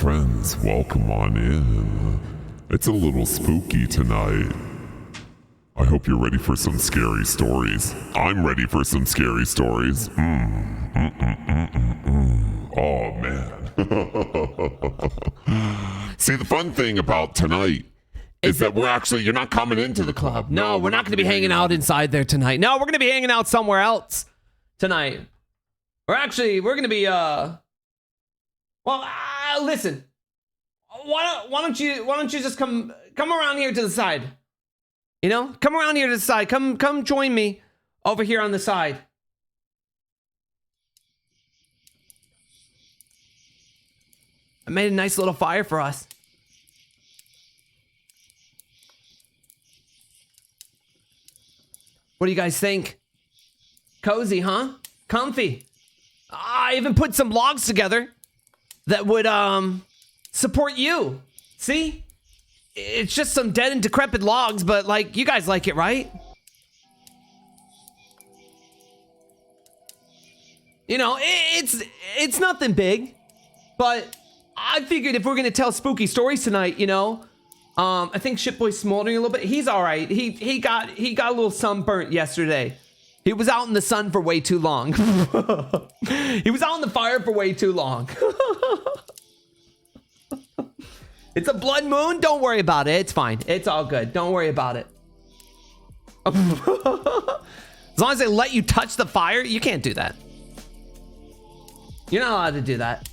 friends, welcome on in. It's a little spooky tonight. I hope you're ready for some scary stories. I'm ready for some scary stories. Oh, man. See, the fun thing about tonight is that you're not coming into the club. No, we're not going to be hanging out inside there tonight. No, we're going to be hanging out somewhere else tonight. We're going to be, listen. Why don't you just come around here to the side? You know, come around here to the side. Come join me over here on the side. I made a nice little fire for us. What do you guys think? Cozy, huh? Comfy. I even put some logs together that would support you. See? It's just some dead and decrepit logs, but like, you guys like it, right? You know, it's nothing big, but I figured if we're gonna tell spooky stories tonight, you know, I think Shitboy's smoldering a little bit. He's all right. He got a little sunburnt yesterday. He was out in the sun for way too long. He was out in the fire for way too long. It's a blood moon. Don't worry about it. It's fine. It's all good. Don't worry about it. As long as they let you touch the fire, you can't do that. You're not allowed to do that.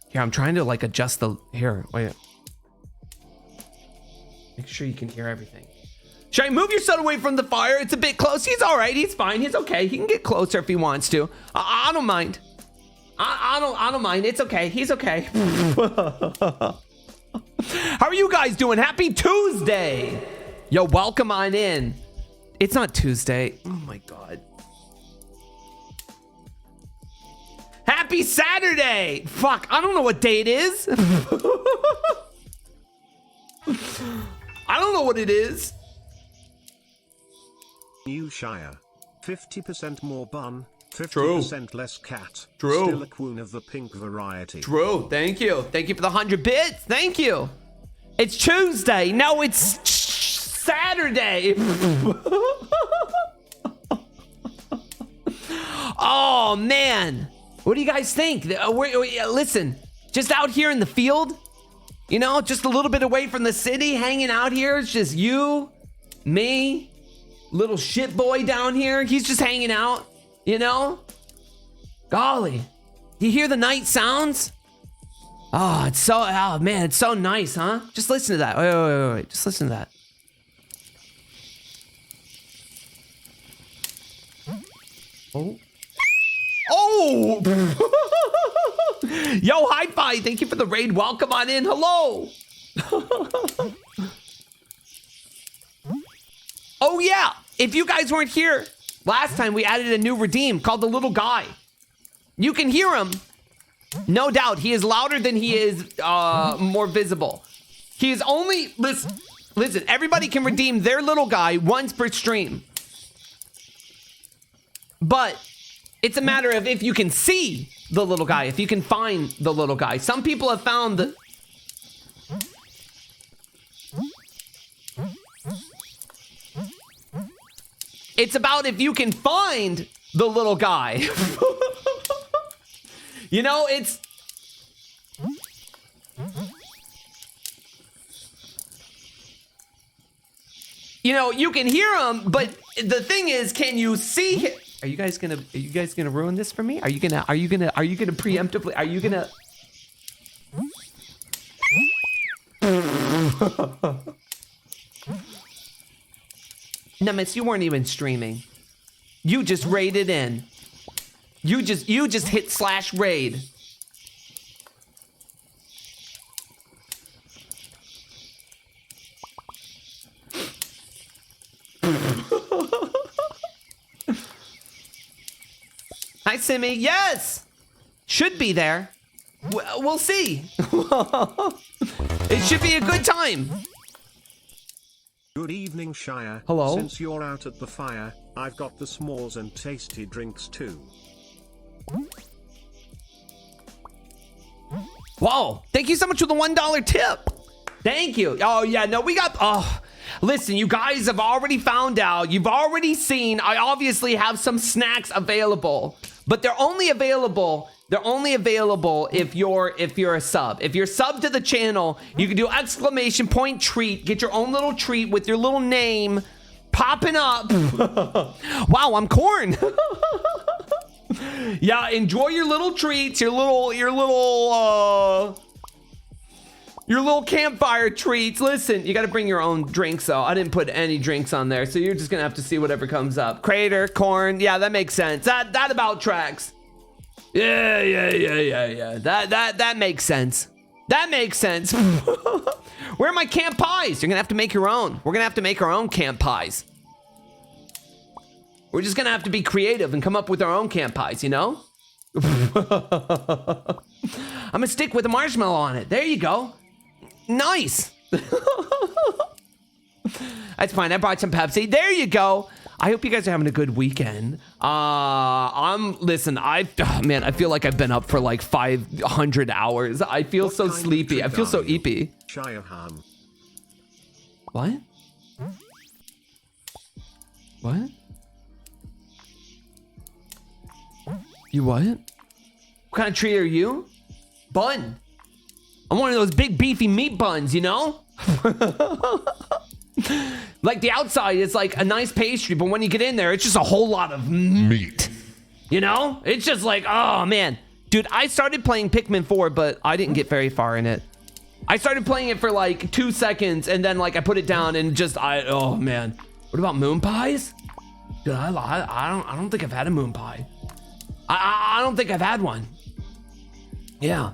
Here, I'm trying to like adjust the... Here, wait. Make sure you can hear everything. Should I move your son away from the fire? It's a bit close. He's all right. He's fine. He's okay. He can get closer if he wants to. I don't mind. I don't mind. It's okay. He's okay. How are you guys doing? Happy Tuesday. Yo, welcome on in. It's not Tuesday. Oh my God. Happy Saturday. Fuck, I don't know what day it is. I don't know what it is. New Shia. 50% more bun. 50% less cat. True. Still a queen of the pink variety. True. Thank you. Thank you for the 100 bits. Thank you. It's Tuesday. No, it's Saturday. Oh, man. What do you guys think? Listen, just out here in the field, you know, just a little bit away from the city, hanging out here. It's just you, me, little shit boy down here. He's just hanging out. You know? Golly. Do you hear the night sounds? Oh, it's so, oh man, it's so nice, huh? Just listen to that. Wait. Just listen to that. Oh. Oh! Yo, hi-fi. Thank you for the raid. Welcome on in. Hello. Oh, yeah. If you guys weren't here, last time we added a new redeem called the little guy. You can hear him. No doubt. He is louder than he is more visible. He is only... Listen, everybody can redeem their little guy once per stream. But it's a matter of if you can see the little guy, if you can find the little guy. Some people have found that... It's about if you can find the little guy. You know, it's... You know, you can hear him, but the thing is, can you see him? Are you guys gonna ruin this for me? Are you gonna preemptively, are you gonna... Nemesis, you weren't even streaming. You just raided in. You just hit /raid. Hi, Simmy. Yes! Should be there. We'll see. It should be a good time. Good evening, Shia. Hello. Since you're out at the fire, I've got the s'mores and tasty drinks too. Whoa, thank you so much for the $1 tip. Thank you. Oh, yeah, no, we got, oh, listen, you guys have already found out. You've already seen, I obviously have some snacks available, but they're only available if you're a sub. If you're sub to the channel, you can do exclamation point treat, get your own little treat with your little name popping up. Wow, I'm corn. Yeah, enjoy your little treats, your little campfire treats. Listen, you got to bring your own drinks though. I didn't put any drinks on there, so you're just gonna have to see whatever comes up. Crater, corn, yeah, that makes sense. That about tracks. Yeah. That makes sense. That makes sense. Where are my camp pies? You're gonna have to make your own. We're gonna have to make our own camp pies. We're just gonna have to be creative and come up with our own camp pies, you know? I'm gonna stick with a marshmallow on it. There you go. Nice. That's fine. I brought some Pepsi. There you go. I hope you guys are having a good weekend. Listen, I feel like I've been up for like 500 hours. I feel so sleepy. I feel so eepy. ShiaBun. What? What? You what? What kind of treat are you? Bun. I'm one of those big beefy meat buns, you know? Like the outside is like a nice pastry, but when you get in there, it's just a whole lot of meat. You know? It's just like, oh man. Dude, I started playing Pikmin 4, but I didn't get very far in it. I started playing it for like 2 seconds, and then like I put it down and just, oh man. What about moon pies? Dude, I don't think I've had a moon pie. I don't think I've had one. Yeah.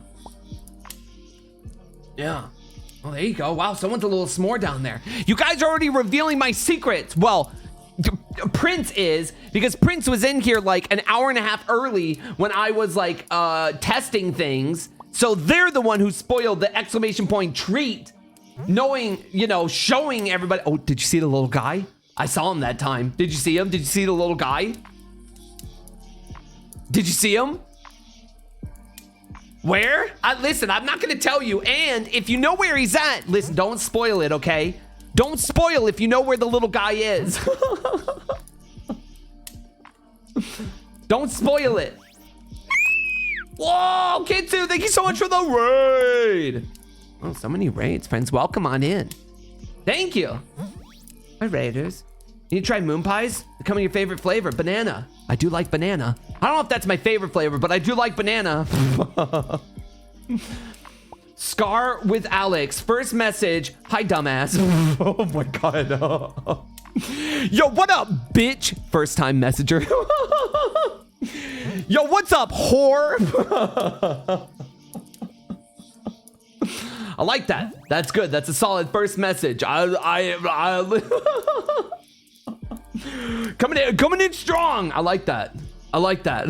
Yeah. Oh, there you go. Wow, someone's a little s'more down there. You guys are already revealing my secrets. Well, Prince is, because Prince was in here like an hour and a half early when I was like testing things. So they're the one who spoiled the exclamation point treat, knowing, you know, showing everybody. Oh, did you see the little guy? I saw him that time. Did you see him? Did you see the little guy? Did you see him? Where? Listen, I'm not gonna tell you. And if you know where he's at, listen, don't spoil it, okay? Don't spoil if you know where the little guy is. Don't spoil it. Whoa, Kitsu, thank you so much for the raid. Oh, so many raids, friends. Welcome on in. Thank you. Hi, raiders. You need to try moon pies? They come in your favorite flavor, banana. I do like banana. I don't know if that's my favorite flavor, but I do like banana. Scar with Alex. First message. Hi, dumbass. Oh my God. Yo, what up, bitch? First time messenger. Yo, what's up, whore? I like that. That's good. That's a solid first message. Coming in strong. I like that. I like that.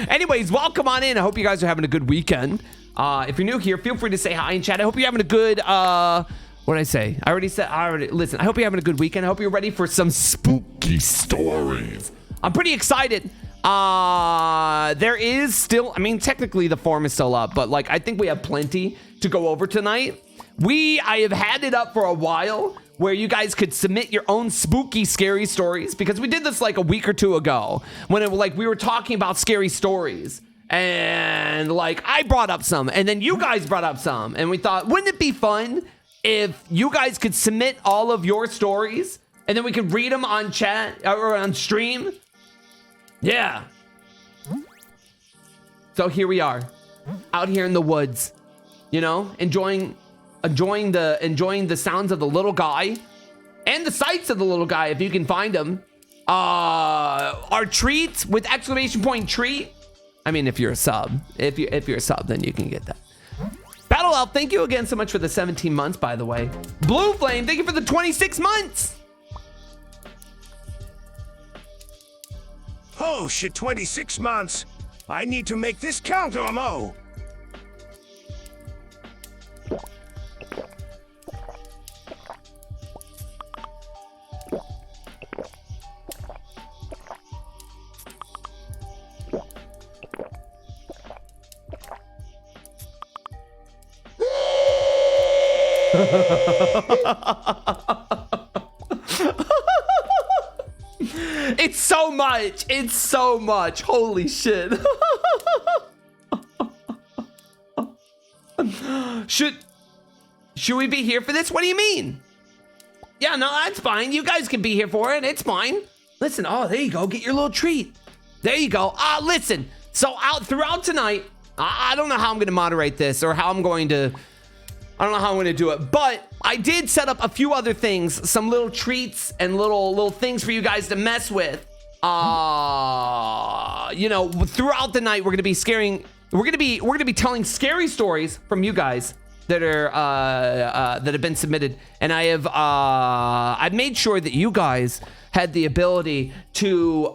Anyways, welcome on in. I hope you guys are having a good weekend. If you're new here, feel free to say hi in chat. I hope you're having a good, what did I say? Listen, I hope you're having a good weekend. I hope you're ready for some spooky stories. I'm pretty excited. There is still, I mean, technically the form is still up, but like, I think we have plenty to go over tonight. I have had it up for a while where you guys could submit your own spooky, scary stories, because we did this like a week or two ago when we were talking about scary stories, and like I brought up some and then you guys brought up some, and we thought, wouldn't it be fun if you guys could submit all of your stories and then we could read them on chat or on stream? Yeah. So here we are, out here in the woods, you know, enjoying the sounds of the little guy and the sights of the little guy if you can find them. Our treats with exclamation point treat. I mean, if you're a sub, if you're a sub, then you can get that. Battle Elf, thank you again so much for the 17 months, by the way. Blue Flame, thank you for the 26 months. Oh shit, 26 months. I need to make this count or mo. It's so much. It's so much. Holy shit. Should we be here for this? What do you mean? Yeah, no, that's fine. You guys can be here for it. It's fine. Listen, oh, there you go. Get your little treat. There you go. Listen. So throughout tonight, I don't know how I'm going to moderate this or how I don't know how I'm going to do it, but I did set up a few other things, some little treats and little things for you guys to mess with. You know, throughout the night, we're going to be telling scary stories from you guys that have been submitted, and I've made sure that you guys had the ability to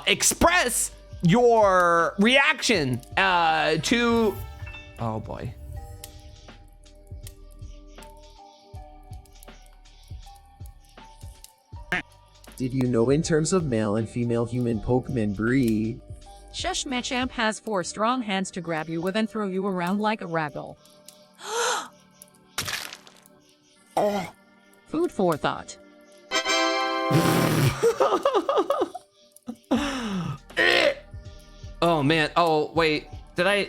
express your reaction to. Oh boy. Did you know in terms of male and female human Pokemon breed? Shush Machamp has 4 strong hands to grab you with and throw you around like a ragdoll. Food for thought. Oh man. Oh wait. Did I?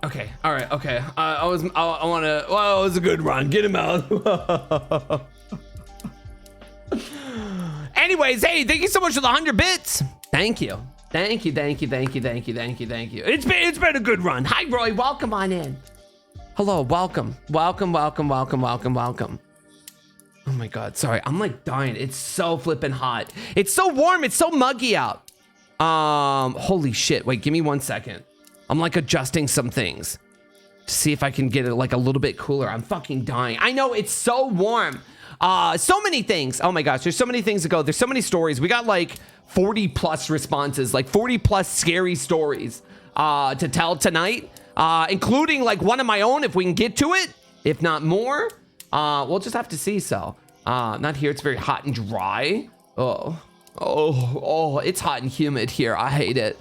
Okay. All right. Okay. I want to. Well, it was a good run. Get him out. Anyways, hey, thank you so much for the 100 bits. Thank you. Thank you. It's been a good run. Hi, Roy. Welcome on in. Hello. Welcome. Oh my God. Sorry. I'm like dying. It's so flippin' hot. It's so warm. It's so muggy out. Holy shit. Wait, give me 1 second. I'm like adjusting some things to see if I can get it like a little bit cooler. I'm fucking dying. I know it's so warm. So many things. Oh my gosh, there's so many things to go. There's so many stories. We got like 40 plus responses, like 40 plus scary stories to tell tonight, including like one of my own if we can get to it. If not more, we'll just have to see. So not here. It's very hot and dry. Oh, it's hot and humid here. I hate it.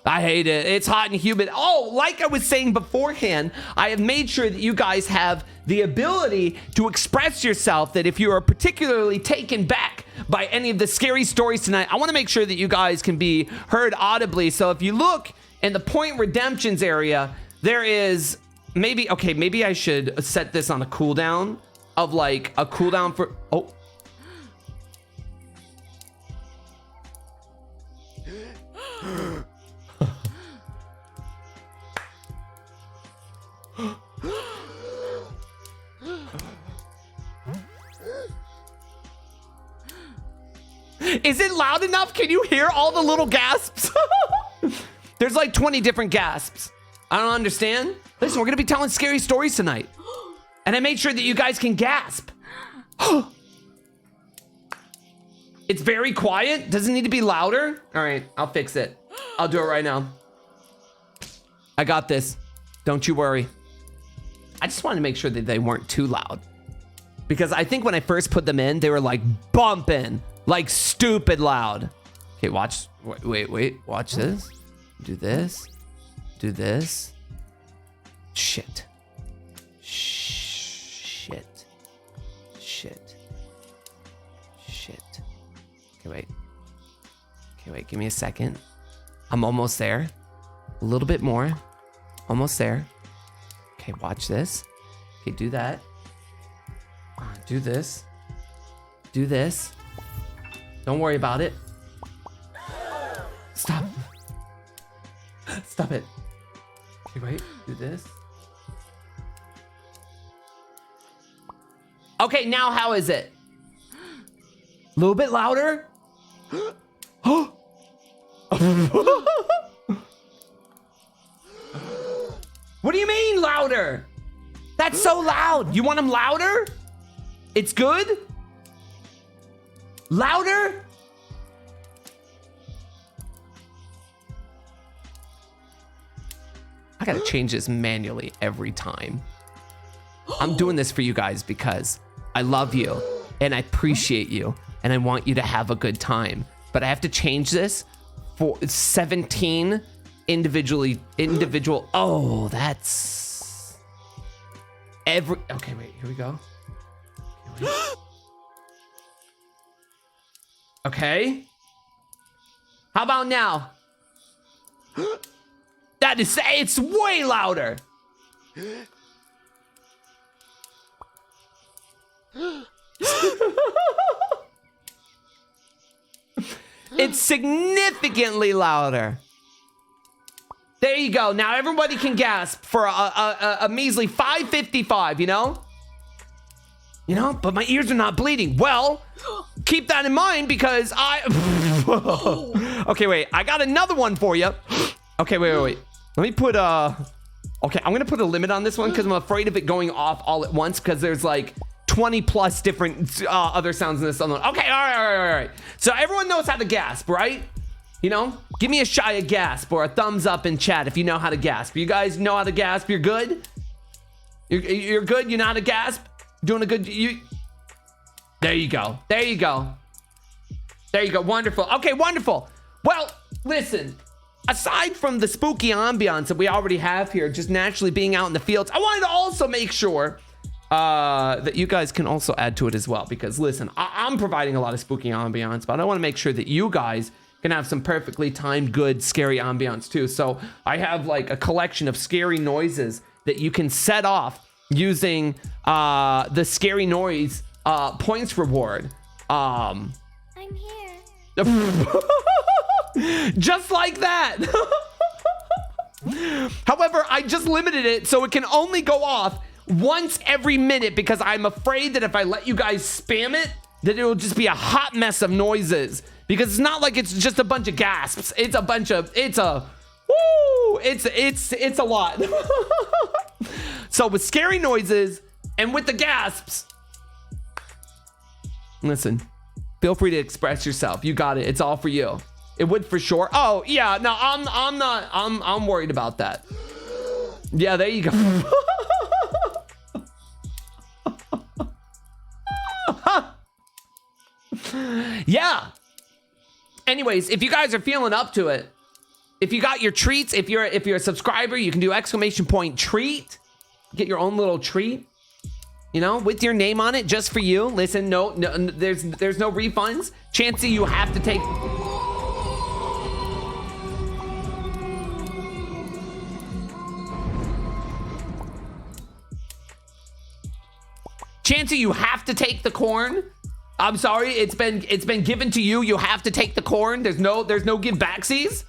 It's hot and humid. Oh, like I was saying beforehand, I have made sure that you guys have the ability to express yourself, that if you are particularly taken back by any of the scary stories tonight, I want to make sure that you guys can be heard audibly. So if you look in the point redemptions area, there is maybe I should set this on a cooldown of like a cooldown for, oh. Is it loud enough? Can you hear all the little gasps? There's like 20 different gasps. I don't understand. Listen, we're gonna be telling scary stories tonight. And I made sure that you guys can gasp. It's very quiet. Doesn't need to be louder. All right, I'll fix it. I'll do it right now. I got this. Don't you worry. I just wanted to make sure that they weren't too loud. Because I think when I first put them in, they were like bumping. Like stupid loud. Okay, watch. Wait. Watch this. Do this. Do this. Shit. Okay, wait. Give me a second. I'm almost there. A little bit more. Almost there. Okay, watch this. Okay, do that. Do this. Do this. Don't worry about it. Stop. Stop it. Okay, wait. Do this. Okay, now how is it? A little bit louder? What do you mean louder? That's so loud. You want them louder? It's good? Louder? I gotta change this manually every time. I'm doing this for you guys because I love you and I appreciate you and I want you to have a good time. But I have to change this for 17 individual. Oh, that's okay, wait, here we go. Okay. How about now? That is, it's way louder. It's significantly louder. There you go. Now everybody can gasp for a measly 555, you know? You know, but my ears are not bleeding. Well, keep that in mind because Okay, wait. I got another one for you. Okay, wait. Let me put okay, I'm gonna put a limit on this one because I'm afraid of it going off all at once because there's like 20 plus different other sounds in this other one. Okay, all right. So everyone knows how to gasp, right? You know, give me a Shia gasp or a thumbs up in chat if you know how to gasp. You guys know how to gasp? You're good? You're good? You know how to gasp? Doing a good... There you go. Wonderful. Okay, wonderful. Well, listen. Aside from the spooky ambiance that we already have here, just naturally being out in the fields, I wanted to also make sure that you guys can also add to it as well. Because listen, I'm providing a lot of spooky ambiance, but I want to make sure that you guys can have some perfectly timed, good, scary ambiance too. So I have like a collection of scary noises that you can set off using the scary noise points reward. I'm here. Just like that. However, I just limited it so it can only go off once every minute because I'm afraid that if I let you guys spam it, that it will just be a hot mess of noises. Because it's not like it's just a bunch of gasps. It's a lot. So with scary noises and with the gasps, listen, feel free to express yourself. You got it. It's all for you. It would for sure. Oh yeah, no, I'm worried about that. Yeah, there you go. Yeah. Anyways, if you guys are feeling up to it, if you got your treats, if you're a subscriber, you can do ! treat. Get your own little treat, you know, with your name on it, just for you. Listen, no, there's no refunds. Chancey, you have to take. Chancey, you have to take the corn. I'm sorry, it's been given to you. You have to take the corn. There's no give backsies.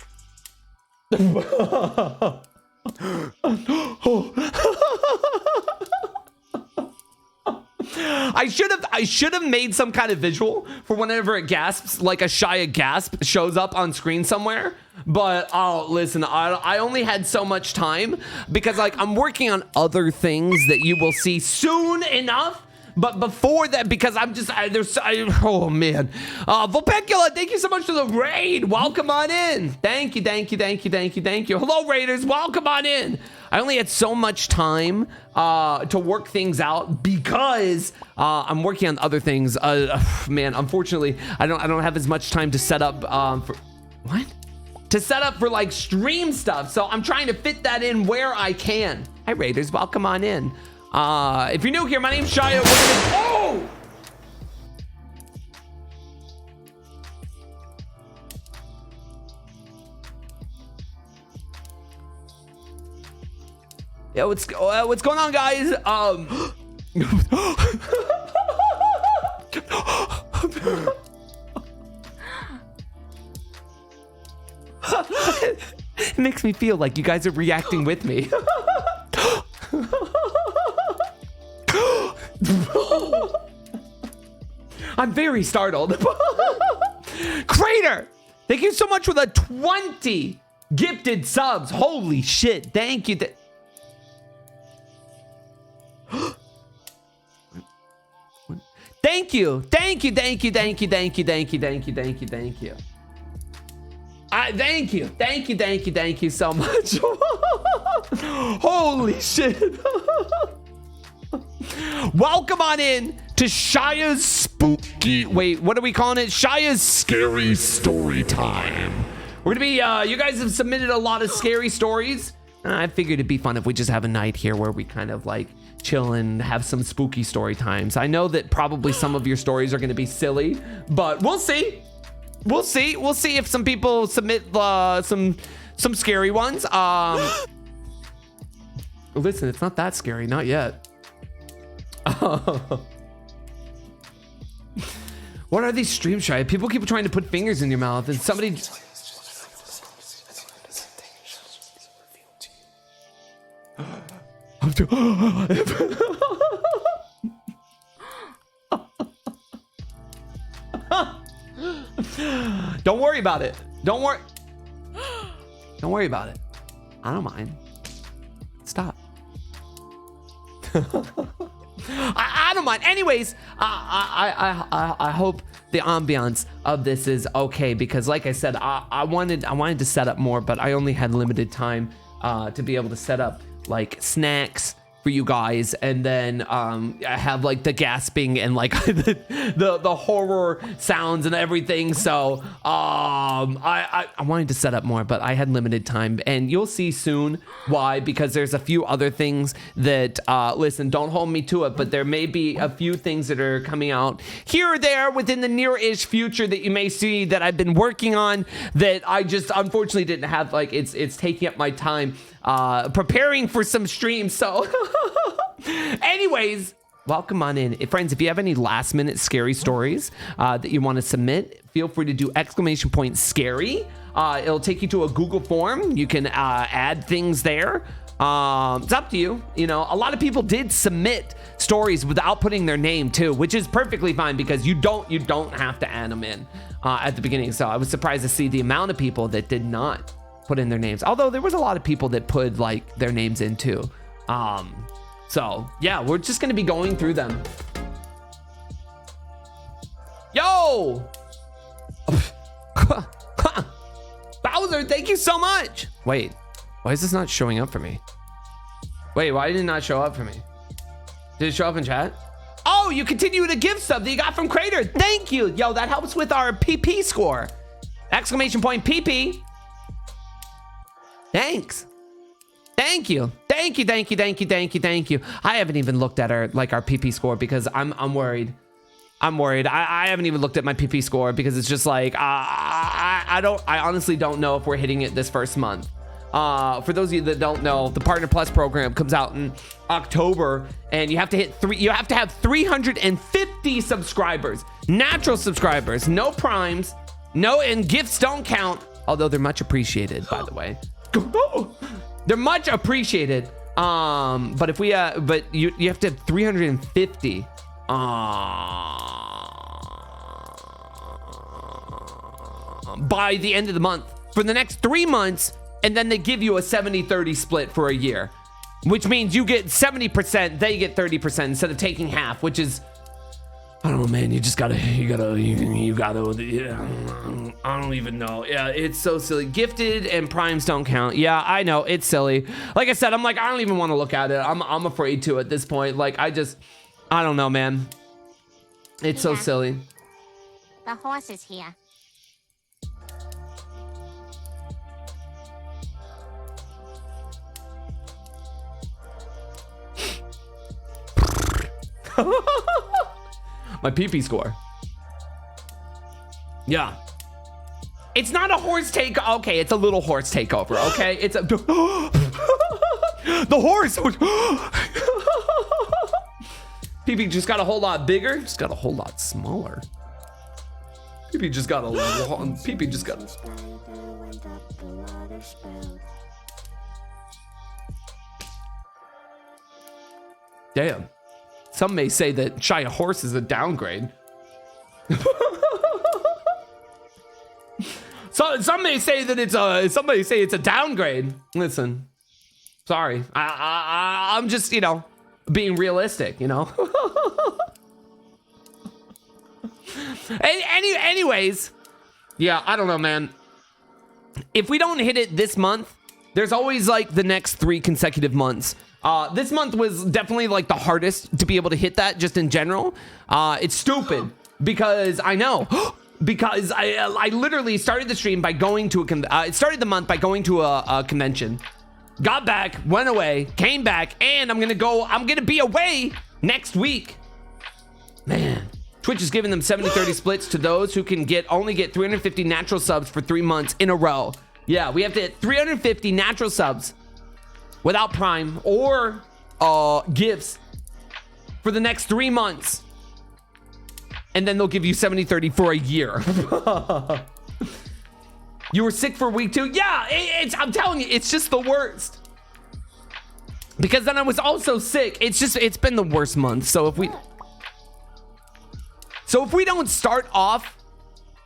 I should have made some kind of visual for whenever it gasps, like a Shia gasp shows up on screen somewhere. But oh, listen, I only had so much time because like I'm working on other things that you will see soon enough. But before that, because oh man. Vulpecula, thank you so much for the raid. Welcome on in. Thank you. Hello, raiders. Welcome on in. I only had so much time to work things out because I'm working on other things. Man, unfortunately, I don't have as much time to set up to set up for like stream stuff. So I'm trying to fit that in where I can. Hi, raiders. Welcome on in. If you're new here, my name's Shia. Oh! Yeah, what's going on, guys? It makes me feel like you guys are reacting with me. I'm very startled. Crater, thank you so much for the 20 gifted subs. Holy shit, thank you. Thank you. Thank you so much. Holy shit. Welcome on in to Shia's spooky. Wait, what are we calling it? Shia's scary story time. We're gonna be. You guys have submitted a lot of scary stories, I figured it'd be fun if we just have a night here where we kind of like chill and have some spooky story times. I know that probably some of your stories are going to be silly, but we'll see. We'll see if some people submit some scary ones. Listen, it's not that scary, not yet. What are these streams, Shia? People keep trying to put fingers in your mouth, and somebody. Don't worry about it. Don't worry about it. I don't mind. Stop. I don't mind. Anyways, I hope the ambiance of this is okay, because like I said, I wanted to set up more, but I only had limited time to be able to set up like snacks for you guys, and then I have like the gasping and like the horror sounds and everything. So I wanted to set up more, but I had limited time, and you'll see soon why, because there's a few other things that listen, don't hold me to it, but there may be a few things that are coming out here or there within the near-ish future that you may see that I've been working on that I just unfortunately didn't have. Like it's taking up my time preparing for some streams. So anyways, welcome on in. Friends, if you have any last minute scary stories that you want to submit, feel free to do !scary. It'll take you to a Google form. You can add things there. It's up to you. You know, a lot of people did submit stories without putting their name too, which is perfectly fine, because you don't have to add them in at the beginning. So I was surprised to see the amount of people that did not put in their names, although there was a lot of people that put like their names in too. So yeah, we're just gonna be going through them. Yo, Bowser, thank you so much. Wait, why is this not showing up for me? Wait, why did it not show up for me? Did it show up in chat? Oh, you continue to give stuff that you got from Crater. Thank you. Yo, that helps with our PP score. ! PP. Thanks. Thank you. I haven't even looked at our PP score, because I'm worried. I haven't even looked at my PP score, because it's just like I honestly don't know if we're hitting it this first month. For those of you that don't know, the Partner Plus program comes out in October, and you have to have 350 subscribers, natural subscribers, no primes, and gifts don't count, although they're much appreciated, by the way. They're much appreciated. But if we but you have to have 350 by the end of the month for the next 3 months, and then they give you a 70-30 split for a year, which means you get 70%, they get 30% instead of taking half, which is, I don't know, man. You gotta, yeah, I don't even know. Yeah, it's so silly. Gifted and primes don't count. Yeah, I know, it's silly. Like I said, I'm like, I don't even want to look at it. I'm afraid to at this point. Like, I don't know, man. It's so silly. The horse is here. My PP score. Yeah. It's not a horse take. Okay, it's a little horse takeover. Okay, it's a the horse. PP just got a whole lot bigger. Just got a whole lot smaller. PP just got a long. PP just got. Damn. Some may say that Shia Horse is a downgrade. So some may say that somebody say it's a downgrade. Listen, sorry, I'm just, being realistic, Anyways, yeah, I don't know, man. If we don't hit it this month, there's always like the next 3 consecutive months. This month was definitely like the hardest to be able to hit that, just in general. It's stupid because I know because I literally started the stream by going to it started the month by going to a convention, got back, went away, came back, and I'm gonna be away next week. Man, Twitch is giving them 70-30 splits to those who can only get 350 natural subs for 3 months in a row. Yeah, we have to hit 350 natural subs without Prime or gifts for the next 3 months. And then they'll give you 70-30 for a year. You were sick for week 2? Yeah, I'm telling you, it's just the worst. Because then I was also sick. It's been the worst month. So if we don't start off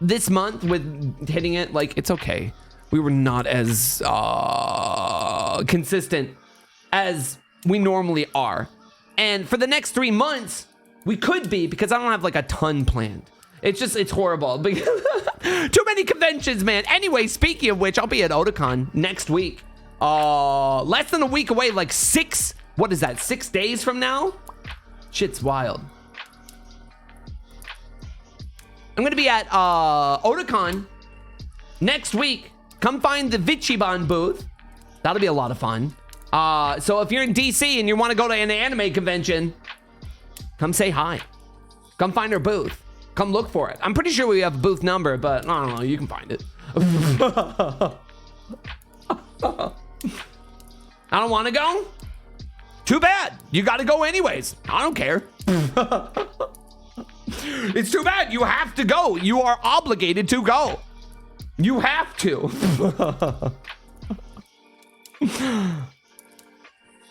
this month with hitting it, like, it's okay. We were not as consistent as we normally are. And for the next 3 months, we could be, because I don't have like a ton planned. It's horrible. Too many conventions, man. Anyway, speaking of which, I'll be at Otakon next week. Less than a week away, like 6 days from now? Shit's wild. I'm gonna be at Otakon next week. Come find the ShiaBun booth. That'll be a lot of fun. So if you're in DC and you want to go to an anime convention, come say hi. Come find our booth. Come look for it. I'm pretty sure we have a booth number, but I don't know. You can find it. I don't want to go. Too bad. You got to go anyways. I don't care. It's too bad. You have to go. You are obligated to go. You have to.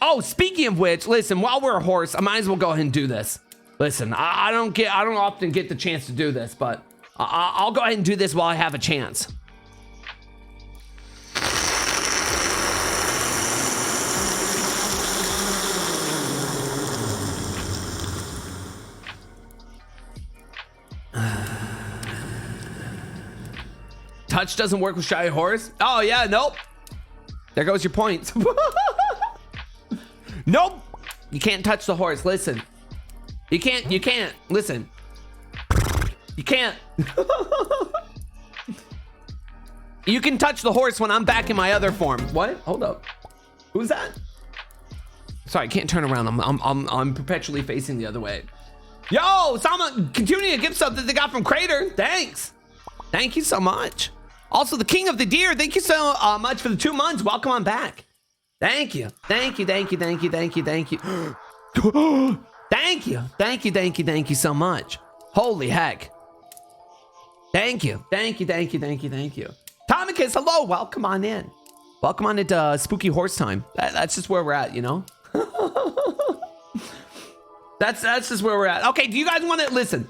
Oh, speaking of which, listen, while we're a horse, I might as well go ahead and do this. Listen, I don't often get the chance to do this, but I'll go ahead and do this while I have a chance. Touch doesn't work with Shia horse? Oh yeah, nope. There goes your points. Nope. You can't touch the horse. Listen. You can't. Listen. You can't. You can touch the horse when I'm back in my other form. What? Hold up. Who's that? Sorry, I can't turn around. I'm perpetually facing the other way. Yo, Sama, continuing to give sub that they got from Crater. Thanks. Thank you so much. Also, the King of the Deer, thank you so much for the 2 months. Welcome on back. Thank you. Thank you, thank you, thank you, thank you, thank you. Thank you, thank you, thank you, thank you so much. Holy heck. Thank you, thank you, thank you, thank you, thank you. Tomicus, hello, welcome on in. Welcome on into Spooky Horse Time. That's just where we're at, you know? That's just where we're at. Okay, do you guys want to, listen,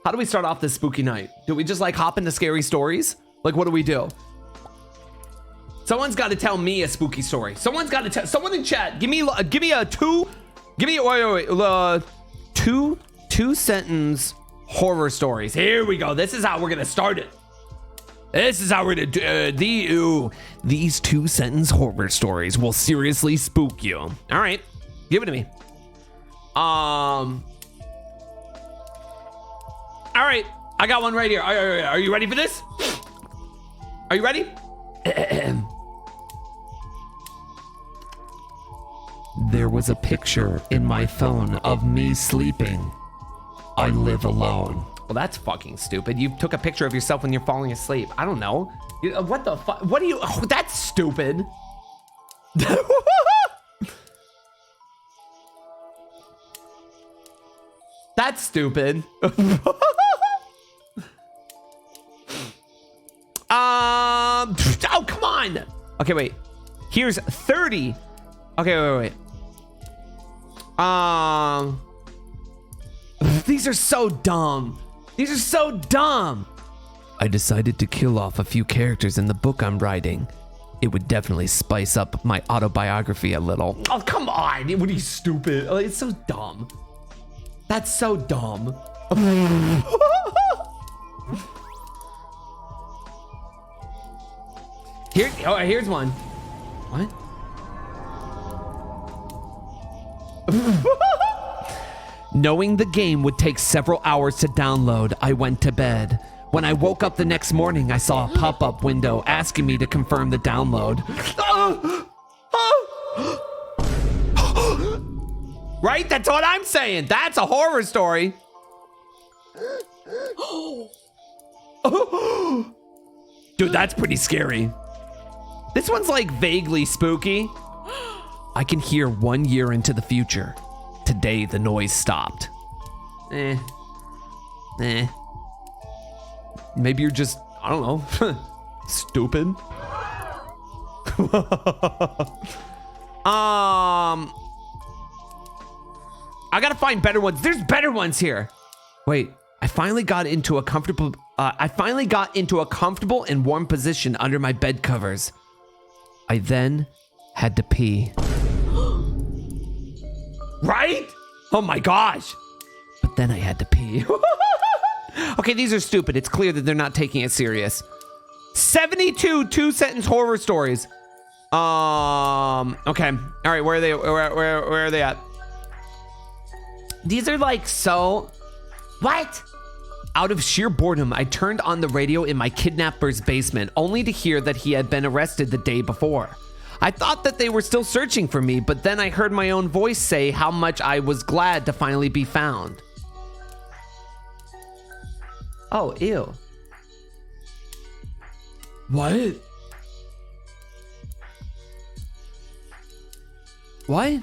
how do we start off this spooky night? Do we just like hop into scary stories? Like, what do we do? Someone's got to tell me a spooky story. Someone's got to tell, someone in chat, give me a two sentence horror stories. Here we go. This is how we're going to start it. This is how we're going to do these 2 sentence horror stories will seriously spook you. All right, give it to me. All right, I got one right here. Are you ready for this? Are you ready? There was a picture in my phone of me sleeping. I live alone. Well, that's fucking stupid. You took a picture of yourself when you're falling asleep. I don't know. What the fuck? What do you? Oh, that's stupid. That's stupid. Oh, come on. Okay, wait. Here's 30. Okay, wait. These are so dumb. These are so dumb. I decided to kill off a few characters in the book I'm writing. It would definitely spice up my autobiography a little. Oh, come on. What are you, stupid? Oh, it's so dumb. That's so dumb. Here's one. What? Knowing the game would take several hours to download, I went to bed. When I woke up the next morning, I saw a pop-up window asking me to confirm the download. Right? That's what I'm saying. That's a horror story. Dude, that's pretty scary. This one's like vaguely spooky. I can hear 1 year into the future. Today the noise stopped. Maybe you're just, I don't know, stupid. I gotta find better ones. There's better ones here. Wait, I finally got into a comfortable and warm position under my bed covers. I then had to pee. Right? Oh my gosh. But then I had to pee. Okay, these are stupid. It's clear that they're not taking it serious. 72 two-sentence horror stories. Okay. All right, where are they at? These are like so... What? Out of sheer boredom, I turned on the radio in my kidnapper's basement, only to hear that he had been arrested the day before. I thought that they were still searching for me, but then I heard my own voice say how much I was glad to finally be found. Oh, ew. What? What?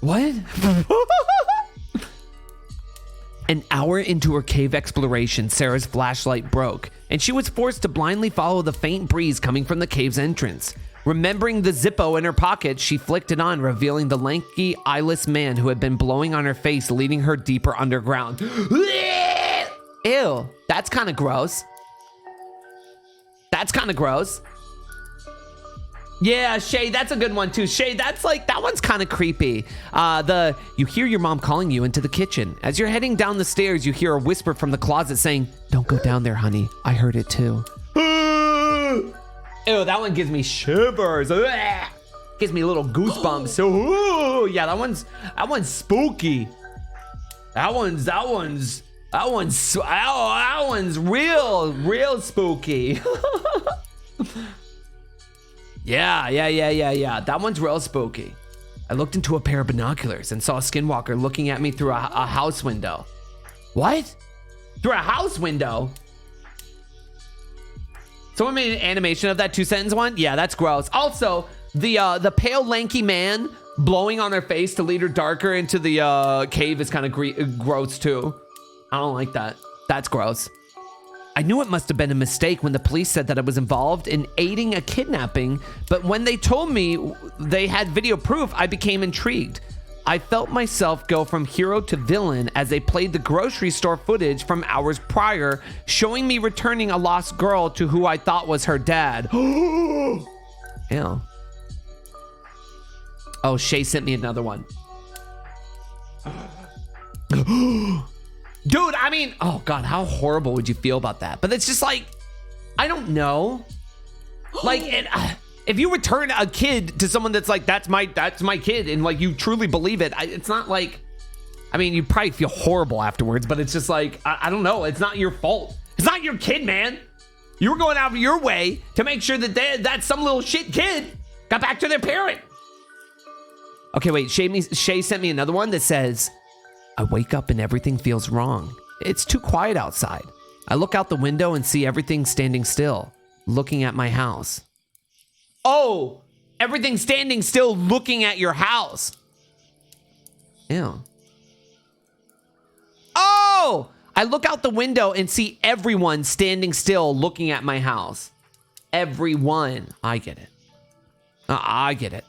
What? An hour into her cave exploration, Sarah's flashlight broke, and she was forced to blindly follow the faint breeze coming from the cave's entrance. Remembering the Zippo in her pocket, she flicked it on, revealing the lanky, eyeless man who had been blowing on her face, leading her deeper underground. Ew, that's kind of gross. That's kind of gross. Yeah, Shay, that's a good one too. Shay, that's like, that one's kind of creepy. You hear your mom calling you into the kitchen. As you're heading down the stairs, you hear a whisper from the closet saying, "Don't go down there, honey. I heard it too." Ew, that one gives me shivers. Gives me little goosebumps. So, yeah, that one's spooky. That one's real spooky. Yeah. That one's real spooky. I looked into a pair of binoculars and saw a skinwalker looking at me through a house window. What? Through a house window? Someone made an animation of that two-sentence one? Yeah, that's gross. Also, the pale, lanky man blowing on her face to lead her darker into the cave is kind of gross too. I don't like that. That's gross. I knew it must have been a mistake when the police said that I was involved in aiding a kidnapping, but when they told me they had video proof, I became intrigued. I felt myself go from hero to villain as they played the grocery store footage from hours prior, showing me returning a lost girl to who I thought was her dad. Ew. Oh, Shay sent me another one. Dude, I mean, oh God, how horrible would you feel about that? But it's just like, I don't know. Like, if you return a kid to someone that's like, that's my kid, and like you truly believe it, it's not like, I mean, you probably feel horrible afterwards, but it's just like, I don't know. It's not your fault. It's not your kid, man. You were going out of your way to make sure that some little shit kid got back to their parent. Okay, wait, Shay sent me another one that says, I wake up and everything feels wrong. It's too quiet outside. I look out the window and see everything standing still, looking at my house. Oh, everything standing still looking at your house. Ew. Oh, I look out the window and see everyone standing still looking at my house. Everyone. I get it. I get it.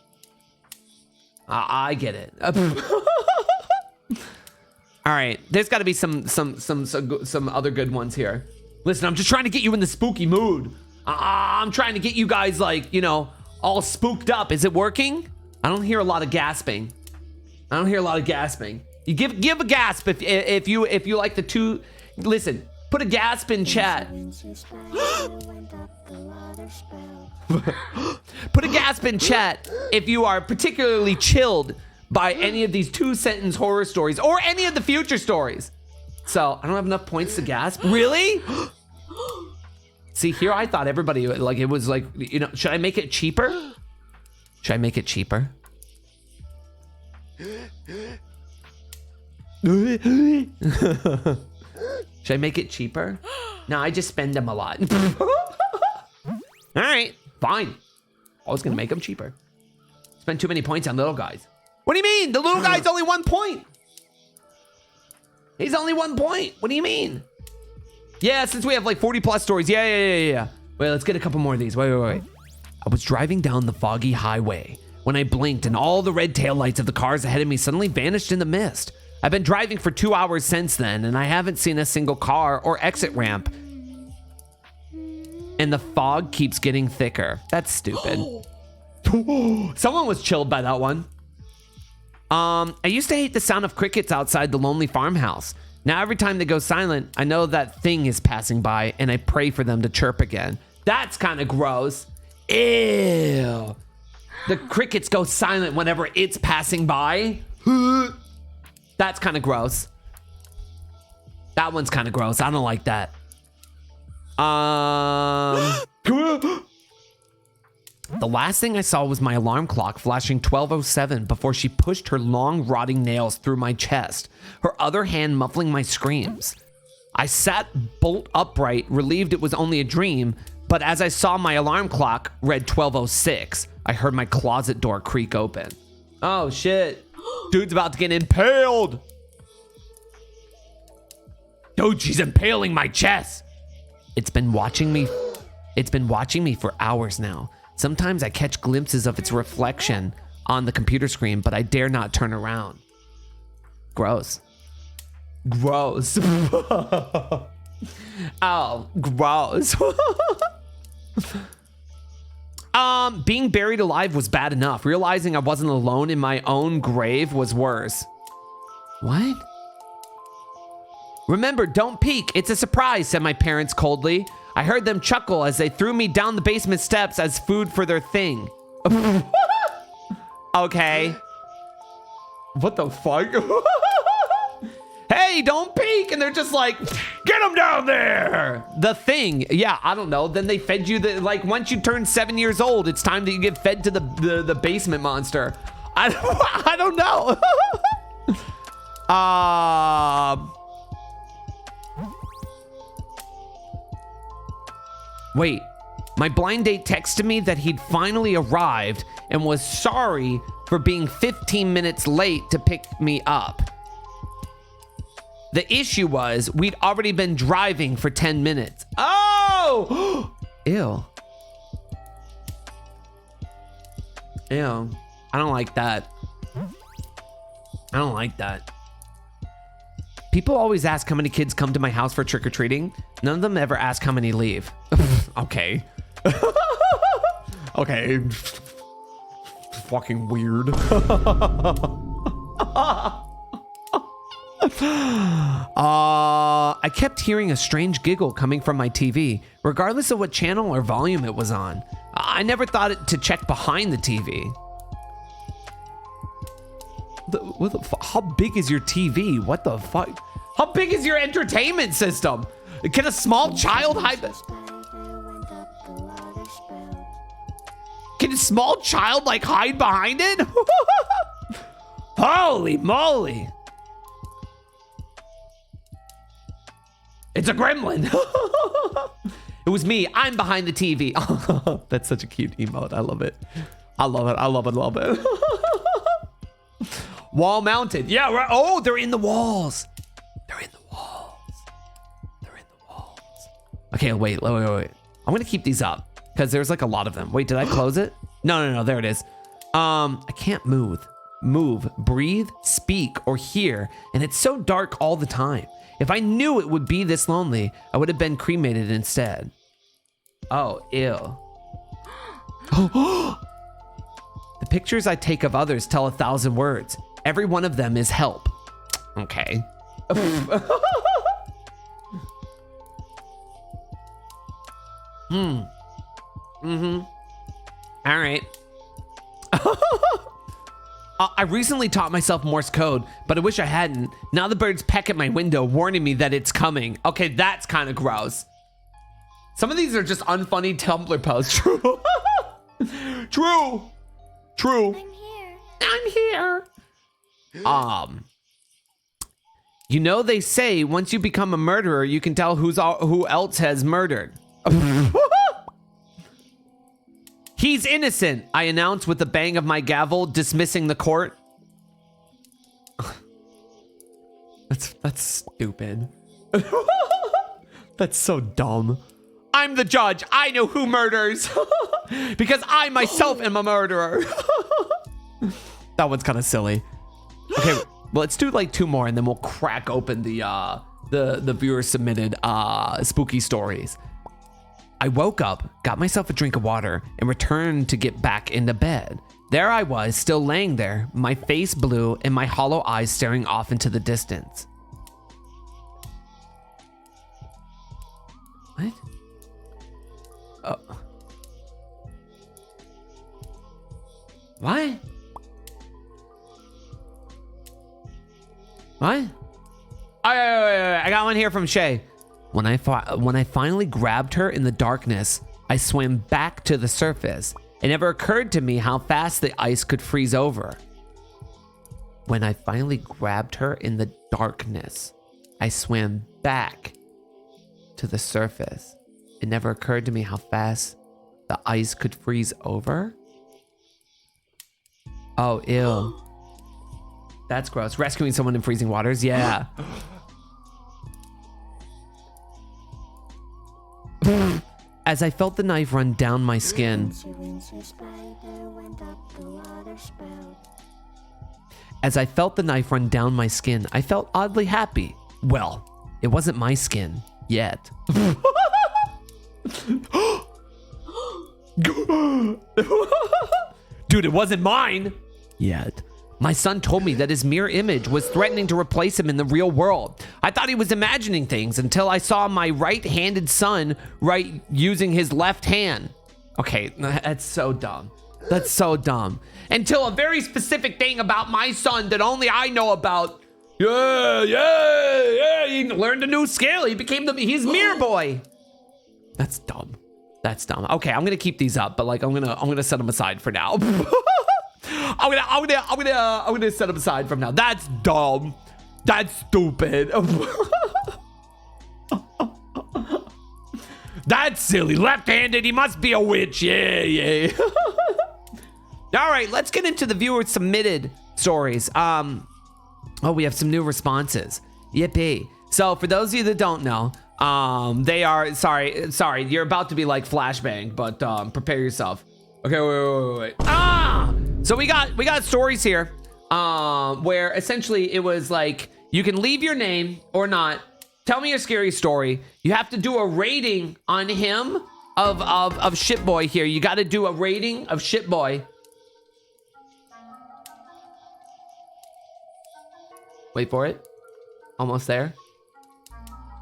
I get it. All right, there's got to be some other good ones here. Listen, I'm just trying to get you in the spooky mood. I'm trying to get you guys like, you know, all spooked up. Is it working? I don't hear a lot of gasping. You give a gasp if you like the two. Listen, put a gasp in chat. Put a gasp in chat if you are particularly chilled by any of these two-sentence horror stories or any of the future stories. So I don't have enough points to gasp. Really? See, here I thought everybody, like, it was like, you know, should I make it cheaper? Should I make it cheaper? Should I make it cheaper? No, I just spend them a lot. All right, fine. I was gonna make them cheaper. Spend too many points on little guys. What do you mean? The little guy's only 1 point. He's only 1 point. What do you mean? Yeah, since we have like 40 plus stories. Yeah. Wait, let's get a couple more of these. Wait. I was driving down the foggy highway when I blinked and all the red taillights of the cars ahead of me suddenly vanished in the mist. I've been driving for 2 hours since then, and I haven't seen a single car or exit ramp. And the fog keeps getting thicker. That's stupid. Someone was chilled by that one. I used to hate the sound of crickets outside the lonely farmhouse. Now every time they go silent, I know that thing is passing by, and I pray for them to chirp again. That's kind of gross. Ew. The crickets go silent whenever it's passing by. That's kind of gross. That one's kind of gross. I don't like that. The last thing I saw was my alarm clock flashing 12:07 before she pushed her long, rotting nails through my chest, her other hand muffling my screams. I sat bolt upright, relieved it was only a dream, but as I saw my alarm clock read 12:06, I heard my closet door creak open. Oh shit. Dude's about to get impaled. Dude, she's impaling my chest. It's been watching me for hours now. Sometimes I catch glimpses of its reflection on the computer screen, but I dare not turn around. Gross. Gross. Oh, gross. Being buried alive was bad enough. Realizing I wasn't alone in my own grave was worse. What? Remember, don't peek. It's a surprise, said my parents coldly. I heard them chuckle as they threw me down the basement steps as food for their thing. Okay. What the fuck? Hey, don't peek. And they're just like, get them down there. The thing. Yeah, I don't know. Then they fed you like once you turn 7 years old, it's time that you get fed to the basement monster. I don't know. Wait, my blind date texted me that he'd finally arrived and was sorry for being 15 minutes late to pick me up. The issue was we'd already been driving for 10 minutes. Oh! Ew. Ew. I don't like that. I don't like that. People always ask how many kids come to my house for trick-or-treating. None of them ever ask how many leave. Okay. Okay. Fucking weird. I kept hearing a strange giggle coming from my TV, regardless of what channel or volume it was on. I never thought to check behind the TV. How big is your TV? What the fuck? How big is your entertainment system? Can a small child hide this? Can a small child like hide behind it? Holy moly. It's a gremlin. It was me. I'm behind the TV. That's such a cute emote. I love it. I love it. I love it. Love it. Wall mounted. Yeah, right. Oh, they're in the walls. They're in the walls. They're in the walls. Okay, wait. I'm going to keep these up because there's like a lot of them. Wait, did I close it? No. There it is. I can't move, breathe, speak, or hear. And it's so dark all the time. If I knew it would be this lonely, I would have been cremated instead. Oh, ew. The pictures I take of others tell 1,000 words. Every one of them is help. Okay. All right. I recently taught myself Morse code, but I wish I hadn't. Now the birds peck at my window, warning me that it's coming. Okay, that's kind of gross. Some of these are just unfunny Tumblr posts. True. True. I'm here. You know, they say once you become a murderer, you can tell who else has murdered. He's innocent, I announce with the bang of my gavel, dismissing the court. That's stupid. That's so dumb. I'm the judge. I know who murders. Because I myself am a murderer. That one's kind of silly. Okay, well, let's do like 2 more and then we'll crack open the viewer submitted spooky stories. I woke up, got myself a drink of water, and returned to get back into bed. There I was, still laying there, my face blue and my hollow eyes staring off into the distance. What? Oh. What? What? I got one here from Shay. When I finally grabbed her in the darkness, I swam back to the surface. It never occurred to me how fast the ice could freeze over. When I finally grabbed her in the darkness, I swam back to the surface. It never occurred to me how fast the ice could freeze over. Oh, ew. That's gross. Rescuing someone in freezing waters? Yeah. As I felt the knife run down my skin. As I felt the knife run down my skin, I felt oddly happy. Well, it wasn't my skin yet. Dude, it wasn't mine yet. My son told me that his mirror image was threatening to replace him in the real world. I thought he was imagining things until I saw my right-handed son using his left hand. Okay, that's so dumb. That's so dumb. Until a very specific thing about my son that only I know about. Yeah. He learned a new skill. He became he's mirror boy. That's dumb. That's dumb. Okay, I'm gonna keep these up, but like I'm gonna set them aside for now. I'm gonna set them aside from now. That's dumb. That's stupid. That's silly. Left-handed. He must be a witch. Yeah. All right, let's get into the viewer submitted stories. Oh, we have some new responses. Yippee. So for those of you that don't know, they are sorry. You're about to be like flashbang, but prepare yourself. Okay, wait. So we got stories here where essentially it was like you can leave your name or not. Tell me your scary story. You have to do a rating on him of Shitboy here. You got to do a rating of Shitboy. Wait for it. Almost there.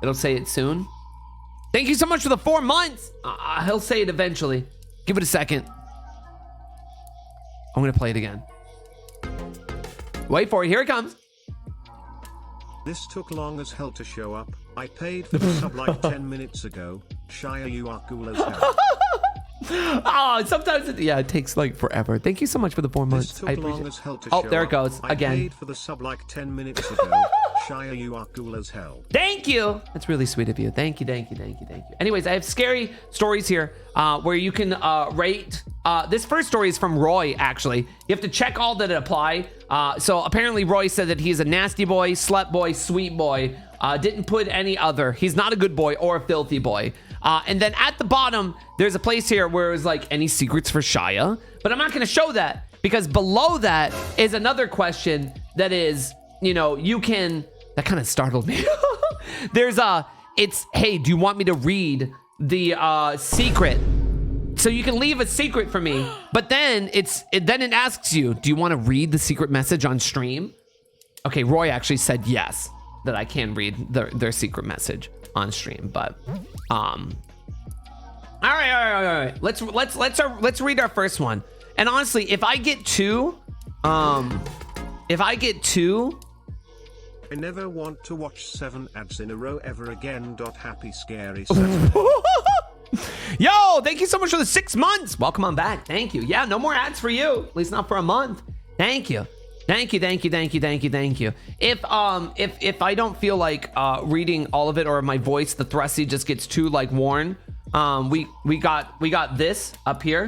It'll say it soon. Thank you so much for the 4 months. He'll say it eventually. Give it a second. I'm gonna play it again. Wait for it. Here it comes. This took long as hell to show up. I paid for the sub like 10 minutes ago. Shia, you are cool as hell. Oh, sometimes it takes like forever. Thank you so much for the 4 months. This took long as hell to Oh, show there it up. goes again. I paid for the sub like 10 minutes ago. Shia, you are cool as hell. Thank you. That's really sweet of you. Thank you. Anyways, I have scary stories here where you can rate. This first story is from Roy, actually. You have to check all that apply. So apparently Roy said that he's a nasty boy, slut boy, sweet boy. Didn't put any other. He's not a good boy or a filthy boy. And then at the bottom, there's a place here where it was like, any secrets for Shia? But I'm not going to show that because below that is another question that is, you can... That kind of startled me. It's, hey, do you want me to read the secret? So you can leave a secret for me, but then it asks you, do you want to read the secret message on stream? Okay, Roy actually said yes, that I can read their secret message on stream, but all right. Let's read our first one. And honestly, if I get two, I never want to watch 7 ads in a row ever again. Happy scary. Yo, thank you so much for the 6 months. Welcome on back. Thank you. Yeah, no more ads for you. At least not for a month. Thank you. Thank you. If I don't feel like reading all of it, or my voice, the thrusty just gets too like worn, we got this up here,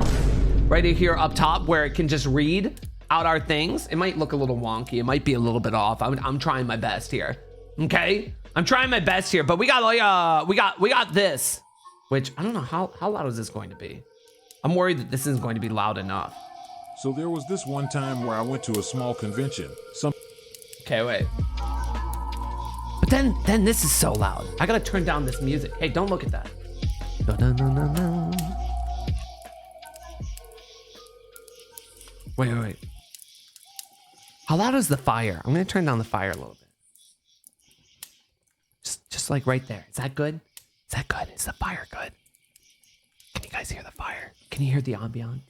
right here up top, where it can just read out our things. It might look a little wonky. It might be a little bit off. I'm trying my best here. Okay, I'm trying my best here. But we got like we got this, which I don't know how loud is this going to be. I'm worried that this isn't going to be loud enough. So there was this one time where I went to a small convention. Okay, wait. But then this is so loud. I gotta turn down this music. Hey, don't look at that. No. Wait. How loud is the fire? I'm gonna turn down the fire a little bit. Just like right there. Is that good? Is that good? Is the fire good? Can you guys hear the fire? Can you hear the ambiance?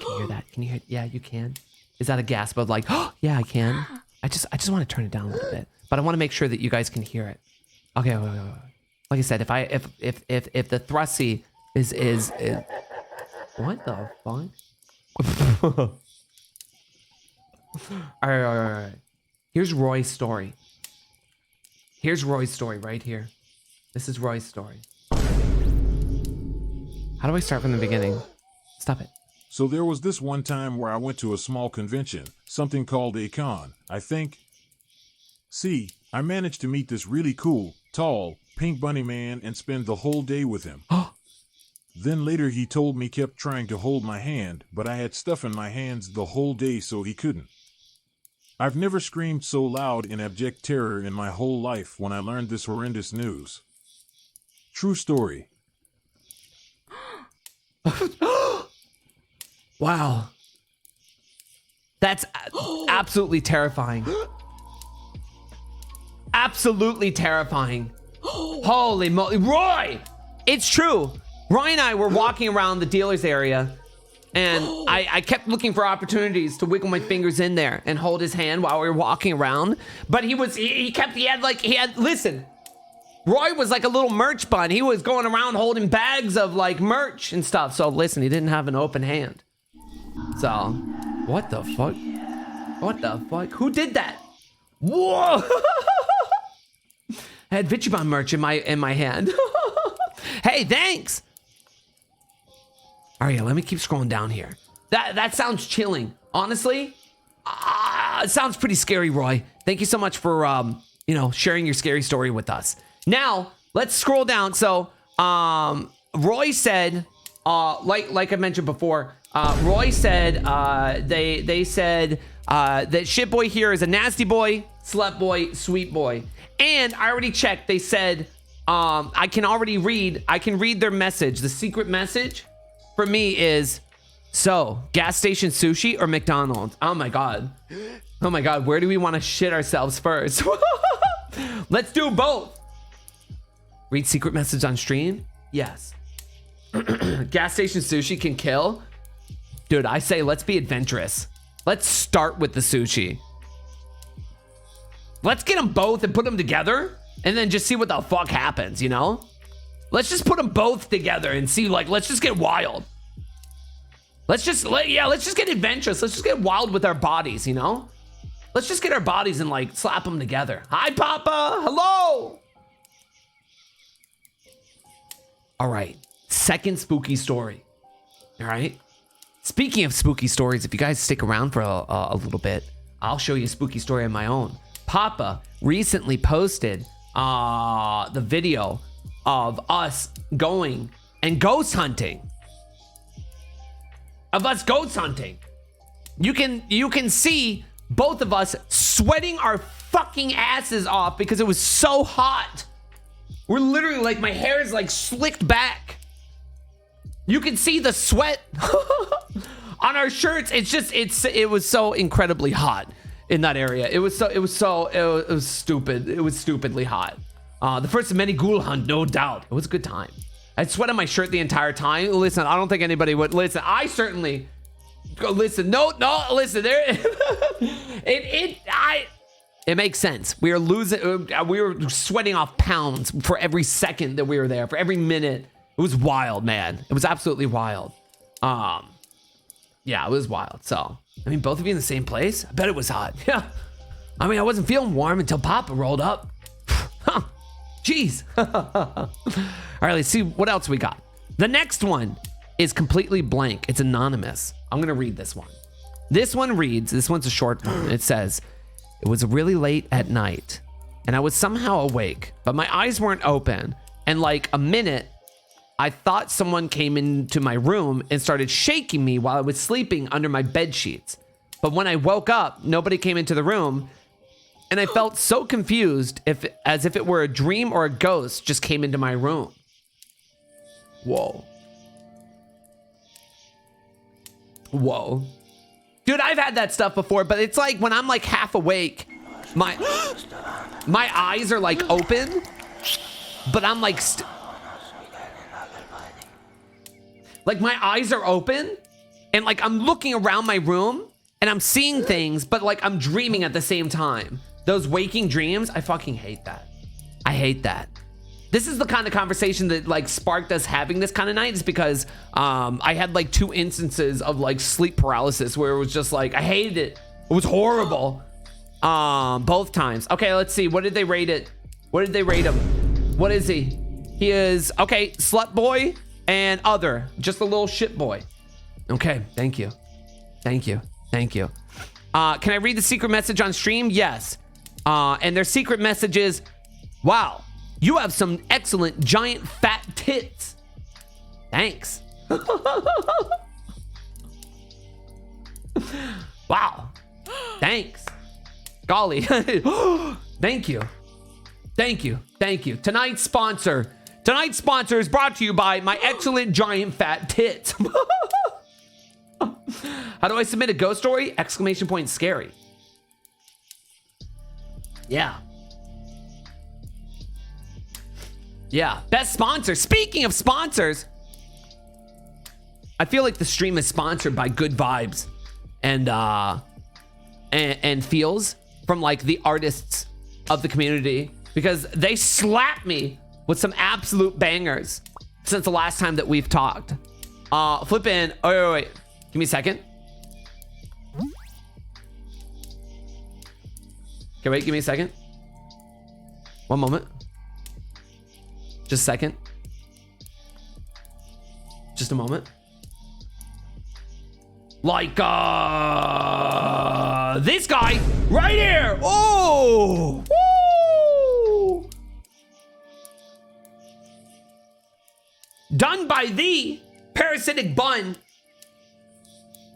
Can you hear that? Can you hear? Yeah, you can. Is that a gasp of like, oh, yeah, I can. I just want to turn it down a little bit, but I want to make sure that you guys can hear it. Okay, wait. Like I said, if the thrusty is what the fuck? All right. Here's Roy's story. Here's Roy's story right here. This is Roy's story. How do I start from the beginning? Stop it. So there was this one time where I went to a small convention, something called a con, I think. See, I managed to meet this really cool, tall, pink bunny man and spend the whole day with him. Then later he told me kept trying to hold my hand, but I had stuff in my hands the whole day so he couldn't. I've never screamed so loud in abject terror in my whole life when I learned this horrendous news. True story. Wow. That's absolutely terrifying. Absolutely terrifying. Holy moly. Roy! It's true. Roy and I were walking around the dealer's area, and I kept looking for opportunities to wiggle my fingers in there and hold his hand while we were walking around. But listen, Roy was like a little merch bun. He was going around holding bags of like merch and stuff. So listen, he didn't have an open hand. So, what the fuck? What the fuck? Who did that? Whoa! I had ShiaBun merch in my hand. Hey, thanks. All right, let me keep scrolling down here. That sounds chilling. Honestly, it sounds pretty scary, Roy. Thank you so much for sharing your scary story with us. Now, let's scroll down. So, Roy said, like I mentioned before, Roy said they said that Shitboy here is a nasty boy, slut boy, sweet boy. And I already checked. They said I can read their message. The secret message for me is, so gas station sushi or McDonald's? Oh my god. Where do we want to shit ourselves first? Let's do both. Read secret message on stream? Yes. Gas station sushi can kill? Dude, I say let's be adventurous. Let's start with the sushi. Let's get them both and put them together and then just see what the fuck happens, you know? Let's just put them both together and see, like, let's just get wild. Let's just get adventurous. Let's just get wild with our bodies, you know? Let's just get our bodies and like slap them together. Hi, Papa. Hello. All right. Second spooky story. All right. Speaking of spooky stories, if you guys stick around for a little bit, I'll show you a spooky story of my own. Papa recently posted the video of us going and ghost hunting. You can see both of us sweating our fucking asses off because it was so hot. We're literally like, my hair is like slicked back. You can see the sweat on our shirts. It was so incredibly hot in that area. It was stupid. It was stupidly hot. The first of many ghoul hunt, no doubt. It was a good time. I'd sweat on my shirt the entire time. Listen, I don't think anybody would. Listen, I certainly. Listen, no, listen. There, it makes sense. We were sweating off pounds for every second that we were there. For every minute It was wild, man. It was absolutely wild. Yeah, it was wild. So, I mean, both of you in the same place? I bet it was hot. Yeah. I mean, I wasn't feeling warm until Papa rolled up. Jeez. All right, let's see what else we got. The next one is completely blank. It's anonymous. I'm going to read this one. This one reads, this one's a short one. It says, it was really late at night and I was somehow awake, but my eyes weren't open. And like a minute, I thought someone came into my room and started shaking me while I was sleeping under my bed sheets. But when I woke up, nobody came into the room. And I felt so confused as if it were a dream or a ghost just came into my room. Whoa. Whoa. Dude, I've had that stuff before, but it's like when I'm like half awake, my eyes are like open, but I'm like, like my eyes are open and like I'm looking around my room and I'm seeing things, but like I'm dreaming at the same time. Those waking dreams, I fucking hate that. I hate that. This is the kind of conversation that like sparked us having this kind of night, is because I had like 2 instances of like sleep paralysis where it was just like, I hated it. It was horrible. Both times. Okay, let's see. What did they rate it? What did they rate him? What is he? He is, okay, slut boy and other. Just a little shit boy. Okay, thank you. Thank you. Thank you. Can I read the secret message on stream? Yes. And their secret message is, wow, you have some excellent giant fat tits. Thanks. Wow. Thanks. Golly. Thank you. Thank you. Thank you. Tonight's sponsor is brought to you by my excellent giant fat tits. How do I submit a ghost story? Exclamation point scary. Yeah. Yeah. Best sponsor. Speaking of sponsors, I feel like the stream is sponsored by Good Vibes and Feels from like the artists of the community, because they slapped me with some absolute bangers since the last time that we've talked. Flippin'. Oh, wait. Give me a second. Okay, wait, give me a second. One moment. Just a second. Just a moment. Like, this guy right here. Oh, woo. Done by the parasitic bun.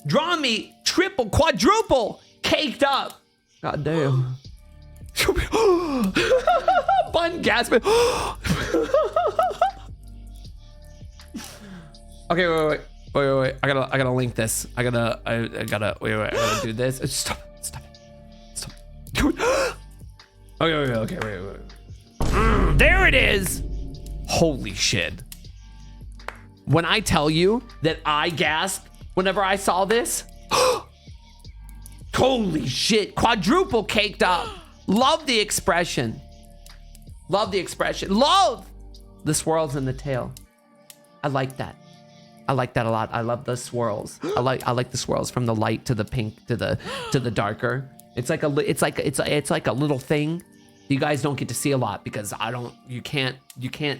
Draw me triple, quadruple, caked up. God damn. Bun gasping. Okay, wait. I gotta link this. I gotta do this. Stop it. Okay, wait. There it is. Holy shit. When I tell you that I gasped whenever I saw this, holy shit, quadruple caked up. Love the expression. Love the swirls in the tail. I like that. I like that a lot. I love the swirls. I like the swirls from the light to the pink to the darker. It's like a little thing you guys don't get to see a lot because you can't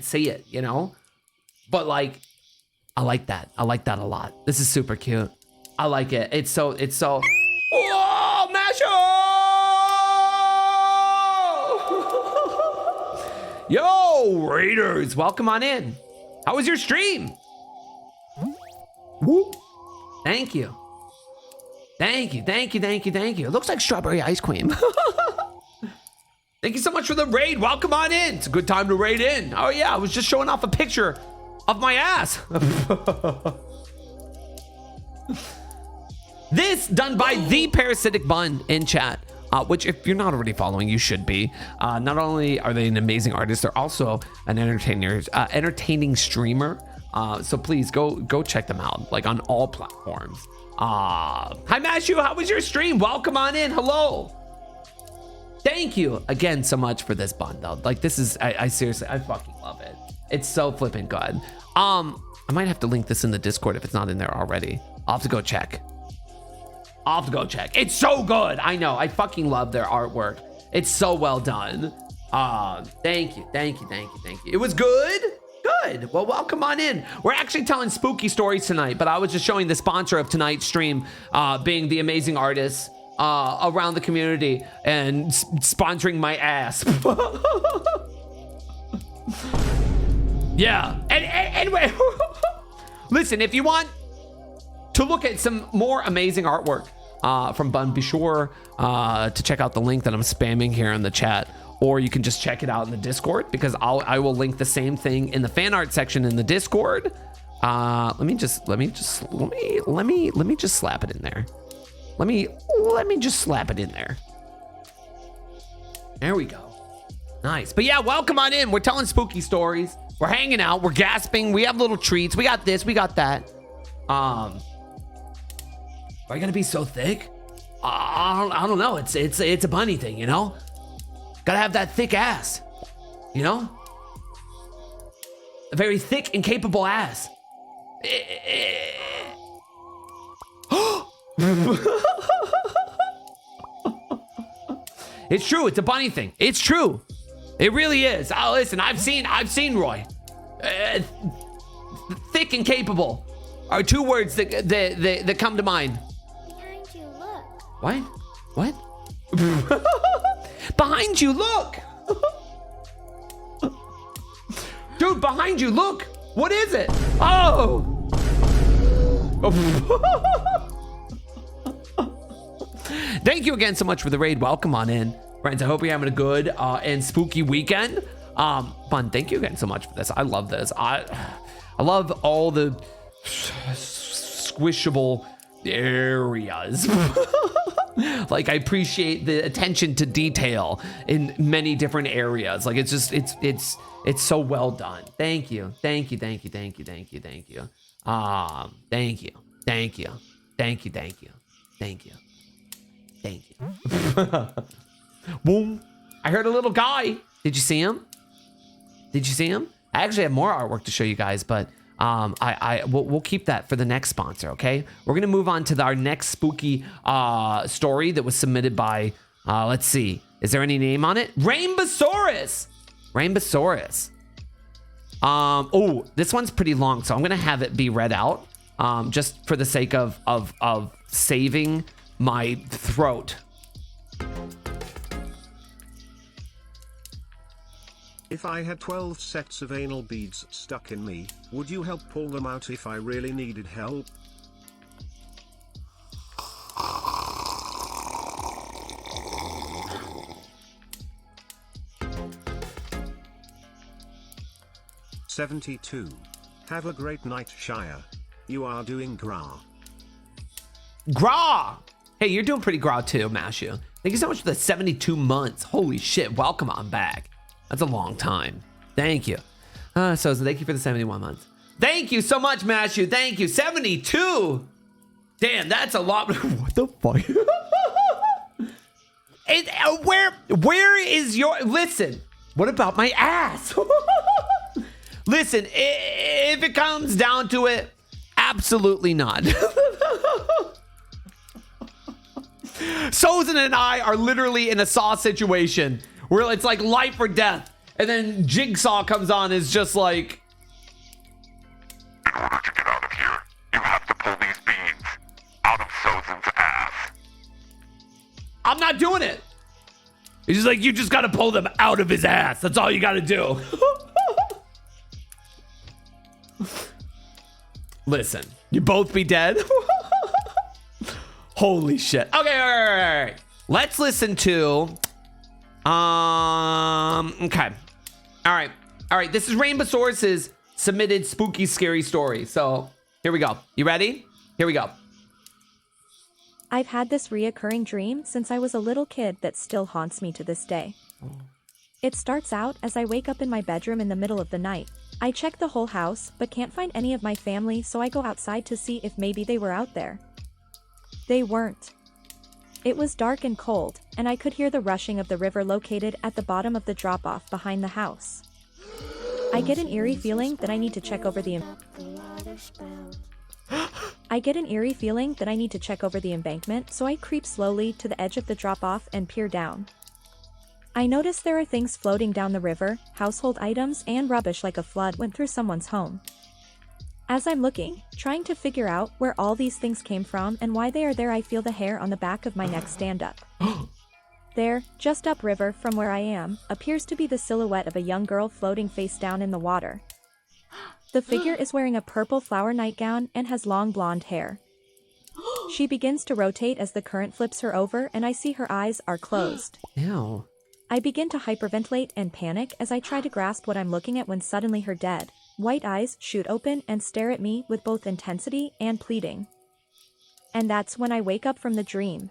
see it, you know? But like, I like that. I like that a lot. This is super cute. I like it. It's so whoa, Masho! Yo, Raiders, welcome on in. How was your stream? Woo. Thank you. It looks like strawberry ice cream. Thank you so much for the raid. Welcome on in. It's a good time to raid in. Oh yeah, I was just showing off a picture of my ass. This done by the parasitic bun in chat, which if you're not already following, you should be. Not only are they an amazing artist, they're also an entertaining streamer. So please go check them out, like on all platforms. Hi Mashu, how was your stream? Welcome on in. Hello. Thank you again so much for this bun though. Like this is, I seriously, I fucking love it. It's so flipping good. I might have to link this in the Discord if it's not in there already. I'll have to go check. It's so good. I know. I fucking love their artwork. It's so well done. Thank you. It was good. Good. Well, welcome on in. We're actually telling spooky stories tonight, but I was just showing the sponsor of tonight's stream, being the amazing artists around the community and sponsoring my ass. Yeah. And anyway, listen, if you want to look at some more amazing artwork from Bun, be sure to check out the link that I'm spamming here in the chat, or you can just check it out in the Discord, because I will link the same thing in the fan art section in the Discord. Let me just slap it in there. Let me just slap it in there. There we go. Nice. But yeah, welcome on in. We're telling spooky stories. We're hanging out. We're gasping. We have little treats. We got this. We got that. Are you gonna be so thick? I don't know. It's a bunny thing, you know. Gotta have that thick ass, you know. A very thick and capable ass. It's true. It's a bunny thing. It's true. It really is. Oh, listen. I've seen Roy. Thick and capable are two words that come to mind. Behind you, look. What? Behind you, look. Dude, behind you, look. What is it? Oh. Thank you again so much for the raid. Welcome on in, friends. I hope you're having a good and spooky weekend. Fun. Thank you again so much for this. I love this. I love all the squishable areas. Like, I appreciate the attention to detail in many different areas. Like, it's just it's so well done. Thank you. Thank you. Boom. I heard a little guy. Did you see him? I actually have more artwork to show you guys, but we'll keep that for the next sponsor, okay? We're gonna move on to our next spooky story that was submitted by, let's see, is there any name on it? Rainbosaurus. Oh, this one's pretty long, so I'm gonna have it be read out, just for the sake of saving my throat. If I had 12 sets of anal beads stuck in me, would you help pull them out if I really needed help? "72. Have a great night, Shia. You are doing gra." Gra! Hey, you're doing pretty gra too, Mashu. Thank you so much for the 72 months. Holy shit, welcome on back. That's a long time. Thank you. So thank you for the 71 months. Thank you so much, Mashu. Thank you. 72. Damn, that's a lot. What the fuck? Where is your... Listen, what about my ass? Listen, if it comes down to it, absolutely not. Sozin and I are literally in a Saw situation where it's like life or death, and then Jigsaw comes on, is just like, In order to get out of here, you have to pull these beads out of Sozin's ass. I'm not doing it. He's just like, you just gotta pull them out of his ass. That's all you gotta do. Listen, you both be dead. Holy shit. Okay, all right. Let's listen to, okay. All right. This is Rainbosaurus's submitted spooky, scary story. So here we go. You ready? Here we go. I've had this reoccurring dream since I was a little kid that still haunts me to this day. It starts out as I wake up in my bedroom in the middle of the night. I check the whole house, but can't find any of my family, so I go outside to see if maybe they were out there. They weren't. It was dark and cold, and I could hear the rushing of the river located at the bottom of the drop-off behind the house. I get an eerie feeling that I need to check over the embankment, so I creep slowly to the edge of the drop-off and peer down. I notice there are things floating down the river, household items and rubbish like a flood went through someone's home. As I'm looking, trying to figure out where all these things came from and why they are there, I feel the hair on the back of my neck stand up. There, just upriver from where I am, appears to be the silhouette of a young girl floating face down in the water. The figure is wearing a purple flower nightgown and has long blonde hair. She begins to rotate as the current flips her over, and I see her eyes are closed. Ew. I begin to hyperventilate and panic as I try to grasp what I'm looking at when suddenly her dead, white eyes shoot open and stare at me with both intensity and pleading. And that's when I wake up from the dream.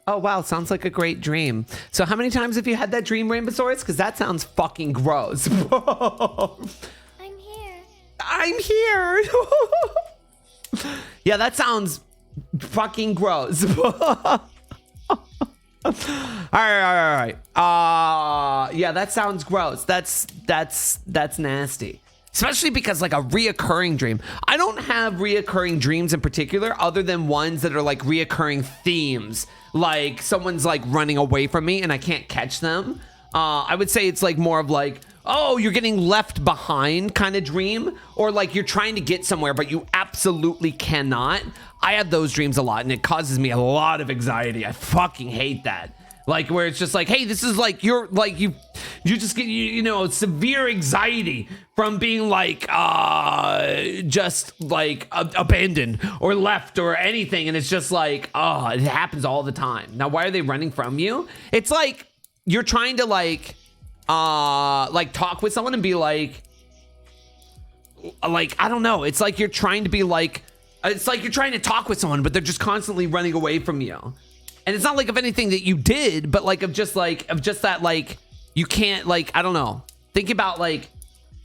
Oh, wow. Sounds like a great dream. So how many times have you had that dream, Rainbosaurus? Because that sounds fucking gross. I'm here. I'm here. Yeah, that sounds fucking gross. All right. Yeah, that sounds gross. That's nasty. Especially because like a reoccurring dream. I don't have reoccurring dreams in particular, other than ones that are like reoccurring themes. Like someone's like running away from me and I can't catch them. I would say it's like more of like, oh, you're getting left behind kind of dream, or like you're trying to get somewhere but you absolutely cannot. I have those dreams a lot and it causes me a lot of anxiety. I fucking hate that. Like where it's just like, hey, this is like you're like you just get you know severe anxiety from being like just like abandoned or left or anything, and it's just like, oh, it happens all the time. Now why are they running from you? It's like you're trying to like talk with someone and be like I don't know. It's like you're trying to be like, it's like you're trying to talk with someone, but they're just constantly running away from you. And it's not like of anything that you did, but like of just that, like, you can't, like, I don't know. Think about like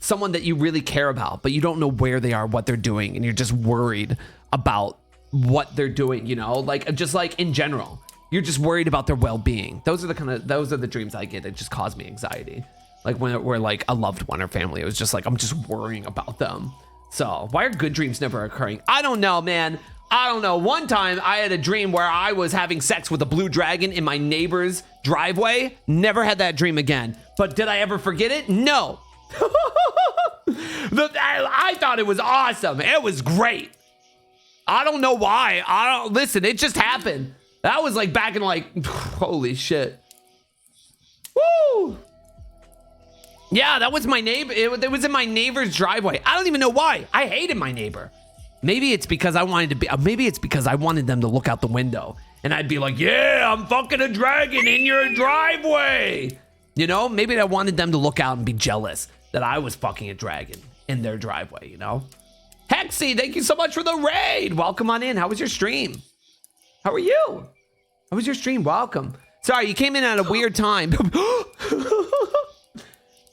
someone that you really care about, but you don't know where they are, what they're doing. And you're just worried about what they're doing, you know, like just like in general, you're just worried about their well-being. Those are the dreams I get that just cause me anxiety. Like when we're like a loved one or family, it was just like, I'm just worrying about them. So why are good dreams never occurring? I don't know, man. I don't know. One time I had a dream where I was having sex with a blue dragon in my neighbor's driveway. Never had that dream again. But did I ever forget it? No. I thought it was awesome. It was great. I don't know why. Listen, it just happened. That was like back in like, holy shit. Woo. Yeah, that was my neighbor. It was in my neighbor's driveway. I don't even know why. I hated my neighbor. Maybe it's because I wanted them to look out the window and I'd be like, yeah, I'm fucking a dragon in your driveway. You know, maybe I wanted them to look out and be jealous that I was fucking a dragon in their driveway, you know? Hexy, thank you so much for the raid. Welcome on in. How was your stream? How are you? How was your stream? Welcome. Sorry, you came in at a weird time.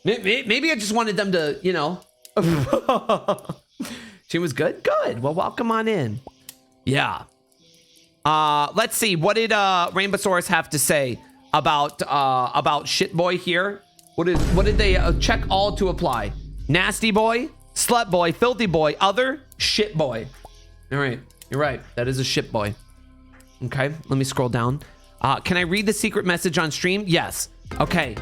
Maybe I just wanted them to, you know. She was good? Good. Well, welcome on in. Yeah. Let's see. What did Rainbosaurus have to say about shit boy here? What did they check all to apply? Nasty boy, slut boy, filthy boy, other, shit boy. All right. You're right. That is a shit boy. Okay. Let me scroll down. Can I read the secret message on stream? Yes. Okay.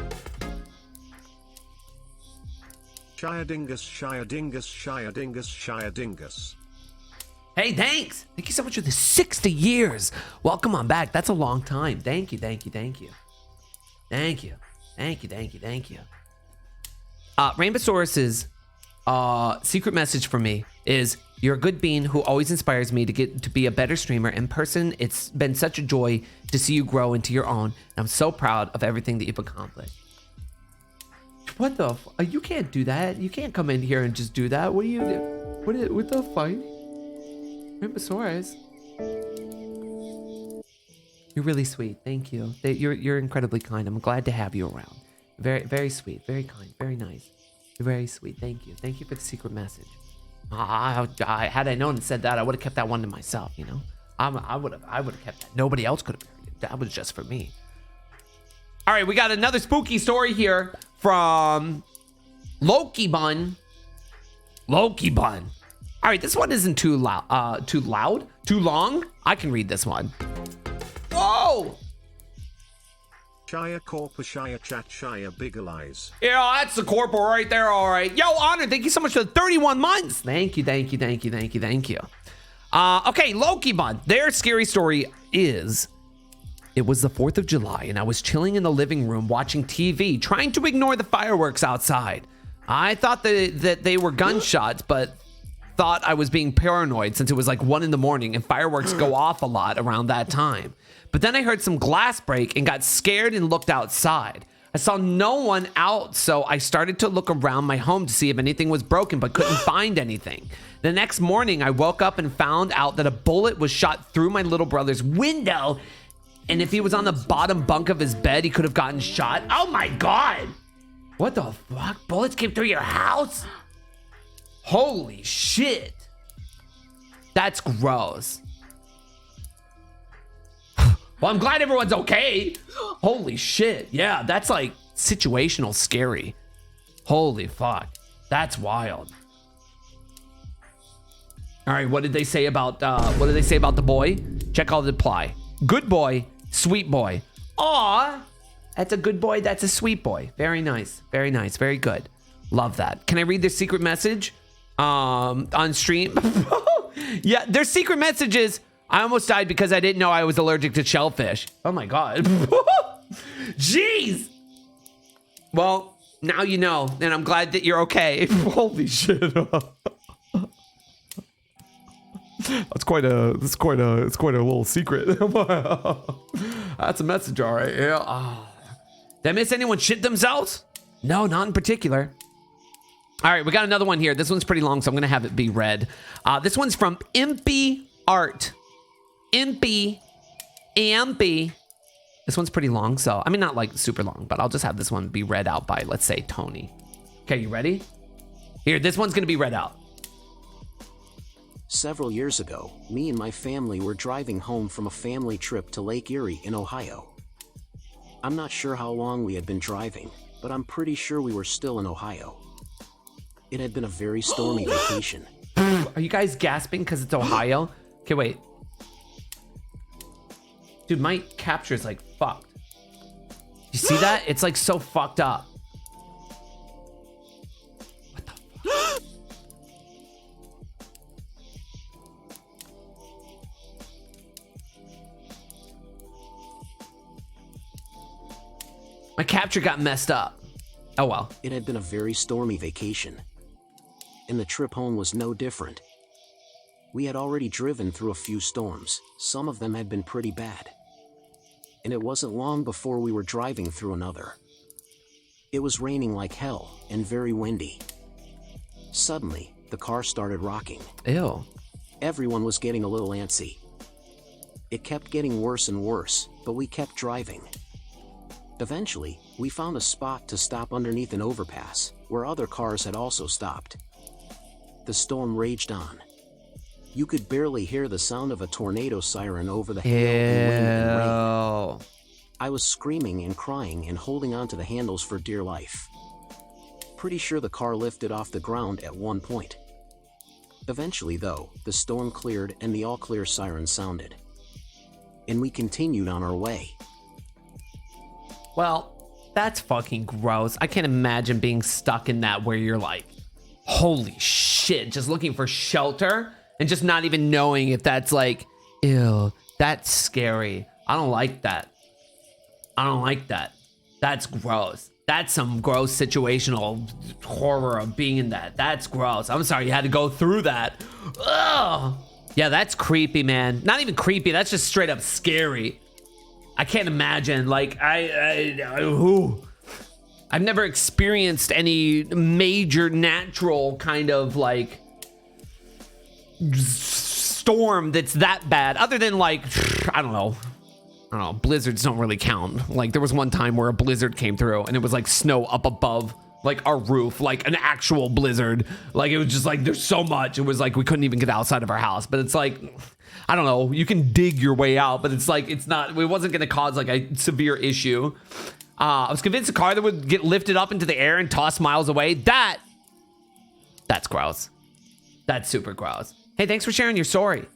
Shia dingus, Shia dingus, Shia dingus, Shia dingus. Hey, thanks. Thank you so much for the 60 years. Welcome on back. That's a long time. Thank you, thank you, thank you. Thank you. Thank you, thank you, thank you. Rainbosaurus's secret message for me is, you're a good being who always inspires me to get to be a better streamer. In person, it's been such a joy to see you grow into your own. And I'm so proud of everything that you've accomplished. What the you can't do that. You can't come in here and just do that. What do you do? What the fuck? Rainbosaurus. You're really sweet. Thank you. You're incredibly kind. I'm glad to have you around. Very, very sweet. Very kind. Very nice. You're very sweet. Thank you. Thank you for the secret message. Had I known and said that, I would have kept that one to myself, you know? I would have kept that. Nobody else could have heard it. That was just for me. All right, we got another spooky story here from Loki Bun. Loki Bun. All right, this one isn't too loud. Too long. I can read this one. Whoa. Shia Corpor, Shia Chat, Shia Bigger Eyes. Yeah, that's the corporal right there. All right. Yo, Honor, thank you so much for the 31 months. Thank you. Okay, Loki Bun. Their scary story is, it was the 4th of July and I was chilling in the living room watching TV, trying to ignore the fireworks outside. I thought that they were gunshots, but thought I was being paranoid since it was like 1 a.m. and fireworks go off a lot around that time. But then I heard some glass break and got scared and looked outside. I saw no one out, so I started to look around my home to see if anything was broken, but couldn't find anything. The next morning, I woke up and found out that a bullet was shot through my little brother's window, and if he was on the bottom bunk of his bed, he could have gotten shot. Oh my God! What the fuck? Bullets came through your house? Holy shit. That's gross. Well, I'm glad everyone's okay. Holy shit. Yeah, that's like situational scary. Holy fuck. That's wild. All right, what did they say about the boy? Check all the reply. Good boy, sweet boy. Aw, that's a good boy, that's a sweet boy. Very nice, very good. Love that. Can I read their secret message on stream? Yeah, their secret message is, I almost died because I didn't know I was allergic to shellfish. Oh my God. Jeez. Well, now you know, and I'm glad that you're okay. Holy shit. It's quite a little secret. That's a message, all right. Yeah. Oh. Did I miss anyone shit themselves? No, not in particular. All right, we got another one here. This one's pretty long, so I'm gonna have it be read. This one's from Impy Art. Impy. This one's pretty long, so I mean not like super long, but I'll just have this one be read out by, let's say, Tony. Okay, you ready? Here, this one's gonna be read out. Several years ago, me and my family were driving home from a family trip to Lake Erie in Ohio. I'm not sure how long we had been driving, but I'm pretty sure we were still in Ohio. It had been a very stormy vacation. Are you guys gasping because it's Ohio? Okay, wait. Dude, my capture is like fucked. You see that? It's like so fucked up. What the fuck? My capture got messed up. Oh well. It had been a very stormy vacation, and the trip home was no different. We had already driven through a few storms, some of them had been pretty bad. And it wasn't long before we were driving through another. It was raining like hell, and very windy. Suddenly, the car started rocking. Ew. Everyone was getting a little antsy. It kept getting worse and worse, but we kept driving. Eventually, we found a spot to stop underneath an overpass, where other cars had also stopped. The storm raged on. You could barely hear the sound of a tornado siren over the hail and wind and rain. I was screaming and crying and holding onto the handles for dear life. Pretty sure the car lifted off the ground at one point. Eventually, though, the storm cleared and the all-clear siren sounded. And we continued on our way. Well, that's fucking gross. I can't imagine being stuck in that where you're like, holy shit, just looking for shelter and just not even knowing if that's like, ew, that's scary. I don't like that. I don't like that. That's gross. That's some gross situational horror of being in that. That's gross. I'm sorry you had to go through that. Ugh. Yeah, that's creepy, man. Not even creepy. That's just straight up scary. I can't imagine. Like, I've never experienced any major natural kind of like storm that's that bad, other than like, I don't know, blizzards don't really count. Like there was one time where a blizzard came through and it was like snow up above like our roof, like an actual blizzard. Like it was just like, there's so much. It was like we couldn't even get outside of our house. But it's like, I don't know, you can dig your way out, but it's like, it wasn't gonna cause like a severe issue. I was convinced a car that would get lifted up into the air and tossed miles away. That's gross. That's super gross. Hey, thanks for sharing your story.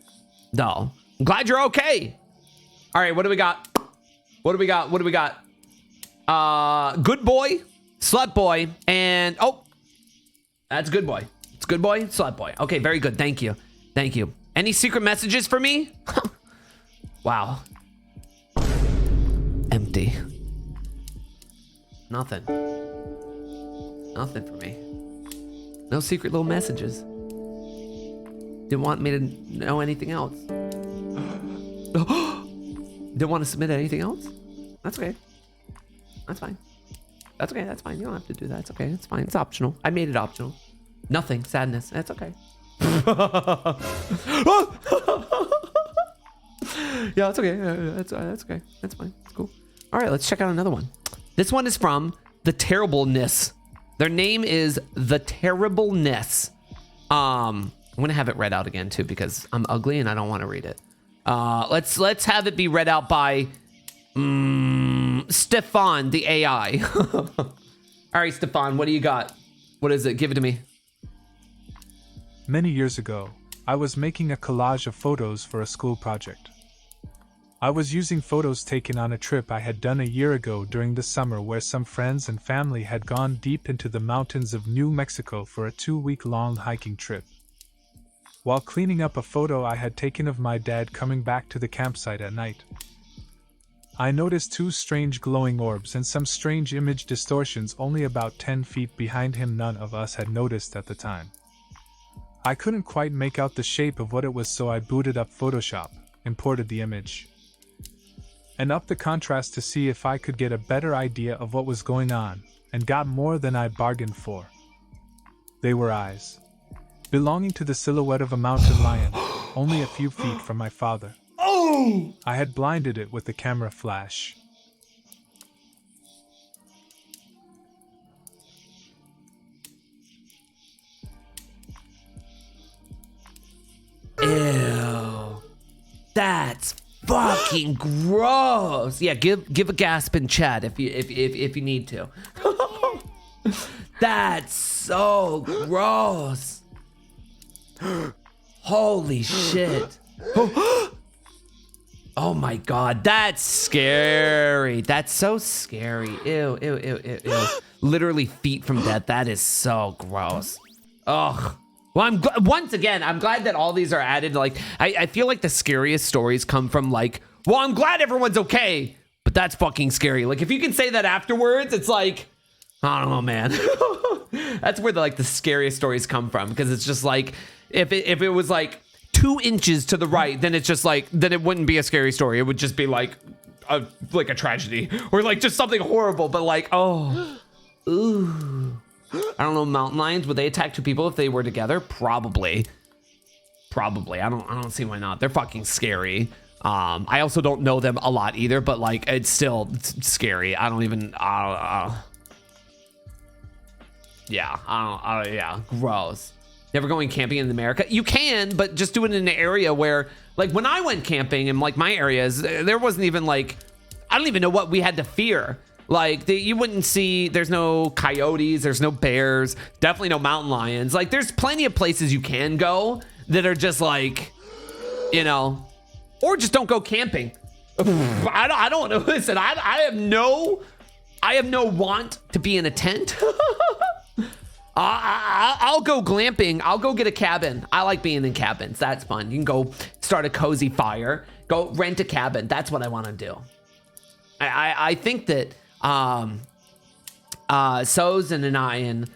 No, I'm glad you're okay. All right, what do we got? What do we got? What do we got? Good boy, slut boy, and oh, that's good boy. It's good boy, slut boy. Okay, very good. Thank you. Thank you. Any secret messages for me? Wow. Empty. Nothing. Nothing for me. No secret little messages. Didn't want me to know anything else. Didn't want to submit anything else? That's okay. That's fine. That's okay. That's fine. You don't have to do that. It's okay. It's fine. It's optional. I made it optional. Nothing. Sadness. That's okay. Yeah, it's okay. That's okay. That's fine. It's cool. All right, let's check out another one. This one is from The Terribleness. Their name is The Terribleness. I'm gonna have it read out again too because I'm ugly and I don't want to read it. Let's have it be read out by Stefan, the AI. All right, Stefan, what do you got? What is it? Give it to me. Many years ago, I was making a collage of photos for a school project. I was using photos taken on a trip I had done a year ago during the summer where some friends and family had gone deep into the mountains of New Mexico for a 2-week-long hiking trip. While cleaning up a photo I had taken of my dad coming back to the campsite at night, I noticed 2 strange glowing orbs and some strange image distortions only about 10 feet behind him none of us had noticed at the time. I couldn't quite make out the shape of what it was, so I booted up Photoshop, imported the image, and upped the contrast to see if I could get a better idea of what was going on, and got more than I bargained for. They were eyes, belonging to the silhouette of a mountain lion, only a few feet from my father. Oh! I had blinded it with the camera flash. Ew. That's fucking gross. Yeah, give a gasp in chat if you need to. That's so gross. Holy shit. Oh my god, that's scary. That's so scary. Ew, ew, ew, ew, ew. Literally feet from death. That is so gross. Ugh. Well, once again, I'm glad that all these are added. Like, I feel like the scariest stories come from like, well, I'm glad everyone's okay, but that's fucking scary. Like, if you can say that afterwards, it's like, I don't know, man. That's where the scariest stories come from, because it's just like, if it was like 2 inches to the right, then it's just like, then it wouldn't be a scary story. It would just be like a tragedy or like just something horrible. But like, oh, ooh. I don't know, mountain lions, would they attack 2 people if they were together? Probably. I don't see why not. They're fucking scary. I also don't know them a lot either, but like it's still scary. I don't even yeah, gross. Never going camping in America? You can, but just do it in an area where, like, when I went camping in like my areas, there wasn't even like, I don't even know what we had to fear. Like, you wouldn't see, there's no coyotes, there's no bears, definitely no mountain lions. Like, there's plenty of places you can go that are just like, you know, or just don't go camping. I don't know. Listen, I have no want to be in a tent. I'll go glamping. I'll go get a cabin. I like being in cabins. That's fun. You can go start a cozy fire, go rent a cabin. That's what I want to do. I think that Sozen and I and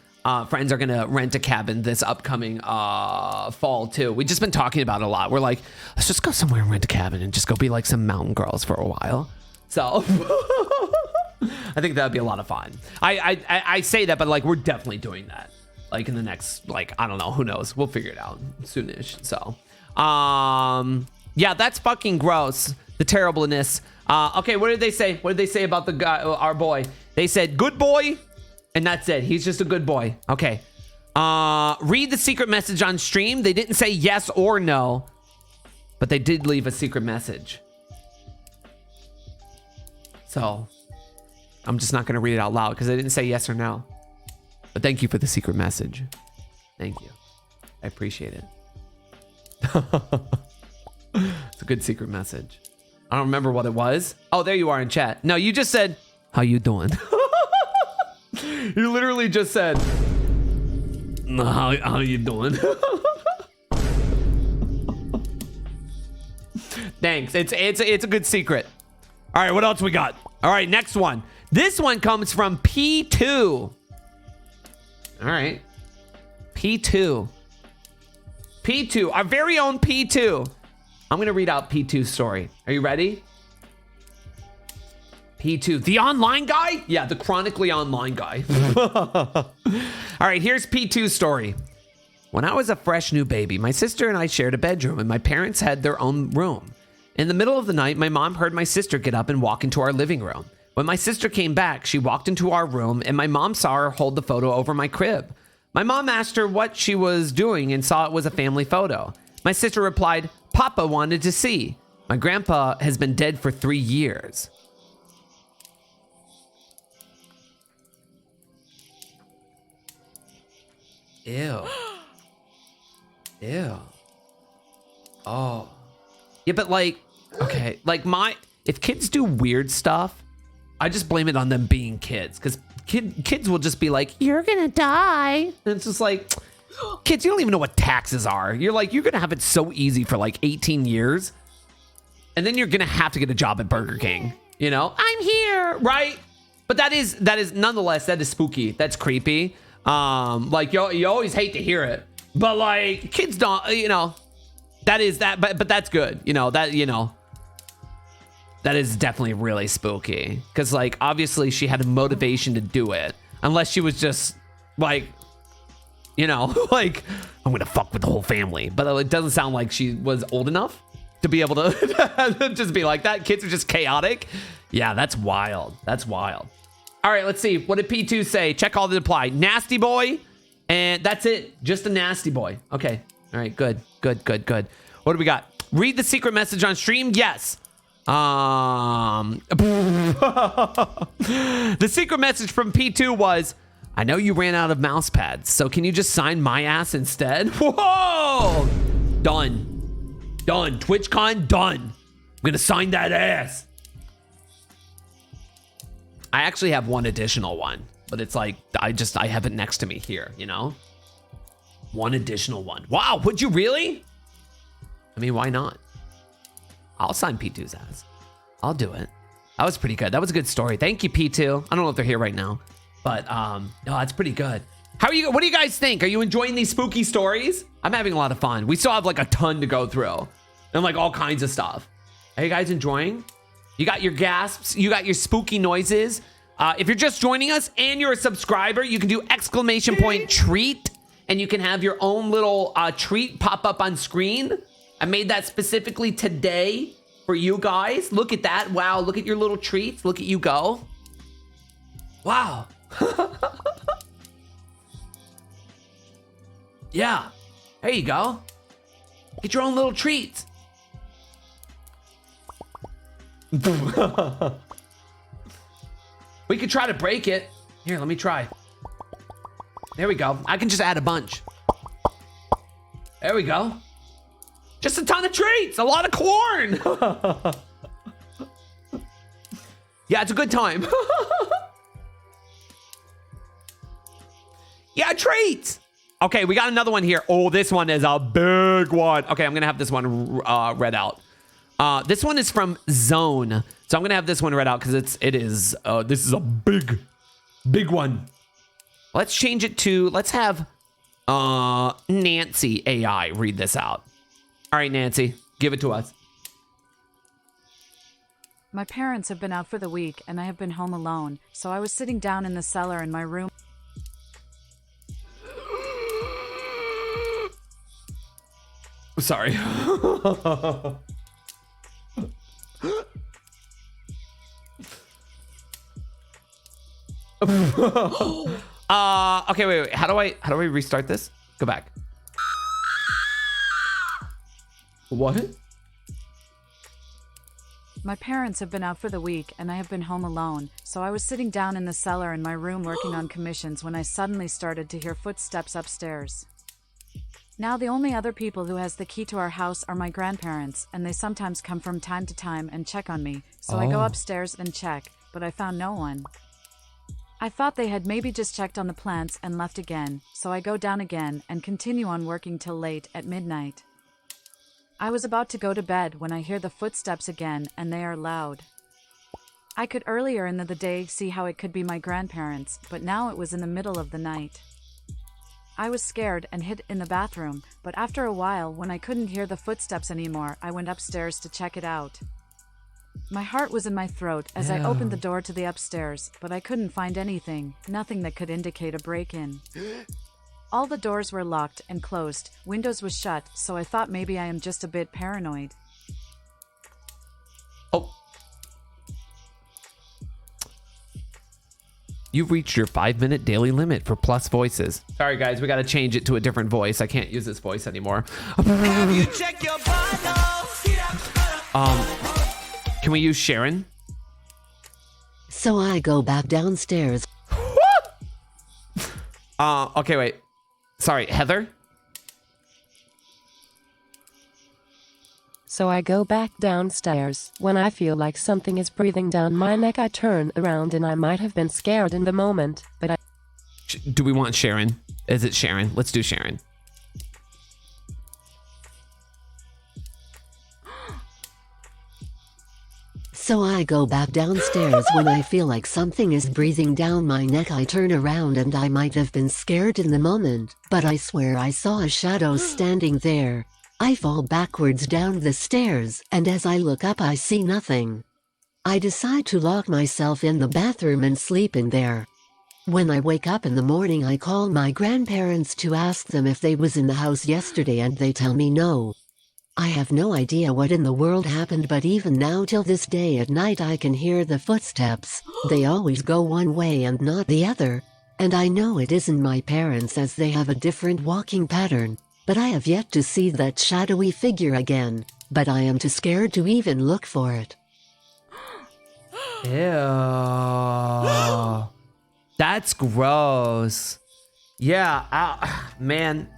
friends are gonna rent a cabin this upcoming fall too. We've just been talking about it a lot. We're like, let's just go somewhere and rent a cabin and just go be like some mountain girls for a while. So I think that'd be a lot of fun. I say that, but like we're definitely doing that. Like in the next, like, I don't know, who knows? We'll figure it out soonish. So yeah, that's fucking gross. The terribleness. Okay, what did they say? What did they say about the guy, our boy? They said good boy, and that's it. He's just a good boy. Okay. Read the secret message on stream. They didn't say yes or no, but they did leave a secret message. So I'm just not gonna read it out loud because I didn't say yes or no. But thank you for the secret message. Thank you. I appreciate it. It's a good secret message. I don't remember what it was. Oh, there you are in chat. No, you just said, how you doing? You literally just said, how you doing? Thanks. It's a good secret. All right, what else we got? All right, next one. This one comes from P2. All right. P2. P2, our very own P2. I'm going to read out P2's story. Are you ready? P2, the online guy? Yeah, the chronically online guy. All right, here's P2's story. When I was a fresh new baby, my sister and I shared a bedroom, and my parents had their own room. In the middle of the night, my mom heard my sister get up and walk into our living room. When my sister came back, she walked into our room, and my mom saw her hold the photo over my crib. My mom asked her what she was doing and saw it was a family photo. My sister replied, Papa wanted to see. My grandpa has been dead for 3 years. Ew. Ew. Oh. Yeah, but like, okay, like if kids do weird stuff, I just blame it on them being kids, because kids will just be like, you're gonna die. And it's just like, kids, you don't even know what taxes are. You're like, you're gonna have it so easy for like 18 years. And then you're gonna have to get a job at Burger King. You know, I'm here, right? But that is nonetheless, that is spooky. That's creepy. Like you always hate to hear it, but like kids don't, you know, that is that, but that's good. You know, that is definitely really spooky, because like obviously she had a motivation to do it, unless she was just like, you know, like, I'm gonna fuck with the whole family. But it doesn't sound like she was old enough to be able to just be like that. Kids are just chaotic. Yeah, that's wild. That's wild. All right, let's see. What did P2 say? Check all that apply. Nasty boy. And that's it. Just a nasty boy. Okay. All right, good. Good. What do we got? Read the secret message on stream? Yes. The secret message from P2 was, I know you ran out of mouse pads, so can you just sign my ass instead? Whoa! Done. TwitchCon, done. I'm gonna sign that ass. I actually have one additional one, but it's like, I have it next to me here, you know? One additional one. Wow, would you really? I mean, why not? I'll sign P2's ass. I'll do it. That was pretty good. That was a good story. Thank you, P2. I don't know if they're here right now, but no, that's pretty good. What do you guys think? Are you enjoying these spooky stories? I'm having a lot of fun. We still have like a ton to go through and like all kinds of stuff. Are you guys enjoying? You got your gasps, you got your spooky noises. If you're just joining us and you're a subscriber, you can do ! treat, and you can have your own little treat pop up on screen. I made that specifically today for you guys. Look at that. Wow, look at your little treats. Look at you go. Wow. Yeah, there you go. Get your own little treats. We could try to break it. Here, let me try. There we go. I can just add a bunch. There we go. Just a ton of treats. A lot of corn. Yeah, it's a good time. Yeah, treats. Okay, we got another one here. Oh, this one is a big one. Okay, I'm going to have this one read out. This one is from Zone. So I'm going to have this one read out because this is a big one. Let's change it to, let's have Nancy AI read this out. All right, Nancy, give it to us. My parents have been out for the week and I have been home alone, so I was sitting down in the cellar in my room. Sorry. Okay, wait. How do I restart this? Go back. What? My parents have been out for the week and I have been home alone, so I was sitting down in the cellar in my room working on commissions when I suddenly started to hear footsteps upstairs. Now the only other people who has the key to our house are my grandparents, and they sometimes come from time to time and check on me, so I go upstairs and check, but I found no one. I thought they had maybe just checked on the plants and left again, so I go down again and continue on working till late at midnight. I was about to go to bed when I hear the footsteps again, and they are loud. I could earlier in the day see how it could be my grandparents, but now it was in the middle of the night. I was scared and hid in the bathroom, but after a while, when I couldn't hear the footsteps anymore, I went upstairs to check it out. My heart was in my throat as I opened the door to the upstairs, but I couldn't find anything, nothing that could indicate a break-in. All the doors were locked and closed, windows was shut, so I thought maybe I am just a bit paranoid. Oh. You've reached your 5-minute daily limit for plus voices. Sorry guys, we gotta change it to a different voice. I can't use this voice anymore. Can we use Sharon? So I go back downstairs. Okay, wait. Sorry, Heather? So I go back downstairs. When I feel like something is breathing down my neck, I turn around and I might have been scared in the moment, but I... Do we want Sharon? Is it Sharon? Let's do Sharon. So I go back downstairs. When I feel like something is breathing down my neck, I turn around and I might have been scared in the moment, but I swear I saw a shadow standing there. I fall backwards down the stairs, and as I look up I see nothing. I decide to lock myself in the bathroom and sleep in there. When I wake up in the morning, I call my grandparents to ask them if they was in the house yesterday, and they tell me no. I have no idea what in the world happened, but even now till this day at night I can hear the footsteps. They always go one way and not the other. And I know it isn't my parents, as they have a different walking pattern. But I have yet to see that shadowy figure again. But I am too scared to even look for it. Ew. That's gross. Yeah, man.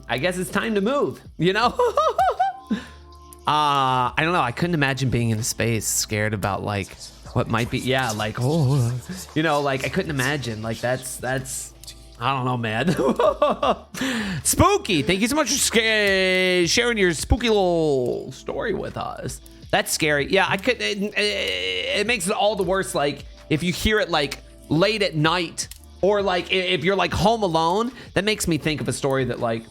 I guess it's time to move, you know? I don't know. I couldn't imagine being in a space scared about like what might be. Yeah, like, oh, you know, like I couldn't imagine. Like that's I don't know, man. Spooky. Thank you so much for sharing your spooky little story with us. That's scary. Yeah, I could. It makes it all the worse. Like if you hear it like late at night, or like if you're like home alone. That makes me think of a story that like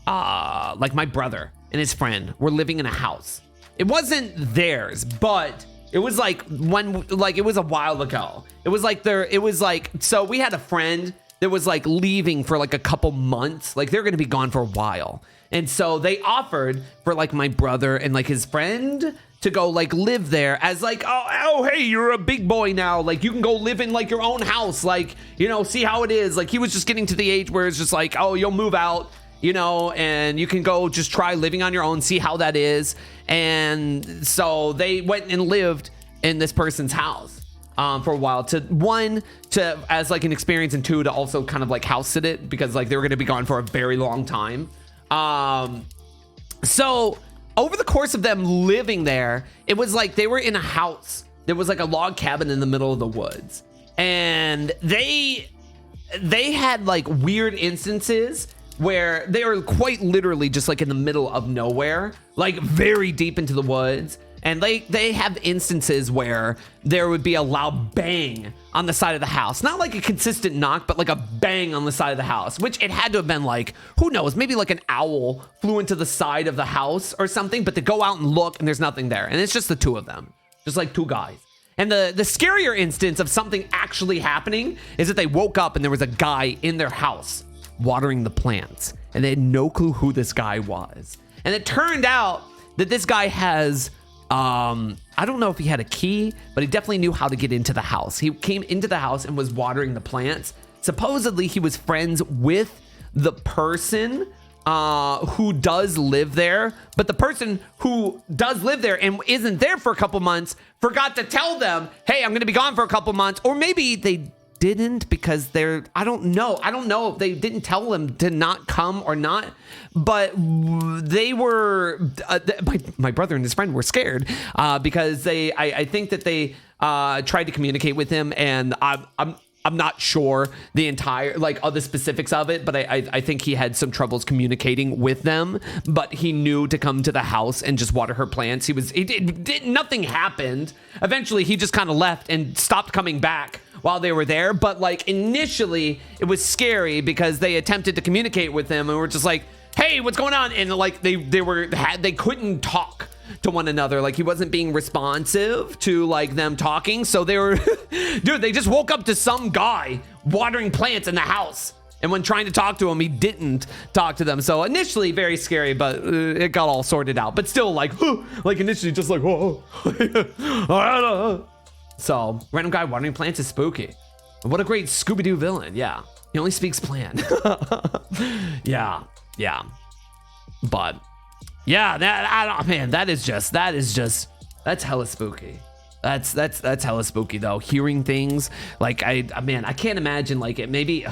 my brother and his friend were living in a house. It wasn't theirs, but it was like it was a while ago. It was like so we had a friend that was like leaving for like a couple months. Like they're gonna be gone for a while. And so they offered for like my brother and like his friend to go like live there as like, oh, hey, you're a big boy now. Like you can go live in like your own house. Like, you know, see how it is. Like he was just getting to the age where it's just like, oh, you'll move out, you know, and you can go just try living on your own, see how that is. And so they went and lived in this person's house for a while, to as like an experience, and two, to also kind of like house sit it, because like they were going to be gone for a very long time. So over the course of them living there, it was like they were in a house. There was like a log cabin in the middle of the woods, and they had like weird instances where they were quite literally just like in the middle of nowhere, like very deep into the woods. And they have instances where there would be a loud bang on the side of the house. Not like a consistent knock, but like a bang on the side of the house, which it had to have been like, who knows, maybe like an owl flew into the side of the house or something, but they go out and look and there's nothing there. And it's just the two of them, just like two guys. And the scarier instance of something actually happening is that they woke up and there was a guy in their house watering the plants, and they had no clue who this guy was. And it turned out that this guy has, I don't know if he had a key, but he definitely knew how to get into the house. He came into the house and was watering the plants. Supposedly he was friends with the person who does live there, but the person who does live there and isn't there for a couple months forgot to tell them, hey, I'm going to be gone for a couple months. Or maybe they didn't because I don't know if they didn't tell them to not come or not, but they were, my brother and his friend were scared because I think that they tried to communicate with him, and I'm not sure the entire, like, all the specifics of it, but I think he had some troubles communicating with them, but he knew to come to the house and just water her plants. Nothing happened. Eventually, he just kind of left and stopped coming back while they were there. But, like, initially, it was scary because they attempted to communicate with him and were just like, hey, what's going on? And, like, they couldn't talk to one another. Like, he wasn't being responsive to, like, them talking. So they were, dude, they just woke up to some guy watering plants in the house. And when trying to talk to him, he didn't talk to them. So initially very scary, but it got all sorted out. But still, like, like initially just like, whoa. So random guy watering plants is spooky. What a great Scooby-Doo villain. Yeah. He only speaks plant. Yeah. But yeah, that's hella spooky. That's hella spooky though. Hearing things like I can't imagine, like, it maybe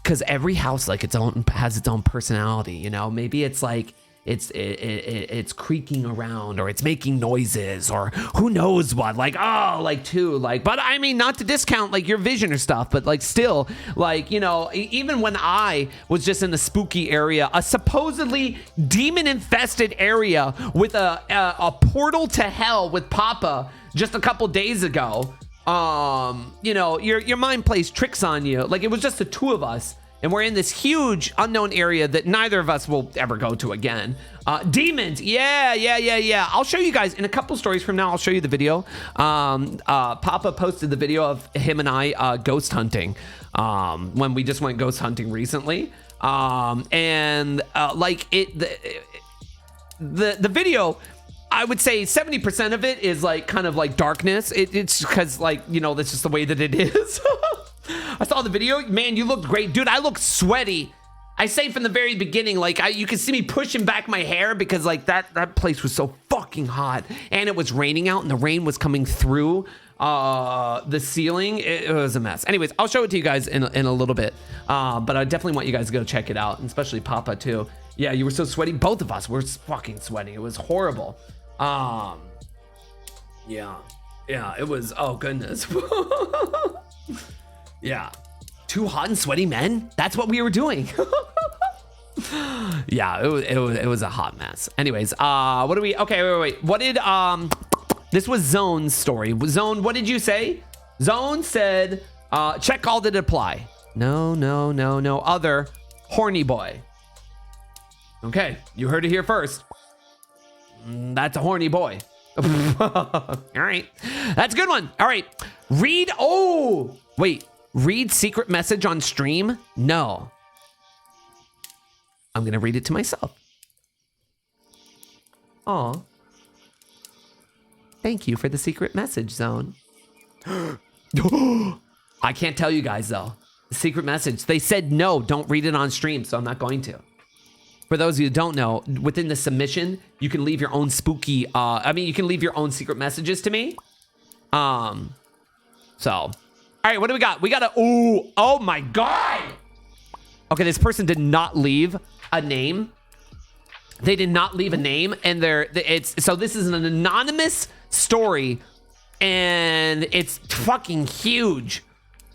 because every house like has its own personality, you know. Maybe it's like it's creaking around, or it's making noises, or who knows what, like, but I mean, not to discount like your vision or stuff, but like still, like, you know, even when I was just in the spooky area, a supposedly demon infested area with a portal to hell with Papa just a couple days ago, you know, your mind plays tricks on you. Like, it was just the two of us, and we're in this huge unknown area that neither of us will ever go to again. Demons. Yeah. I'll show you guys in a couple stories from now. I'll show you the video. Papa posted the video of him and I ghost hunting when we just went ghost hunting recently. Like the video, I would say 70% of it is like kind of like darkness. It's because, like, you know, that's just the way that it is. I saw the video. Man, you looked great. Dude, I look sweaty. I say from the very beginning, like, you can see me pushing back my hair because, like, that place was so fucking hot. And it was raining out, and the rain was coming through the ceiling. It was a mess. Anyways, I'll show it to you guys in a little bit. But I definitely want you guys to go check it out, and especially Papa, too. Yeah, you were so sweaty. Both of us were fucking sweaty. It was horrible. Yeah, it was, oh, goodness. Yeah. Two hot and sweaty men? That's what we were doing. Yeah, it was a hot mess. Anyways, what do we, okay, wait. What did, this was Zone's story. Zone, what did you say? Zone said, check all that apply. No. Other horny boy. Okay, you heard it here first. That's a horny boy. All right. That's a good one. All right. Read secret message on stream? No. I'm going to read it to myself. Aw. Thank you for the secret message, Zone. I can't tell you guys, though. The secret message. They said no, don't read it on stream, so I'm not going to. For those of you who don't know, within the submission, you can leave your own spooky, you can leave your own secret messages to me. So, all right, what do we got? We got a, oh my God. Okay, this person did not leave a name. They did not leave a name, and so this is an anonymous story, and it's fucking huge.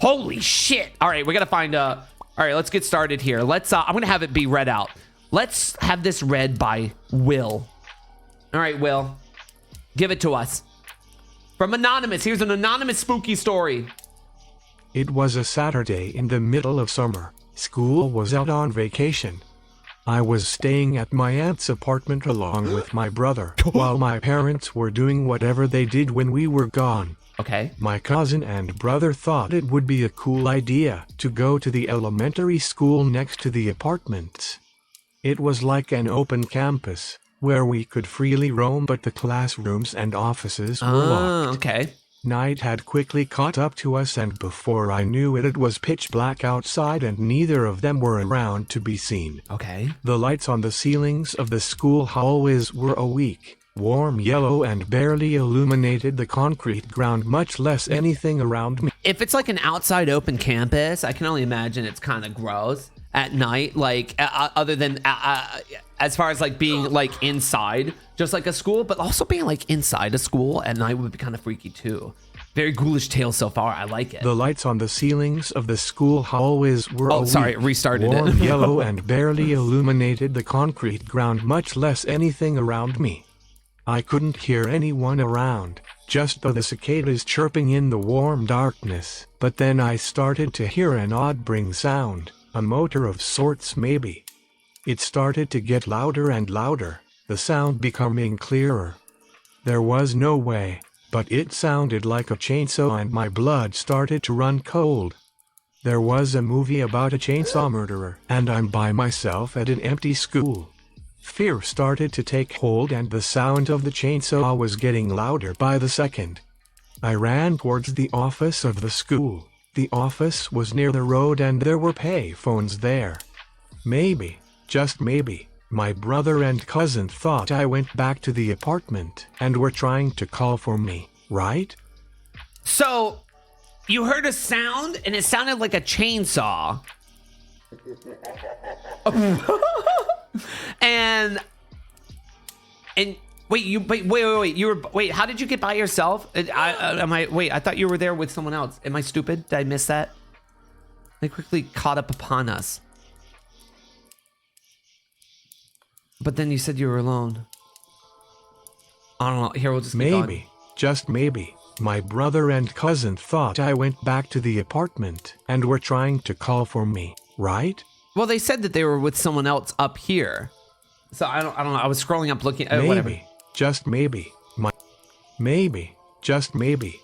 Holy shit. All right, we got to find all right, let's get started here. Let's, I'm going to have it be read out. Let's have this read by Will. All right, Will, give it to us. From Anonymous, here's an anonymous spooky story. It was a Saturday in the middle of summer. School was out on vacation. I was staying at my aunt's apartment along with my brother, while my parents were doing whatever they did when we were gone. Okay. My cousin and brother thought it would be a cool idea to go to the elementary school next to the apartments. It was like an open campus, where we could freely roam, but the classrooms and offices were locked. Okay. Night had quickly caught up to us, and before I knew it, it was pitch black outside and neither of them were around to be seen. Okay. The lights on the ceilings of the school hallways were a weak, warm yellow and barely illuminated the concrete ground, much less anything around me. If it's like an outside open campus, I can only imagine it's kind of gross at night, like other than as far as like being like inside just like a school, but also being like inside a school at night would be kind of freaky too. Very ghoulish tale so far. I like it. The lights on the ceilings of the school hallways were restarted warm it. yellow and barely illuminated the concrete ground, much less anything around me. I couldn't hear anyone around, just the cicadas chirping in the warm darkness. But then I started to hear an odd bring sound, a motor of sorts maybe. It started to get louder and louder, the sound becoming clearer. There was no way, but it sounded like a chainsaw and my blood started to run cold. There was a movie about a chainsaw murderer, and I'm by myself at an empty school. Fear started to take hold and the sound of the chainsaw was getting louder by the second. I ran towards the office of the school. The office was near the road and there were pay phones there. Maybe, just maybe, my brother and cousin thought I went back to the apartment and were trying to call for me, right? So, you heard a sound and it sounded like a chainsaw. and wait, how did you get by yourself? I thought you were there with someone else. Am I stupid? Did I miss that? They quickly caught up upon us. But then you said you were alone. I don't know. Here, we'll just maybe, just maybe, my brother and cousin thought I went back to the apartment and were trying to call for me, right? Well, they said that they were with someone else up here. So I don't know. I was scrolling up looking at whatever. Maybe, just maybe, maybe, just maybe,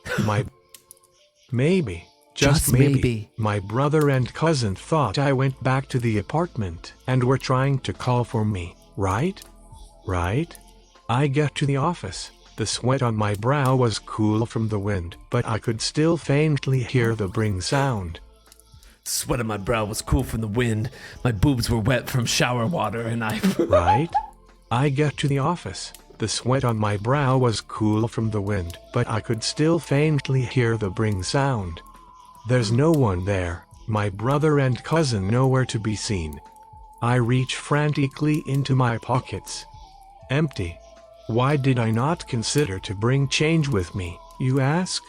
just maybe, my brother and cousin thought I went back to the apartment and were trying to call for me, right? Right? I get to the office. The sweat on my brow was cool from the wind, but I could still faintly hear the bring sound. Sweat on my brow was cool from the wind. My boobs were wet from shower water and I... Right? I get to the office. The sweat on my brow was cool from the wind, but I could still faintly hear the bring sound. There's no one there. My brother and cousin nowhere to be seen. I reach frantically into my pockets. Empty. Why did I not consider to bring change with me, you ask?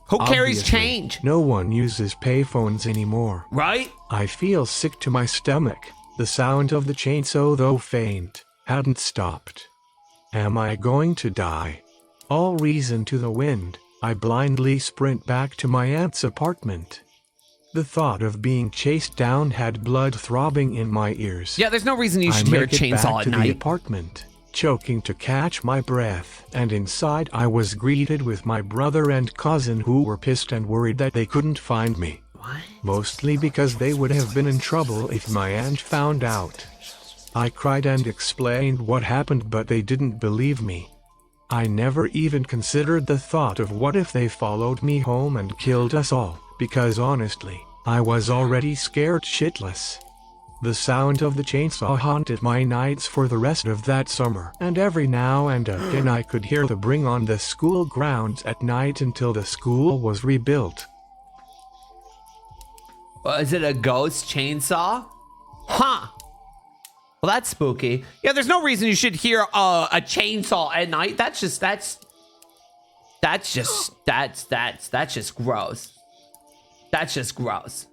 Who carries Obviously, change? No one uses payphones anymore. Right? I feel sick to my stomach. The sound of the chainsaw, though faint, hadn't stopped. Am I going to die? All reason to the wind, I blindly sprint back to my aunt's apartment. The thought of being chased down had blood throbbing in my ears. Yeah, there's no reason you should hear a chainsaw at I make it back to the night. apartment, choking to catch my breath, and inside I was greeted with my brother and cousin who were pissed and worried that they couldn't find me. What? Mostly because they would have been in trouble if my aunt found out. I cried and explained what happened, but they didn't believe me. I never even considered the thought of what if they followed me home and killed us all, because honestly, I was already scared shitless. The sound of the chainsaw haunted my nights for the rest of that summer, and every now and again I could hear the bring on the school grounds at night until the school was rebuilt. Is it a ghost chainsaw? Huh. Well, that's spooky. Yeah, there's no reason you should hear a chainsaw at night. That's just gross. That's just gross.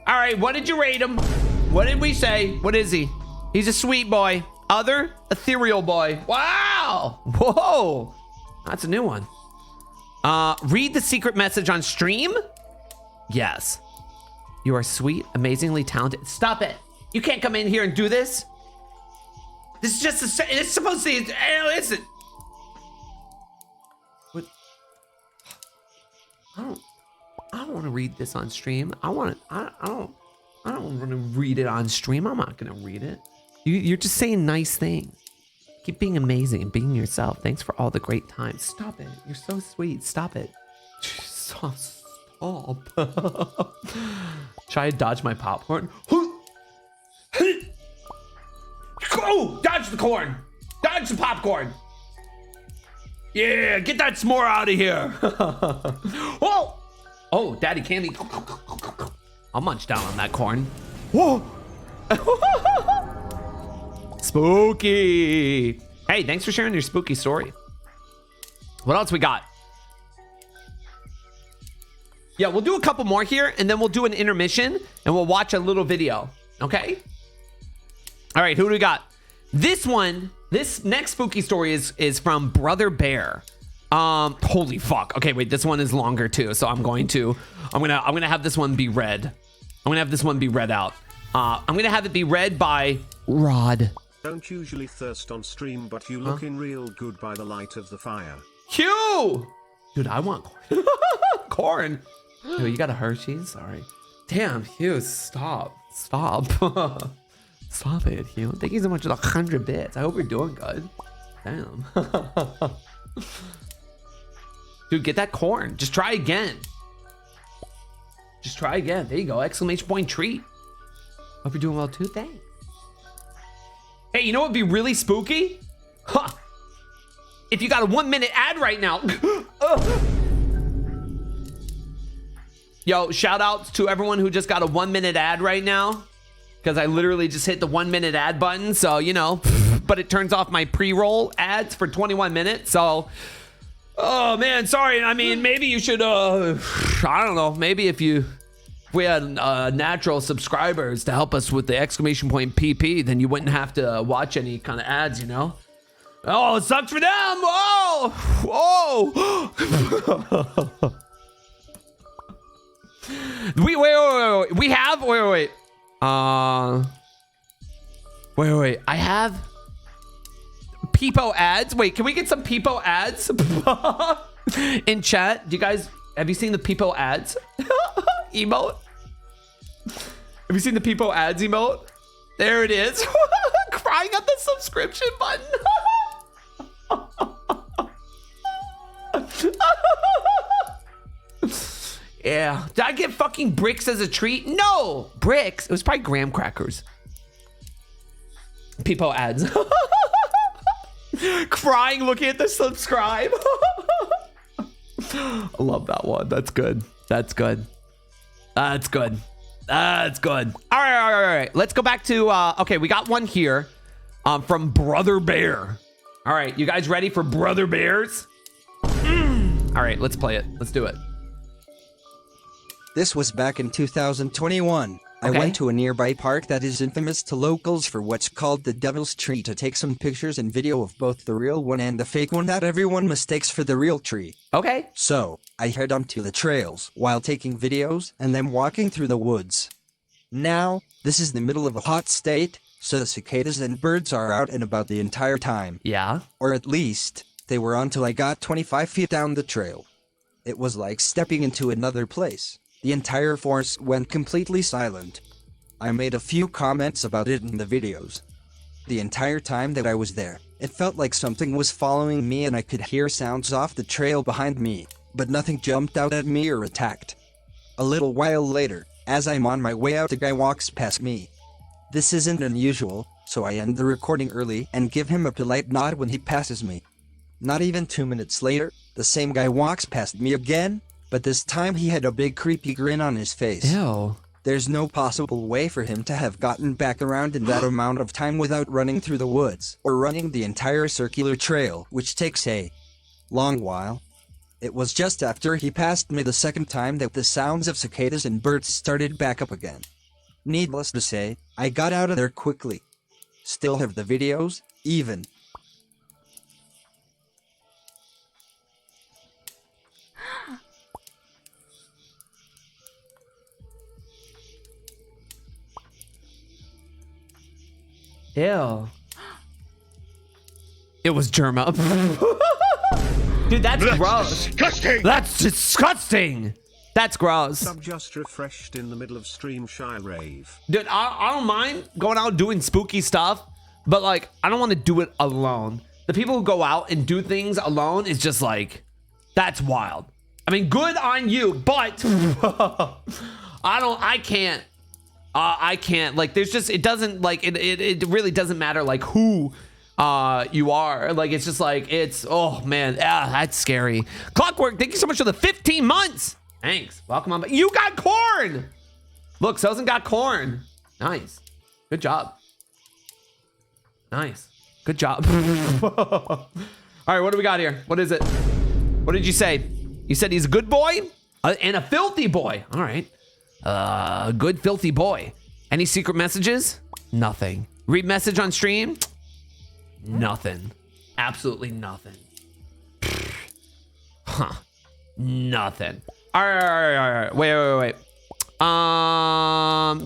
All right, what did you rate him? What did we say? What is he? He's a sweet boy. Other? Ethereal boy. Wow. Whoa. That's a new one. Read the secret message on stream? Yes. You are sweet, amazingly talented. Stop it. You can't come in here and do this. This is just it's supposed to be, listen. What? I don't want to read this on stream. I don't want to read it on stream. I'm not going to read it. You're just saying nice things. Keep being amazing and being yourself. Thanks for all the great times. Stop it. You're so sweet. Stop it. Stop. Try to dodge my popcorn. Go! Dodge the corn. Dodge the popcorn. Yeah, get that s'more out of here. Oh! Oh, Daddy Candy. I'll munch down on that corn. Whoa! Spooky. Hey, thanks for sharing your spooky story. What else we got? Yeah, we'll do a couple more here, and then we'll do an intermission, and we'll watch a little video. Okay? All right, who do we got? This one, this next spooky story is from Brother Bear. Holy fuck. Okay, wait, this one is longer too, so I'm gonna have this one be read. I'm gonna have this one be read out. I'm gonna have it be read by Rod. Don't usually thirst on stream, but you looking real good by the light of the fire. Hugh! Dude, I want corn. Yo, you got a Hershey's? Sorry. Damn, Hugh, stop. Stop. Stop it, Hugh. Thank you so much for the 100 bits. I hope you're doing good. Damn. Dude, get that corn. Just try again. Just try again. There you go. Exclamation point treat. Hope you're doing well too. Thanks. Hey, you know what would be really spooky? Huh. If you got a 1-minute ad right now. Yo, shout outs to everyone who just got a 1-minute ad right now. Because I literally just hit the 1-minute ad button. So, you know, but it turns off my pre-roll ads for 21 minutes. So, oh man, sorry. I mean, maybe you should, I don't know. Maybe if we had natural subscribers to help us with the exclamation point PP, then you wouldn't have to watch any kind of ads, you know? Oh, it sucks for them. Oh, whoa. Wait. We have, wait. Wait. I have Peepo ads. Wait, can we get some Peepo ads in chat? Have you seen the Peepo ads emote? Have you seen the Peepo ads emote? There it is. Crying at the subscription button. Yeah. Did I get fucking bricks as a treat? No. Bricks. It was probably graham crackers. Peepo ads. Crying looking at the subscribe. I love that one. That's good. All right. Let's go back to, okay, we got one here from Brother Bear. All right, you guys ready for Brother Bears? All right, let's play it. Let's do it. This was back in 2021. I went to a nearby park that is infamous to locals for what's called the Devil's Tree to take some pictures and video of both the real one and the fake one that everyone mistakes for the real tree. Okay. So, I head onto the trails while taking videos and then walking through the woods. Now, this is the middle of a hot state, so the cicadas and birds are out and about the entire time. Yeah. Or at least, they were until I got 25 feet down the trail. It was like stepping into another place. The entire forest went completely silent. I made a few comments about it in the videos. The entire time that I was there, it felt like something was following me and I could hear sounds off the trail behind me, but nothing jumped out at me or attacked. A little while later, as I'm on my way out, a guy walks past me. This isn't unusual, so I end the recording early and give him a polite nod when he passes me. Not even 2 minutes later, the same guy walks past me again, but this time he had a big creepy grin on his face. Ew. There's no possible way for him to have gotten back around in that amount of time without running through the woods, or running the entire circular trail, which takes a long while. It was just after he passed me the second time that the sounds of cicadas and birds started back up again. Needless to say, I got out of there quickly. Still have the videos, even. Ew. It was Germa. Dude, that's gross. Disgusting. That's disgusting. That's gross. I'm just refreshed in the middle of stream Shia rave. Dude, I don't mind going out doing spooky stuff, but like, I don't want to do it alone. The people who go out and do things alone is just like, that's wild. I mean, good on you, but I can't. I can't. Like, there's just, it doesn't, like, it really doesn't matter, like, who you are. Like, it's just like, it's, oh man, that's scary. Clockwork, thank you so much for the 15 months. Thanks. Welcome on. You got corn. Look, Sozen got corn. Nice. Good job. Nice. Good job. All right, what do we got here? What is it? What did you say? You said he's a good boy and a filthy boy. All right. Good filthy boy. Any secret messages? Nothing. Read message on stream? Nothing. Absolutely nothing. Huh. Nothing. All right. Wait.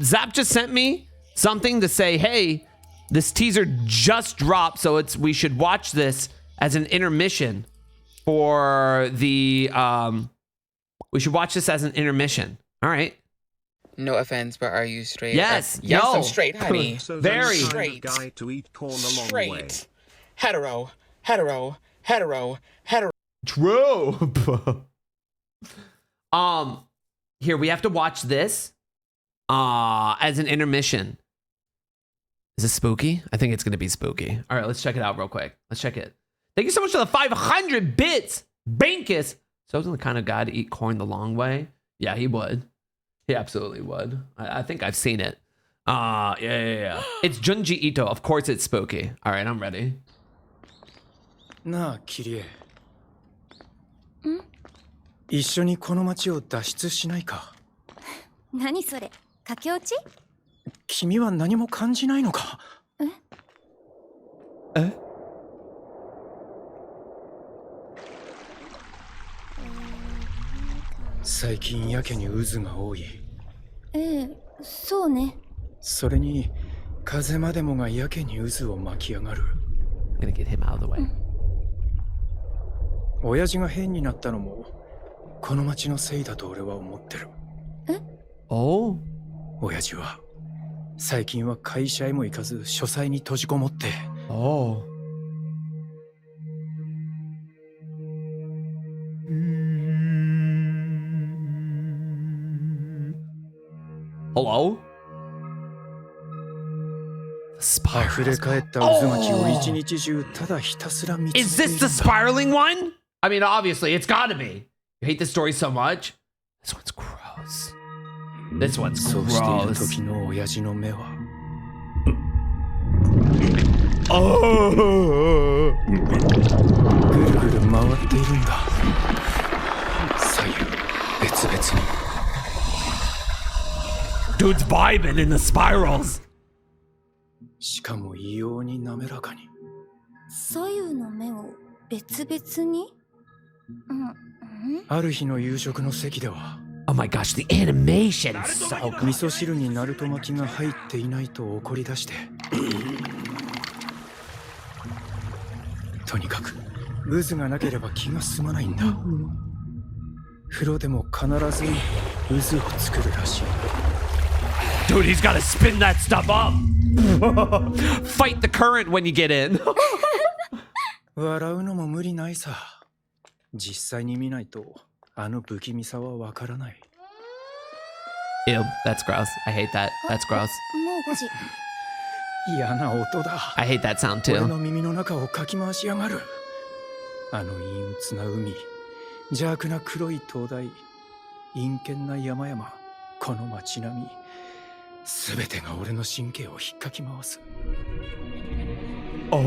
Zap just sent me something to say, hey, this teaser just dropped, so we should watch this as an intermission for the we should watch this as an intermission. All right. No offense, but are you straight? Yes. Yes, No. I'm straight, honey. So Very. the kind Straight. of guy to eat corn a long Straight. way. Hetero. True. Here we have to watch this as an intermission. Is this spooky? I think it's gonna be spooky. All right, let's check it out real quick. Let's check it. Thank you so much for the 500 bits, Bankus. So isn't the kind of guy to eat corn the long way? Yeah, he would. He absolutely would. I think I've seen it. Yeah. It's Junji Ito. Of course it's spooky. All right, I'm ready. なあキリエ一緒にこの町を脱出しないか何それ駆け落ち君は何も感じないのかえ最近やけに渦が多いそうねそれに風までもがやけに渦を巻き上がる I'm gonna get him out of the way. 親父が変になったのもこの町のせいだと俺は思ってるお親父は最近は会社へも行かず書斎に閉じこもってお Hello? 溢れ返った渦巻きを一日中ただひたすら見つめ Is this the spiraling one? I mean, obviously, it's gotta be. You hate this story so much? This one's gross. This one's そうしている gross. 時の親父の目は Oh. ぐるぐる回っているんだ左右別々に Dude's vibing in the spirals. しかも異様に滑らかに左右の目を別々にある日の夕食の席では Oh my gosh, the animation is so good. 味噌汁にナルト巻きが入っていないと怒り出してとにかく渦がなければ気が済まないんだ風呂でも必ず渦を作るらしい Dude, he's gotta spin that stuff up. Fight the current when you get in. 笑うのも無理ないさ実際に見ないとあの不気味さはわからない Ew, that's gross. I hate that. That's gross. もう5時嫌な音だ I hate that sound 俺 too. の耳の中をかき回しやがるあの陰鬱な海邪悪な黒い灯台陰険な山々この街並みすべてが俺の神経を引っかき回す Oh,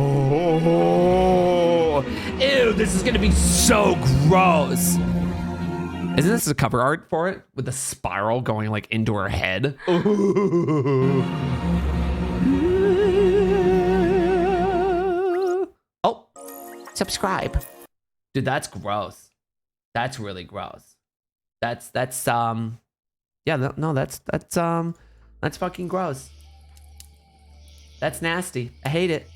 ew, this is gonna be so gross. Isn't this the cover art for it? With the spiral going like into her head? Oh, subscribe. Dude, that's gross. That's really gross. That's yeah, no, that's fucking gross. That's nasty. I hate it.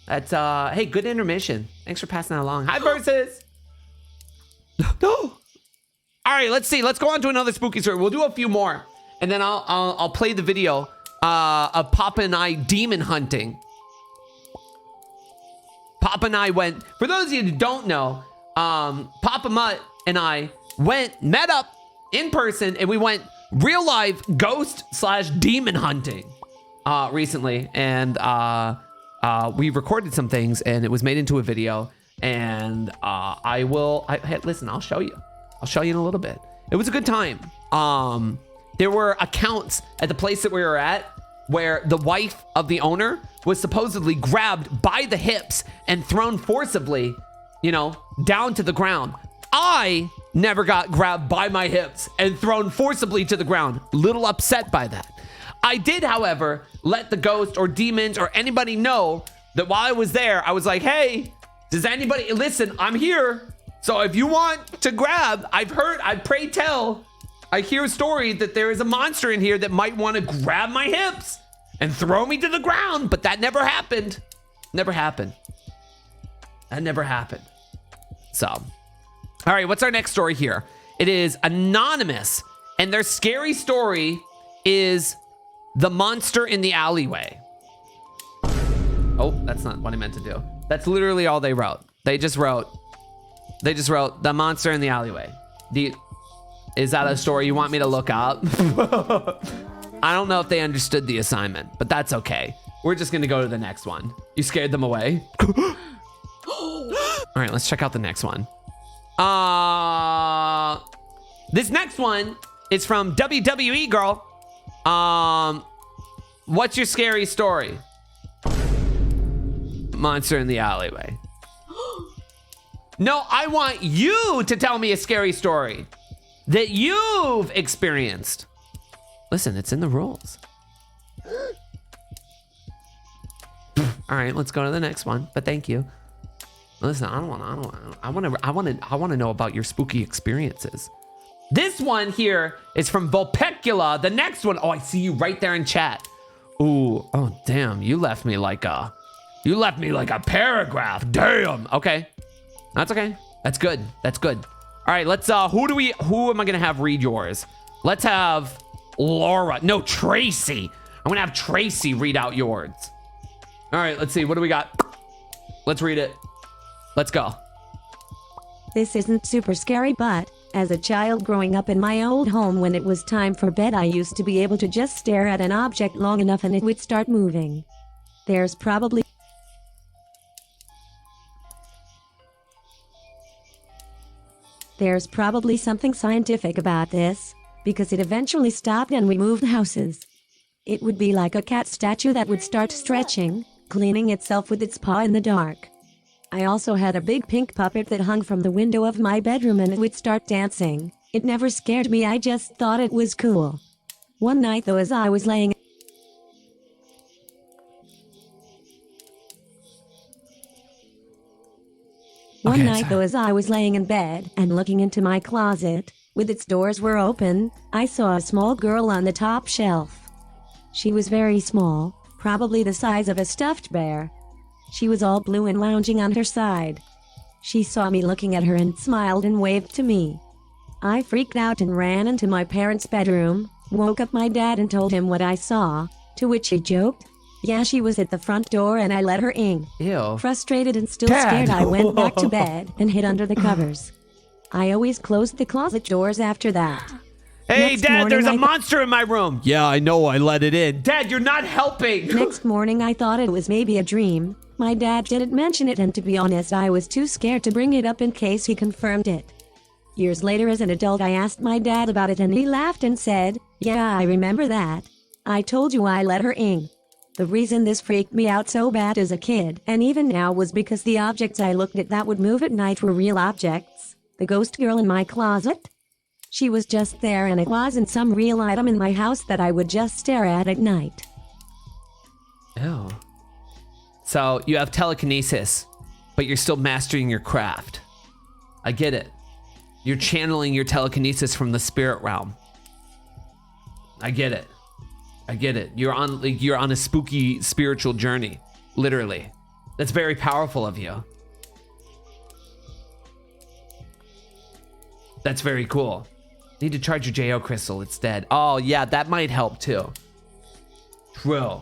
That's hey, good intermission. Thanks for passing that along. Hi, Versus. No. All right, let's see. Let's go on to another spooky story. We'll do a few more, and then I'll play the video of Papa and I demon hunting. Papa and I went, for those of you who don't know, Papa Mutt and I met up in person, and we went real life ghost/demon hunting recently. And we recorded some things, and it was made into a video. And hey, listen, I'll show you. I'll show you in a little bit. It was a good time. There were accounts at the place that we were at where the wife of the owner was supposedly grabbed by the hips and thrown forcibly, down to the ground. I never got grabbed by my hips and thrown forcibly to the ground. Little upset by that. I did, however, let the ghost or demons or anybody know that while I was there, I was like, hey, does anybody listen? I'm here. So if you want to grab, I hear a story that there is a monster in here that might want to grab my hips and throw me to the ground, but that never happened. Never happened. That never happened. So, all right, what's our next story here? It is anonymous, and their scary story is the monster in the alleyway. Oh, that's not what I meant to do. That's literally all they wrote. They just wrote the monster in the alleyway. Is that a story you want me to look up? I don't know if they understood the assignment, but that's okay. We're just gonna go to the next one. You scared them away? All right, let's check out the next one. This next one is from WWE Girl. What's your scary story? Monster in the alleyway. No, I want you to tell me a scary story that you've experienced. Listen, it's in the rules. All right, let's go to the next one. But thank you. Listen, I want to know about your spooky experiences. This one here is from Vulpecula. The next one, oh, I see you right there in chat. Ooh, oh damn, you left me like a paragraph. Damn. Okay, that's okay. That's good. That's good. All right, let's. Who am I gonna have read yours? Let's have Laura. No, Tracy. I'm gonna have Tracy read out yours. All right, let's see. What do we got? Let's read it. Let's go. This isn't super scary, but as a child growing up in my old home, when it was time for bed, I used to be able to just stare at an object long enough and it would start moving. There's probably something scientific about this, because it eventually stopped and we moved houses. It would be like a cat statue that would start stretching, cleaning itself with its paw in the dark. I also had a big pink puppet that hung from the window of my bedroom and it would start dancing. It never scared me, I just thought it was cool. One night though, as I was laying in bed and looking into my closet, with its doors were open, I saw a small girl on the top shelf. She was very small, probably the size of a stuffed bear. She was all blue and lounging on her side. She saw me looking at her and smiled and waved to me. I freaked out and ran into my parents' bedroom, woke up my dad and told him what I saw, to which he joked, "Yeah, she was at the front door and I let her in." Ew. Frustrated and still scared, I went back to bed and hid under the covers. I always closed the closet doors after that. Hey, Next Dad, morning, there's a monster in my room. Yeah, I know, I let it in. Dad, you're not helping. Next morning, I thought it was maybe a dream. My dad didn't mention it, and to be honest, I was too scared to bring it up in case he confirmed it. Years later, as an adult, I asked my dad about it and he laughed and said, "Yeah, I remember that. I told you I let her in." The reason this freaked me out so bad as a kid, and even now, was because the objects I looked at that would move at night were real objects. The ghost girl in my closet? She was just there, and it wasn't some real item in my house that I would just stare at night. Ew. So you have telekinesis, but you're still mastering your craft. I get it. You're channeling your telekinesis from the spirit realm. I get it. I get it. You're on a spooky spiritual journey, literally. That's very powerful of you. That's very cool. Need to charge your JO crystal, it's dead. Oh yeah, that might help too. True.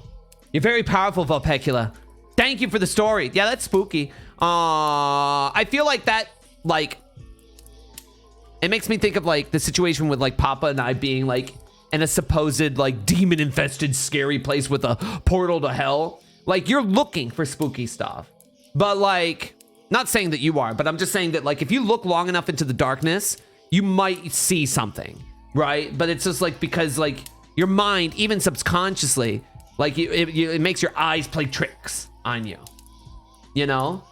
You're very powerful, Vulpecula. Thank you for the story. Yeah, that's spooky. I feel like that, like, it makes me think of like the situation with like Papa and I being like in a supposed like demon infested scary place with a portal to hell. Like, you're looking for spooky stuff, but like, not saying that you are, but I'm just saying that like if you look long enough into the darkness, you might see something, right? But it's just like because like your mind, even subconsciously, like it makes your eyes play tricks on you, you know?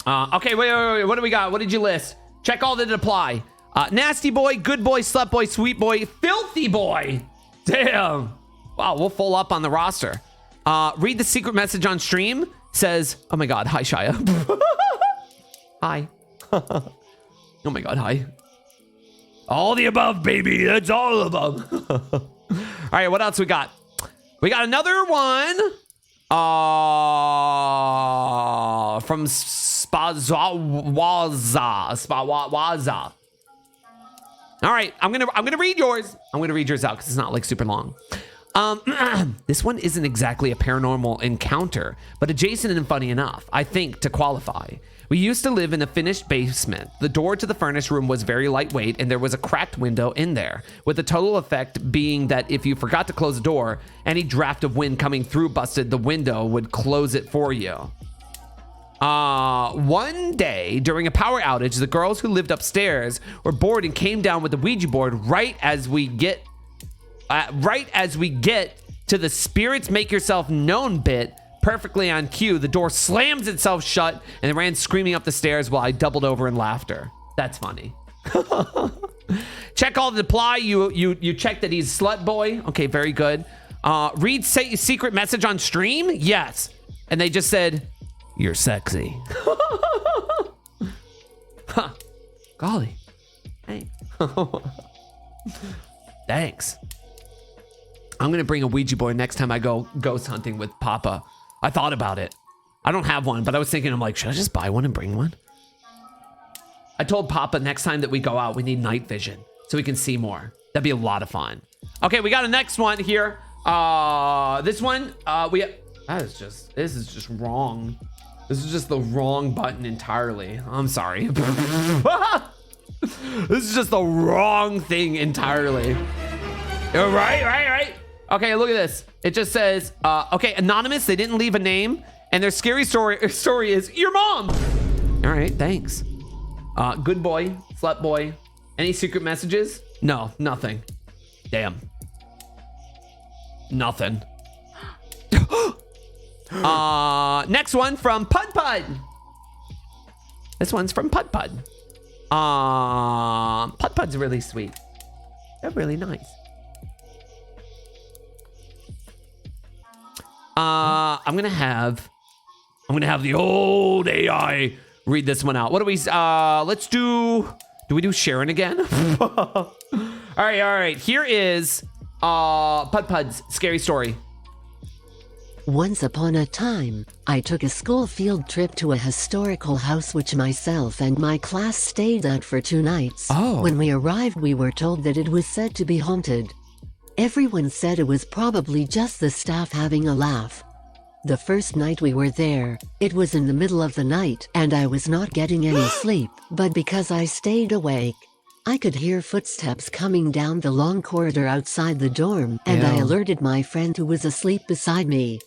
Okay, wait. What do we got? What did you list? Check all that apply. Nasty boy, good boy, slut boy, sweet boy, filthy boy. Damn. Wow, we'll full up on the roster. Read the secret message on stream. Says, oh my God, hi, Shia. Hi. Oh my God, hi. All the above, baby. That's all above. All right, what else we got? We got another one. From Spawaza. All right, I'm gonna read yours. I'm gonna read yours out because it's not like super long. This one isn't exactly a paranormal encounter, but adjacent and funny enough, I think, to qualify. We used to live in a finished basement. The door to the furnace room was very lightweight, and there was a cracked window in there, with the total effect being that if you forgot to close the door, any draft of wind coming through busted the window would close it for you. One day during a power outage, the girls who lived upstairs were bored and came down with the Ouija board right as we get to the spirits make yourself known bit. Perfectly on cue, the door slams itself shut and they ran screaming up the stairs while I doubled over in laughter. That's funny. Check all the apply. You check that he's slut boy. Okay, very good. Read secret message on stream. Yes, and they just said you're sexy. Huh. Golly, hey. Thanks. I'm gonna bring a Ouija board next time I go ghost hunting with Papa. I thought about it. I don't have one, but I was thinking, I'm like, should I just buy one and bring one? I told Papa next time that we go out, we need night vision so we can see more. That'd be a lot of fun. Okay, we got a next one here. This one, this is just wrong. This is just the wrong button entirely. I'm sorry. This is just the wrong thing entirely. Right. Okay, look at this. It just says, okay, anonymous, they didn't leave a name, and their scary story is your mom. All right, thanks. Good boy, slut boy. Any secret messages? No, nothing. Damn. Nothing. Next one from Pud Pud. This one's from Pud Pud. Pud Pud's really sweet. They're really nice. I'm gonna have the old AI read this one out. What do we? Let's do we do Sharon again? All right. Here is Pud Pud's scary story. Once upon a time, I took a school field trip to a historical house which myself and my class stayed at for 2 nights. Oh. When we arrived, we were told that it was said to be haunted. Everyone said it was probably just the staff having a laugh. The first night we were there, it was in the middle of the night and I was not getting any sleep, but because I stayed awake, I could hear footsteps coming down the long corridor outside the dorm, and I alerted my friend who was asleep beside me.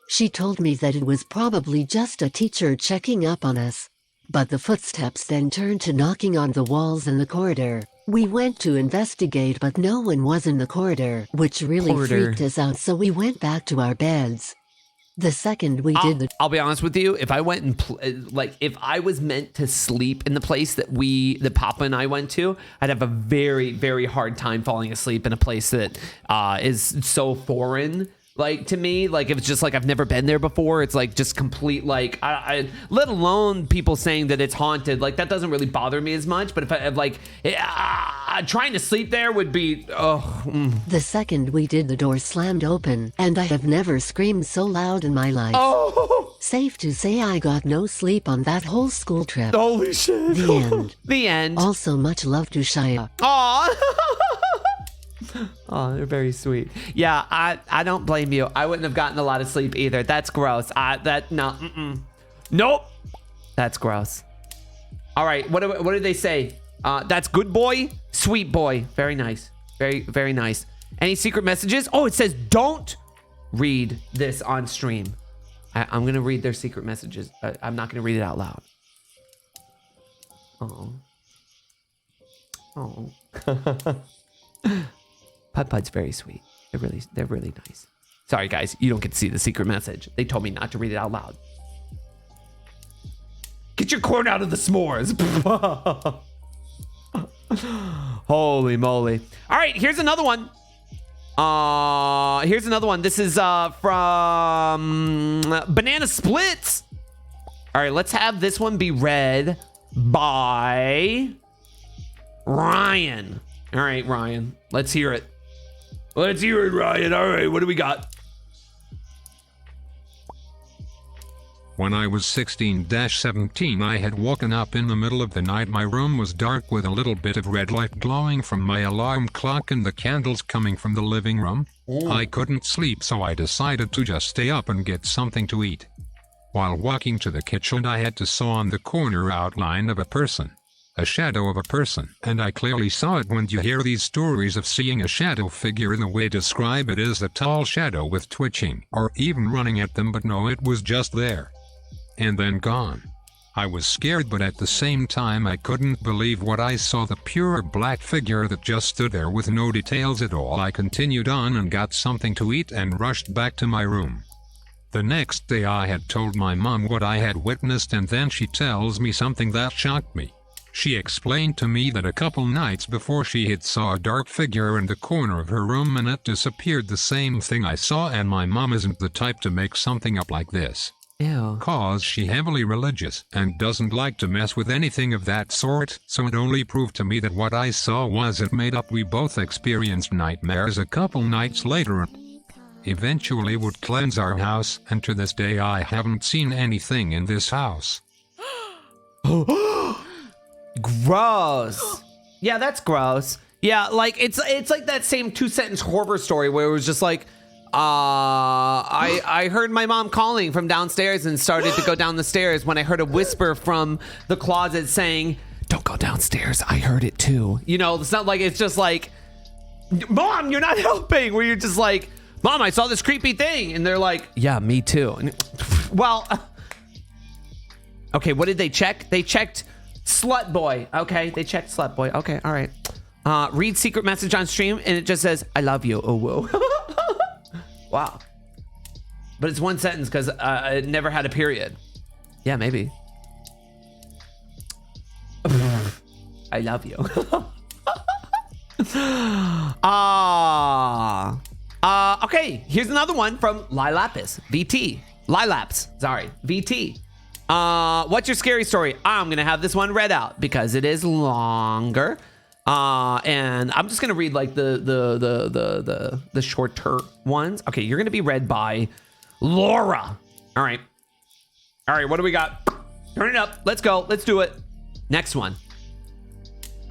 She told me that it was probably just a teacher checking up on us. But the footsteps then turned to knocking on the walls in the corridor. We went to investigate, but no one was in the corridor, which really freaked us out, so we went back to our beds. The second we did the... I'll be honest with you, if I went and, if I was meant to sleep in the place that Papa and I went to, I'd have a very, very hard time falling asleep in a place that is so foreign. Like, to me, like, if it's just like I've never been there before, it's like just complete, like, I let alone people saying that it's haunted, like, that doesn't really bother me as much. But if I like trying to sleep there would be The second we did, the door slammed open, and I have never screamed so loud in my life. Oh, safe to say I got no sleep on that whole school trip. Holy shit. The end. The end. Also, much love to Shia. Aw. Oh, they're very sweet. Yeah, I don't blame you. I wouldn't have gotten a lot of sleep either. That's gross. Nope. That's gross. All right, what did they say? That's good boy, sweet boy. Very nice. Very, very nice. Any secret messages? Oh, it says don't read this on stream. I'm going to read their secret messages. I'm not going to read it out loud. Oh. Pud's very sweet. They're really nice. Sorry, guys. You don't get to see the secret message. They told me not to read it out loud. Get your corn out of the s'mores. Holy moly. All right, here's another one. This is from Banana Splits. All right, let's have this one be read by Ryan. All right, Ryan, let's hear it. Let's hear it, Ryan. All right, what do we got? When I was 16-17, I had woken up in the middle of the night. My room was dark with a little bit of red light glowing from my alarm clock and the candles coming from the living room. I couldn't sleep, so I decided to just stay up and get something to eat. While walking to the kitchen, I had to saw on the corner outline of a person. A shadow of a person, and I clearly saw it. When you hear these stories of seeing a shadow figure, in the way describe it is a tall shadow with twitching or even running at them, but no, it was just there and then gone. I was scared, but at the same time I couldn't believe what I saw, the pure black figure that just stood there with no details at all. I continued on and got something to eat and rushed back to my room. The next day I had told my mom what I had witnessed, and then she tells me something that shocked me. She explained to me that a couple nights before she had saw a dark figure in the corner of her room and it disappeared. The same thing I saw, and my mom isn't the type to make something up like this. Ew. Cause she heavily religious and doesn't like to mess with anything of that sort, so it only proved to me that what I saw wasn't made up. We both experienced nightmares a couple nights later and eventually would cleanse our house, and to this day I haven't seen anything in this house. Gross. Yeah, that's gross. Yeah, like it's like that same 2-sentence horror story where it was just like, I heard my mom calling from downstairs and started to go down the stairs when I heard a whisper from the closet saying, "Don't go downstairs. I heard it too." You know, it's not like it's just like, "Mom, you're not helping." Where you're just like, "Mom, I saw this creepy thing," and they're like, "Yeah, me too." And, well, okay, what did they check? They checked Slut Boy. Okay, they checked Slut Boy. Okay, all right. Read secret message on stream, and it just says, "I love you." Oh, whoa. Wow. But it's one sentence because it never had a period. Yeah, maybe. I love you. Okay, here's another one from Lilapis. VT. Lilaps. Sorry. VT. What's your scary story? I'm going to have this one read out because it is longer. And I'm just gonna read like the shorter ones. Okay, you're gonna be read by Laura. All right, what do we got? Turn it up. Let's go. Let's do it. Next one.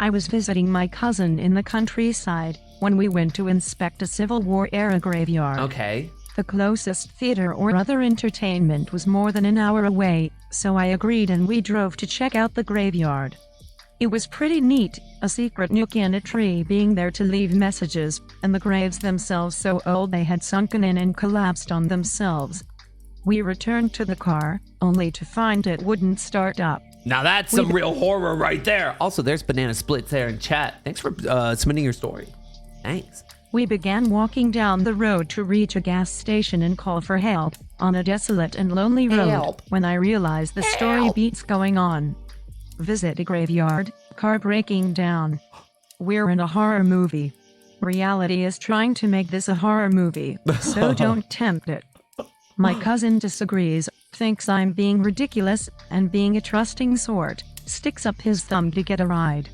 I was visiting my cousin in the countryside when we went to inspect a Civil War era graveyard. Okay. The closest theater or other entertainment was more than an hour away, so I agreed and we drove to check out the graveyard. It was pretty neat, a secret nook in a tree being there to leave messages, and the graves themselves so old they had sunken in and collapsed on themselves. We returned to the car, only to find it wouldn't start up. Now that's some real horror right there. Also, there's Banana Splits there in chat. Thanks for submitting your story. Thanks. We began walking down the road to reach a gas station and call for help, on a desolate and lonely road, when I realized the story beats going on. Visit a graveyard, car breaking down. We're in a horror movie. Reality is trying to make this a horror movie, so don't tempt it. My cousin disagrees, thinks I'm being ridiculous, and being a trusting sort, sticks up his thumb to get a ride.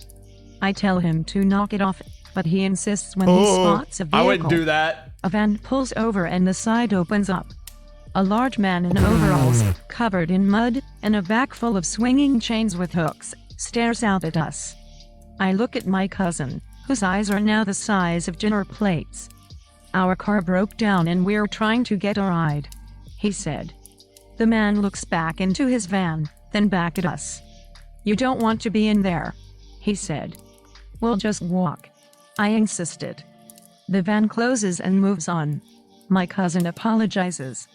I tell him to knock it off, but he insists when he spots a vehicle. I wouldn't do that. A van pulls over and the side opens up. A large man in overalls, covered in mud, and a back full of swinging chains with hooks, stares out at us. I look at my cousin, whose eyes are now the size of dinner plates. Our car broke down and we're trying to get a ride, he said. The man looks back into his van, then back at us. You don't want to be in there, he said. We'll just walk, I insisted. The van closes and moves on. My cousin apologizes.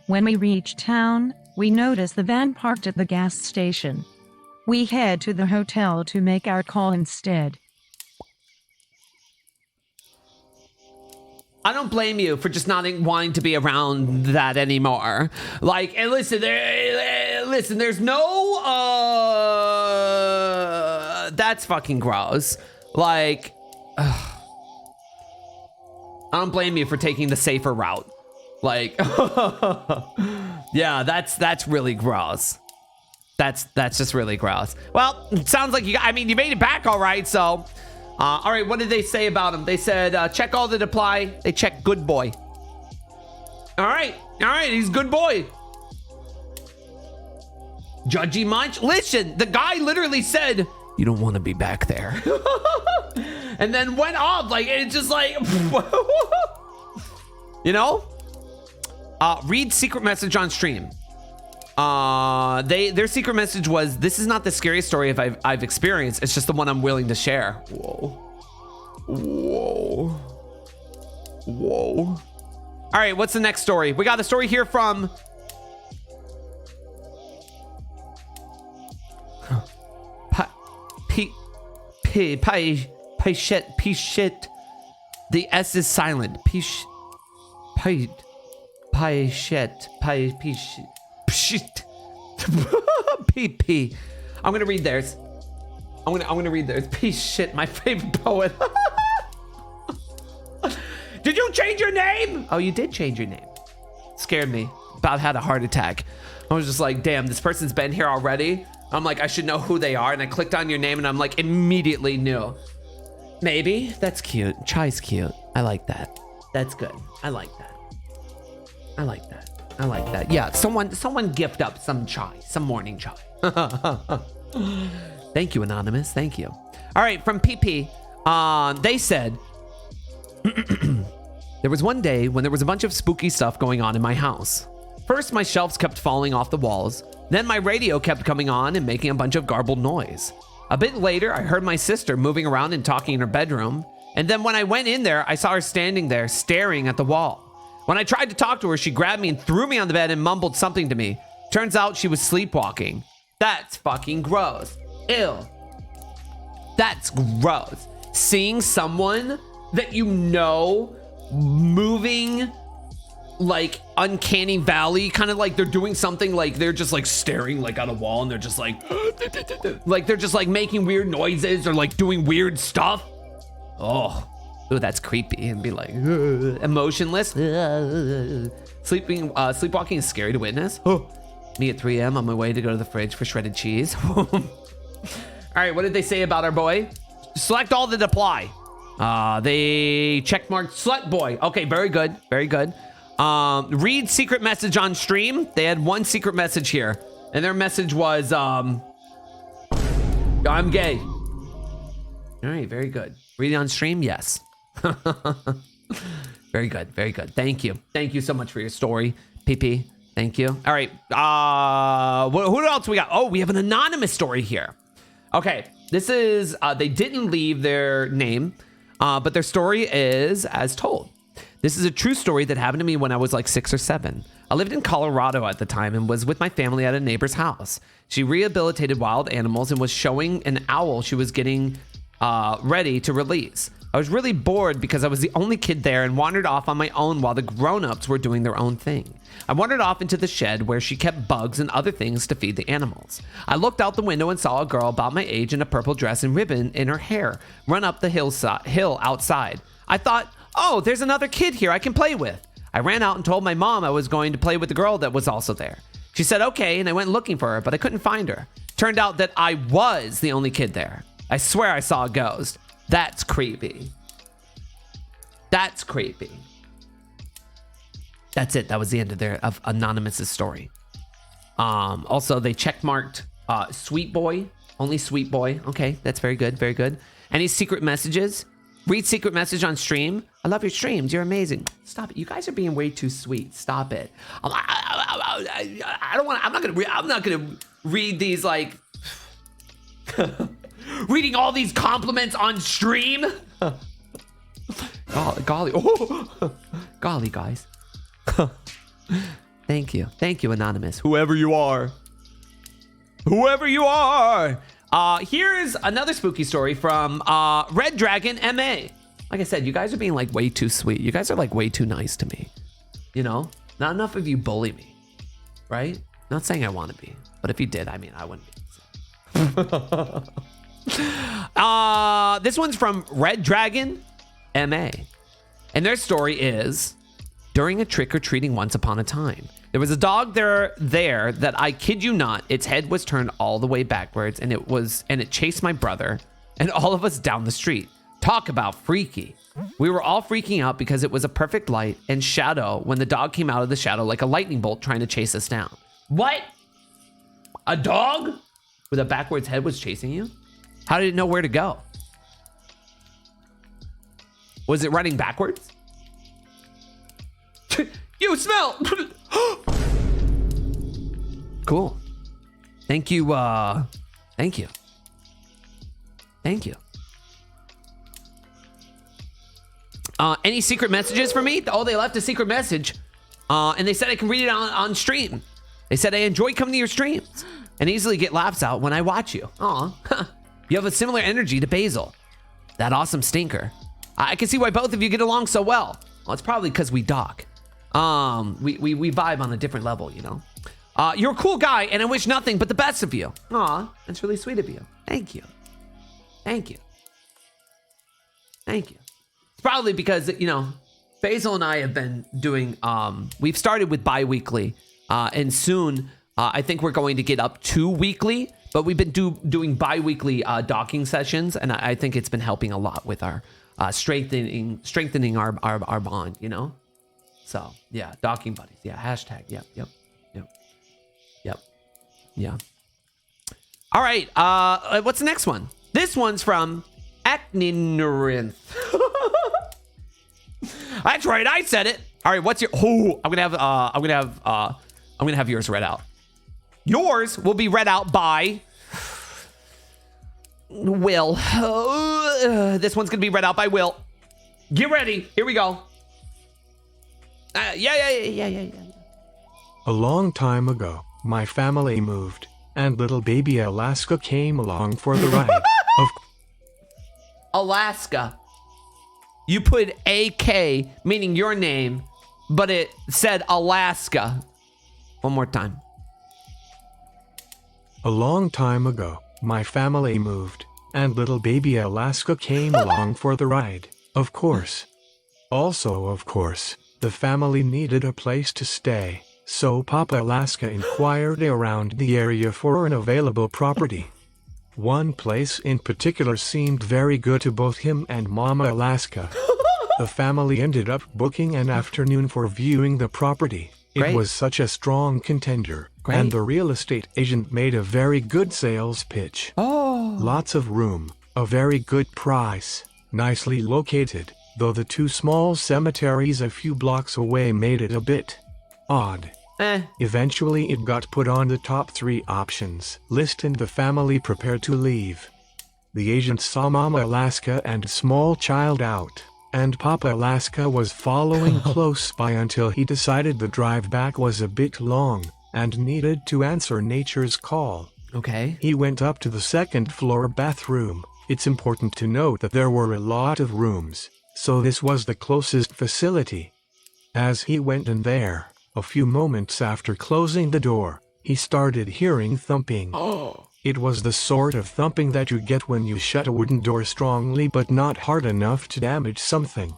When we reach town, we notice the van parked at the gas station. We head to the hotel to make our call instead. I don't blame you for just not wanting to be around that anymore. Like, and listen, there's no, that's fucking gross. Like, I don't blame you for taking the safer route. Like, yeah, that's really gross. That's just really gross. Well, it sounds like you made it back all right, so. All right, what did they say about him? They said, check all the reply. They checked good boy. All right, he's good boy. Judgy much? Listen, the guy literally said, you don't want to be back there. And then went off, like, it's just like, you know? Read secret message on stream. Their secret message was, this is not the scariest story I've experienced. It's just the one I'm willing to share. Whoa. All right, what's the next story? We got a story here from shit. The S is silent. Shit. PP. I'm gonna read theirs. I'm gonna read theirs. Piece shit, my favorite poet. Did you change your name? Oh, you did change your name. Scared me. About had a heart attack. I was just like, damn, this person's been here already. I'm like, I should know who they are. And I clicked on your name and I'm like, immediately knew. Maybe. That's cute. Chai's cute. I like that. That's good. I like that. Yeah, someone gift up some chai, some morning chai. Thank you, Anonymous. Thank you. All right, from PP, they said, there was one day when there was a bunch of spooky stuff going on in my house. First, my shelves kept falling off the walls. Then my radio kept coming on and making a bunch of garbled noise. A bit later, I heard my sister moving around and talking in her bedroom. And then when I went in there, I saw her standing there staring at the wall. When I tried to talk to her, she grabbed me and threw me on the bed and mumbled something to me. Turns out she was sleepwalking. That's fucking gross. Ew. That's gross. Seeing someone that you know moving like uncanny valley, kind of like they're doing something, like they're just like staring like at a wall and they're just like they're just like making weird noises or like doing weird stuff. Oh, that's creepy. And be like emotionless. Sleepwalking is scary to witness. Me at 3 a.m. on my way to go to the fridge for shredded cheese. All right, what did they say about our boy? Select all that apply. They checkmarked slut boy. Okay, very good. Very good. Read secret message on stream. They had one secret message here. And their message was, I'm gay. All right, very good. Read it on stream? Yes. Very good. Very good. Thank you. Thank you so much for your story, PP. Thank you. All right. Who else we got? Oh, we have an anonymous story here. Okay. This is, they didn't leave their name, but their story is as told. This is a true story that happened to me when I was like 6 or 7. I lived in Colorado at the time and was with my family at a neighbor's house. She rehabilitated wild animals and was showing an owl she was getting ready to release. I was really bored because I was the only kid there and wandered off on my own while the grown-ups were doing their own thing. I wandered off into the shed where she kept bugs and other things to feed the animals. I looked out the window and saw a girl about my age in a purple dress and ribbon in her hair run up the hill outside. I thought, oh, there's another kid here I can play with. I ran out and told my mom I was going to play with the girl that was also there. She said, okay, and I went looking for her, but I couldn't find her. Turned out that I was the only kid there. I swear I saw a ghost. That's creepy. That's creepy. That's it. That was the end of Anonymous's story. Also, they checkmarked Sweet Boy. Only Sweet Boy. Okay, that's very good. Very good. Any secret messages? Read secret message on stream. I love your streams. You're amazing. Stop it. You guys are being way too sweet. Stop it. I don't want. I'm not gonna read these like reading all these compliments on stream. Golly, oh, golly, guys. Thank you, anonymous. Whoever you are. Here's another spooky story from Red Dragon MA. Like I said, you guys are being like way too sweet. You guys are like way too nice to me. You know, not enough of you bully me, right? Not saying I want to be, but if you did, I mean, I wouldn't be. This one's from Red Dragon MA, and their story is: during a trick-or-treating once upon a time, there was a dog there that, I kid you not, its head was turned all the way backwards, and it chased my brother and all of us down the street. Talk about freaky. We were all freaking out because it was a perfect light and shadow when the dog came out of the shadow like a lightning bolt trying to chase us down. What? A dog with a backwards head was chasing you? How did it know where to go? Was it running backwards? You smell! Cool. Thank you. Thank you. Any secret messages for me? Oh, they left a secret message. And they said I can read it on stream. They said I enjoy coming to your streams and easily get laughs out when I watch you. Aw. You have a similar energy to Basil. That awesome stinker. I can see why both of you get along so well. Well, it's probably because we dock. We vibe on a different level, you know. You're a cool guy, and I wish nothing but the best of you. Aw, that's really sweet of you. Thank you. It's probably because, you know, Basil and I have been doing, we've started with bi-weekly, and soon, I think we're going to get up to weekly, but we've been doing bi-weekly docking sessions, and I think it's been helping a lot with our strengthening our bond, you know? So, yeah, docking buddies. Yeah, hashtag. Yep. Yeah. All right, what's the next one? This one's from Acninorynth. That's right, I said it. All right, what's your? Oh, I'm gonna have yours read out. Yours will be read out by Will. This one's gonna be read out by Will. Get ready. Here we go. Yeah. A long time ago, my family moved, and little baby Alaska came along for the ride. Alaska. You put AK, meaning your name, but it said Alaska. One more time. A long time ago, my family moved, and little baby Alaska came along for the ride, of course. Also, of course, the family needed a place to stay, so Papa Alaska inquired around the area for an available property. One place in particular seemed very good to both him and Mama Alaska. The family ended up booking an afternoon for viewing the property. It was such a strong contender, and the real estate agent made a very good sales pitch. Lots of room, a very good price, nicely located, though the two small cemeteries a few blocks away made it a bit odd. Eventually it got put on the top 3 options list and the family prepared to leave. The agent saw Mama Alaska and small child out, and Papa Alaska was following close by until he decided the drive back was a bit long and needed to answer nature's call. Okay. He went up to the 2nd floor bathroom. It's important to note that there were a lot of rooms, so this was the closest facility. As he went in there, a few moments after closing the door, he started hearing thumping. It was the sort of thumping that you get when you shut a wooden door strongly but not hard enough to damage something.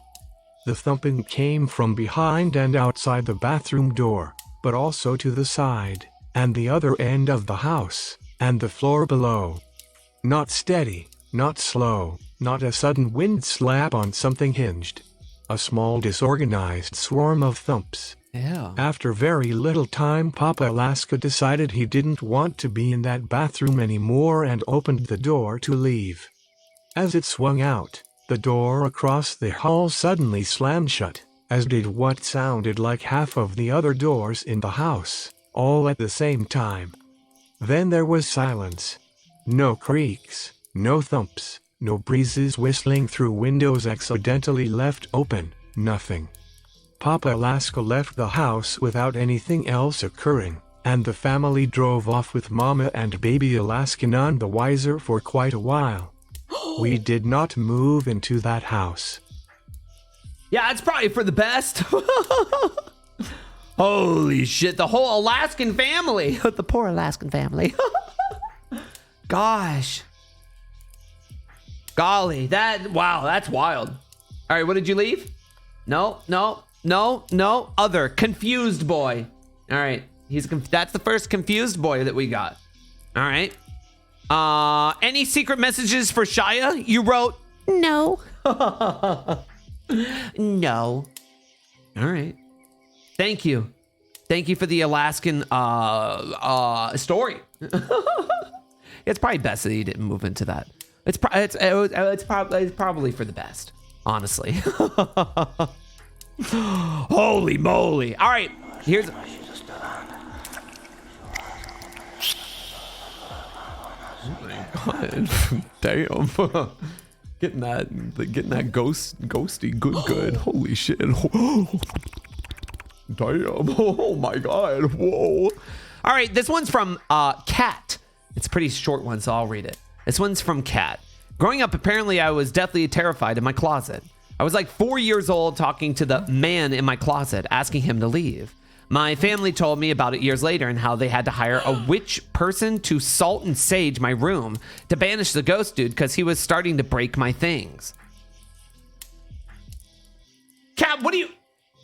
The thumping came from behind and outside the bathroom door, but also to the side, and the other end of the house, and the floor below. Not steady, not slow, not a sudden wind slap on something hinged. A small disorganized swarm of thumps. Yeah. After very little time, Papa Alaska decided he didn't want to be in that bathroom anymore and opened the door to leave. As it swung out, the The door across the hall suddenly slammed shut, as did what sounded like half of the other doors in the house, all at the same time. Then there was silence. No creaks, no thumps, no breezes whistling through windows accidentally left open, nothing. Papa Alaska left the house without anything else occurring, and the family drove off with Mama and baby Alaska none the wiser for quite a while. We did not move into that house. Yeah, it's probably for the best. Holy shit, the whole Alaskan family. The poor Alaskan family. Gosh. Golly, wow, that's wild. All right, what did you leave? No. Other, confused boy. All right, that's the first confused boy that we got. All right. Any secret messages for Shia? You wrote, no. No. All right. Thank you. Thank you for the Alaskan story. It's probably best that you didn't move into that. It's probably for the best, honestly. Holy moly. All right. Here's damn. Getting that ghosty good. Holy shit. Damn. Oh my god. Whoa. All right, this one's from Kat. It's a pretty short one, so I'll read it. This one's from Kat. Growing up, apparently I was deathly terrified in my closet. I was like 4 years old talking to the man in my closet, asking him to leave. My family told me about it years later and how they had to hire a witch person to salt and sage my room to banish the ghost dude because he was starting to break my things. Kat,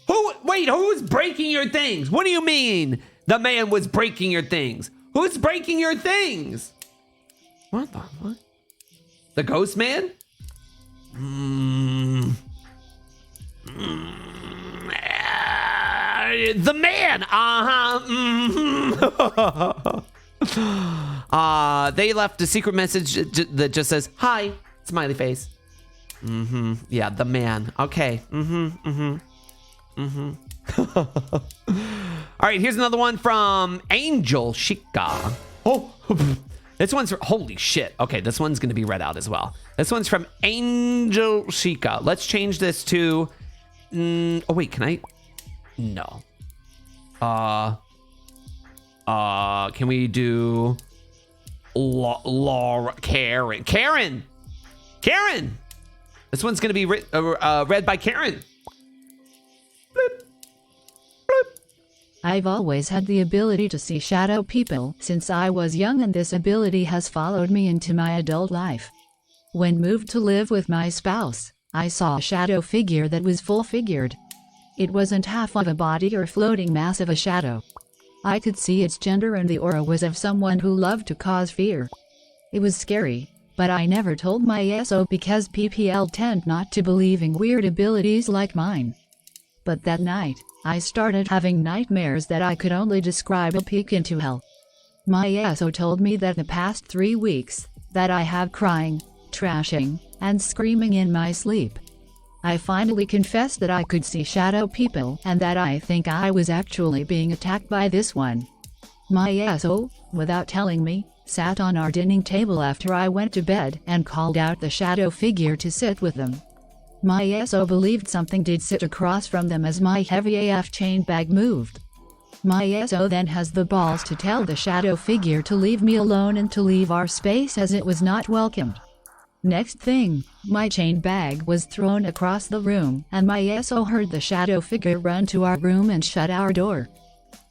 who's breaking your things? What do you mean the man was breaking your things? Who's breaking your things? What? The ghost man? The man. They left a secret message that just says, hi, smiley face. Yeah, the man. Okay. All right, here's another one from Angel Shika. Oh, this one's, holy shit. Okay, this one's going to be read out as well. This one's from Angel Shika. Let's change this to, oh wait, can I? No. Can we do Laura, Karen. This one's going to be read by Karen. I've always had the ability to see shadow people since I was young, and this ability has followed me into my adult life. When moved to live with my spouse, I saw a shadow figure that was full-figured. It wasn't half of a body or floating mass of a shadow. I could see its gender, and the aura was of someone who loved to cause fear. It was scary, but I never told my SO because PPL tend not to believe in weird abilities like mine. But that night, I started having nightmares that I could only describe a peek into hell. My SO told me that the past 3 weeks, that I have crying, trashing, and screaming in my sleep. I finally confessed that I could see shadow people and that I think I was actually being attacked by this one. My SO, without telling me, sat on our dining table after I went to bed and called out the shadow figure to sit with them. My SO believed something did sit across from them as my heavy AF chain bag moved. My SO then has the balls to tell the shadow figure to leave me alone and to leave our space as it was not welcomed. Next thing, my chain bag was thrown across the room and my SO heard the shadow figure run to our room and shut our door.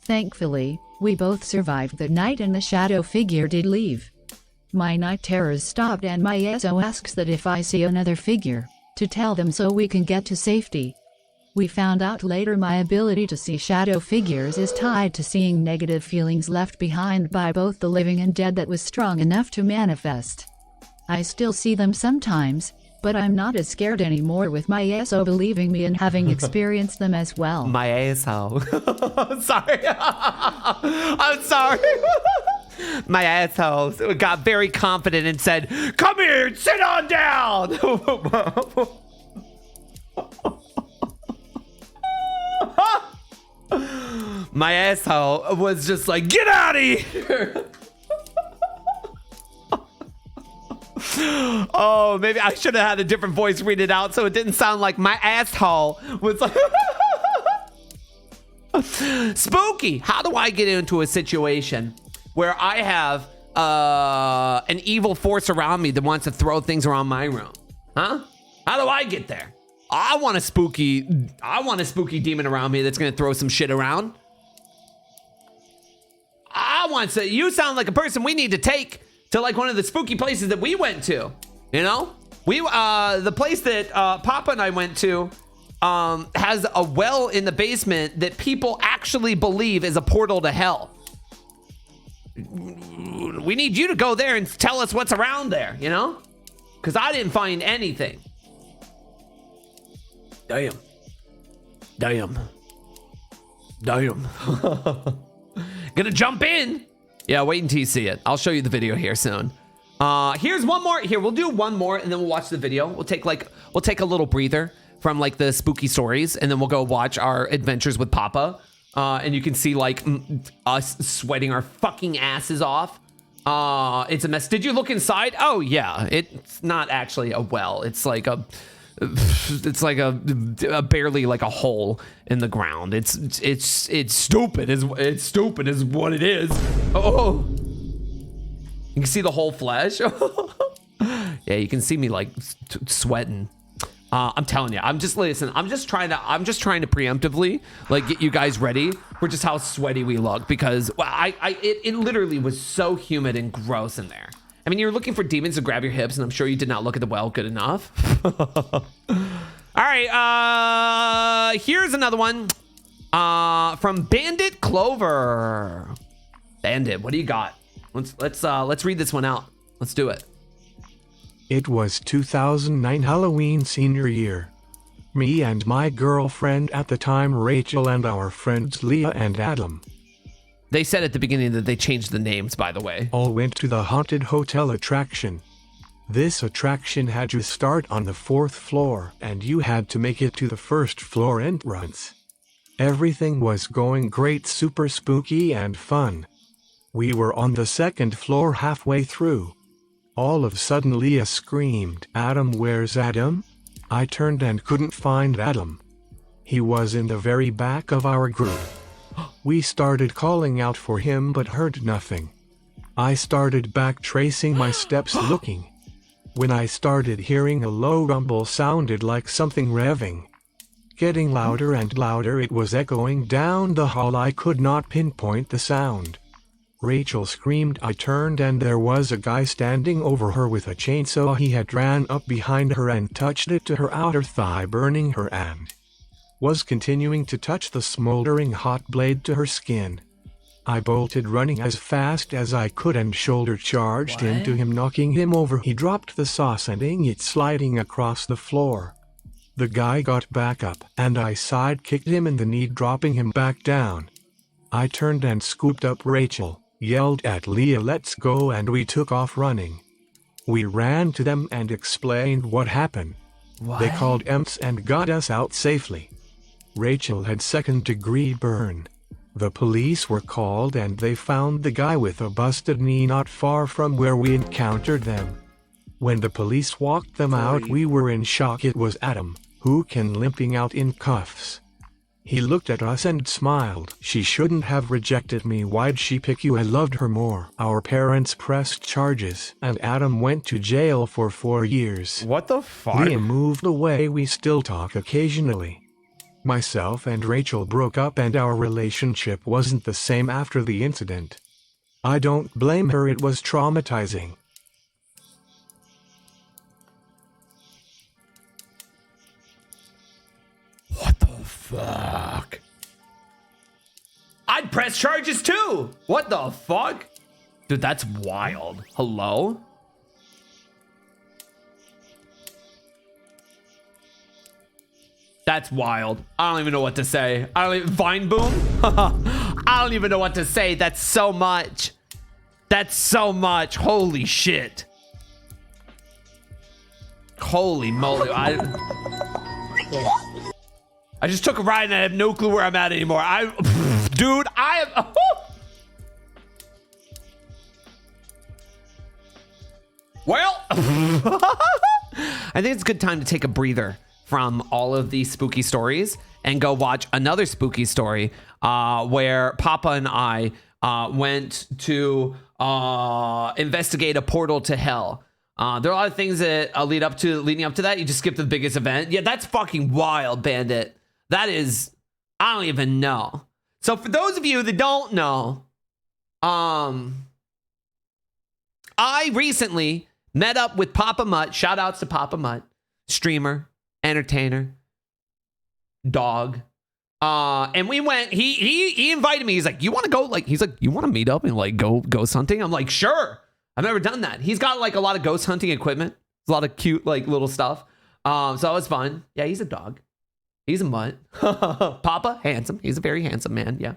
Thankfully, we both survived the night and the shadow figure did leave. My night terrors stopped and my SO asks that if I see another figure, to tell them so we can get to safety. We found out later my ability to see shadow figures is tied to seeing negative feelings left behind by both the living and dead that was strong enough to manifest. I still see them sometimes, but I'm not as scared anymore with my SO believing me and having experienced them as well. My SO. Sorry. I'm sorry. My asshole got very confident and said, "Come here, sit on down." My asshole was just like, "Get out of here." Oh, maybe I should have had a different voice read it out so it didn't sound like my asshole was like. Spooky. How do I get into a situation where I have an evil force around me that wants to throw things around my room? Huh? How do I get there? I want a spooky demon around me that's gonna throw some shit around. You sound like a person we need to take to like one of the spooky places that we went to. You know? The place that Papa and I went to has a well in the basement that people actually believe is a portal to hell. We need you to go there and tell us what's around there, you know? Because I didn't find anything. Damn. Gonna jump in. Yeah, wait until you see it. I'll show you the video here soon. Here's one more. Here, we'll do one more and then we'll watch the video. We'll take a little breather from like the spooky stories, and then we'll go watch our adventures with Papa. And you can see like us sweating our fucking asses off. It's a mess. Did you look inside? Oh yeah, it's not actually a well. It's like a barely like a hole in the ground. It's stupid. It's stupid is what it is. Oh, you can see the whole flesh. Yeah, you can see me like sweating. I'm telling you, I'm just trying to preemptively like get you guys ready for just how sweaty we look, because it literally was so humid and gross in there. I mean, you're looking for demons to grab your hips, and I'm sure you did not look at the well good enough. All right, here's another one from Bandit Clover. Bandit, what do you got? Let's read this one out. Let's do it. It was 2009 Halloween senior year. Me and my girlfriend at the time, Rachel, and our friends Leah and Adam. They said at the beginning that they changed the names, by the way. All went to the haunted hotel attraction. This attraction had to start on the 4th floor, and you had to make it to the 1st floor entrance. Everything was going great, super spooky and fun. We were on the 2nd floor halfway through. All of a sudden Leah screamed, "Adam, where's Adam?" I turned and couldn't find Adam. He was in the very back of our group. We started calling out for him but heard nothing. I started back tracing my steps looking. When I started hearing a low rumble, sounded like something revving. Getting louder and louder, it was echoing down the hall. I could not pinpoint the sound. Rachel screamed. I turned and there was a guy standing over her with a chainsaw. He had ran up behind her and touched it to her outer thigh, burning her, and was continuing to touch the smoldering hot blade to her skin. I bolted, running as fast as I could, and shoulder charged into him, knocking him over. He dropped the saw, sending it sliding across the floor. The guy got back up, and I side-kicked him in the knee, dropping him back down. I turned and scooped up Rachel, yelled at Leah, "Let's go," and we took off running. We ran to them and explained what happened. They called EMS and got us out safely. Rachel had 2nd-degree burn. The police were called and they found the guy with a busted knee not far from where we encountered them. When the police walked them out, we were in shock. It was Adam, who came limping out in cuffs. He looked at us and smiled. "She shouldn't have rejected me. Why'd she pick you? I loved her more." Our parents pressed charges, and Adam went to jail for 4 years. What the fuck? Liam moved away. We still talk occasionally. Myself and Rachel broke up, and our relationship wasn't the same after the incident. I don't blame her. It was traumatizing. What the fuck? I'd press charges too. What the fuck? Dude, that's wild. Hello? That's wild. I don't even know what to say. Vine boom? I don't even know what to say. That's so much. That's so much. Holy shit. Holy moly. I just took a ride and I have no clue where I'm at anymore. Dude, I am... Well, I think it's a good time to take a breather from all of these spooky stories and go watch another spooky story where Papa and I went to investigate a portal to hell. There are a lot of things that leading up to that. You just skip the biggest event. Yeah, that's fucking wild, Bandit. That is, I don't even know. So for those of you that don't know, I recently met up with Papa Mutt. Shout outs to Papa Mutt, streamer, entertainer, dog. And we went, he invited me. He's like, you want to go? Like, he's like, you want to meet up and like go ghost hunting? I'm like, sure. I've never done that. He's got like a lot of ghost hunting equipment. A lot of cute, like little stuff. So it was fun. Yeah, he's a dog. He's a mutt. Papa, handsome. He's a very handsome man. Yeah.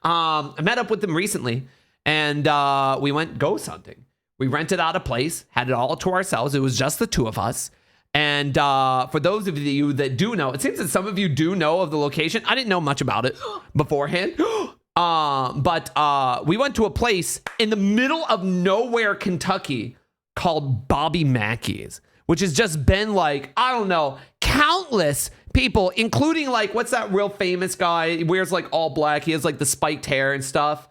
I met up with him recently and we went ghost hunting. We rented out a place, had it all to ourselves. It was just the two of us. And for those of you that do know, it seems that some of you do know of the location. I didn't know much about it beforehand. But we went to a place in the middle of nowhere, Kentucky called Bobby Mackey's, which has just been like, I don't know, countless people, including like, what's that real famous guy? He wears like all black. He has like the spiked hair and stuff.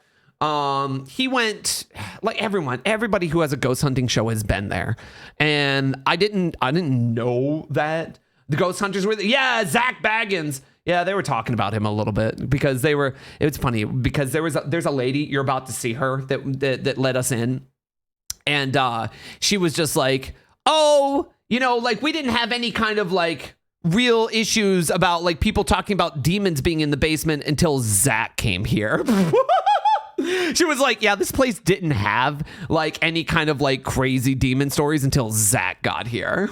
He went, like everybody who has a ghost hunting show has been there. And I didn't know that the ghost hunters were there. Yeah, Zach Baggins. Yeah, they were talking about him a little bit because it's funny because there's a lady, you're about to see her that let us in. And she was just like, oh, like we didn't have any kind of like real issues about like people talking about demons being in the basement until Zach came here. She was like, yeah, this place didn't have like any kind of like crazy demon stories until Zach got here.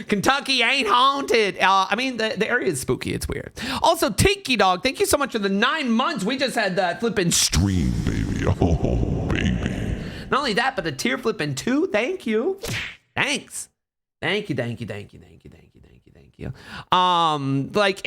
Kentucky ain't haunted. I mean, the area is spooky. It's weird. Also, Tiki Dog, thank you so much for the 9 months. We just had that flipping stream, baby. Oh, baby. Not only that, but the tier flipping 2. Thank you. Thanks. Thank you. Like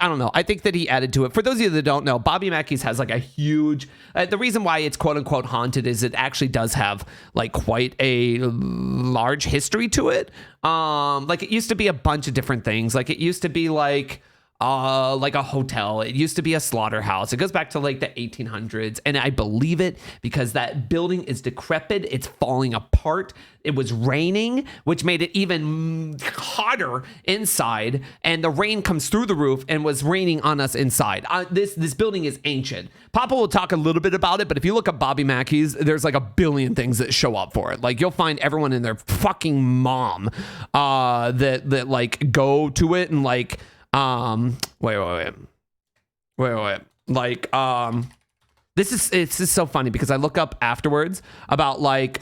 I don't know. I think that he added to it. For those of you that don't know, Bobby Mackey's has like a huge, the reason why it's quote unquote haunted is it actually does have like quite a large history to it. Like it used to be a bunch of different things. Like it used to be like a hotel. It used to be a slaughterhouse. It goes back to like the 1800s. And I believe it because that building is decrepit. It's falling apart. It was raining, which made it even hotter inside. And the rain comes through the roof and was raining on us inside. This building is ancient. Papa will talk a little bit about it, but if you look up Bobby Mackey's, there's like a billion things that show up for it. Like you'll find everyone and their fucking mom that like go to it and like, wait. Like, it's just so funny because I look up afterwards about like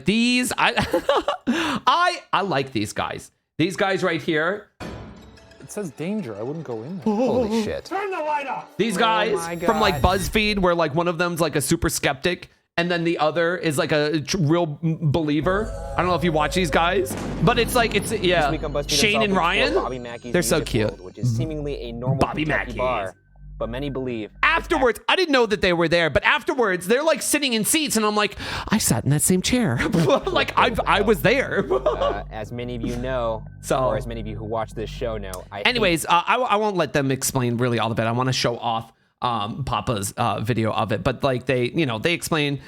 these, I like these guys. These guys right here. It says danger. I wouldn't go in there. Holy shit. Turn the light off. These guys from like BuzzFeed where like one of them's like a super skeptic and then the other is like a real believer. I don't know if you watch these guys, but it's yeah. Shane and Ryan, they're so cute. World, which is seemingly a normal Bobby Kentucky Mackey's bar, but many believe afterwards. I didn't know that they were there, but afterwards they're like sitting in seats, and I'm like, I sat in that same chair. Like I was there. As many of you know, or as many of you who watch this show know. Anyways, I won't let them explain really all of it. I want to show off Papa's video of it, but like they explain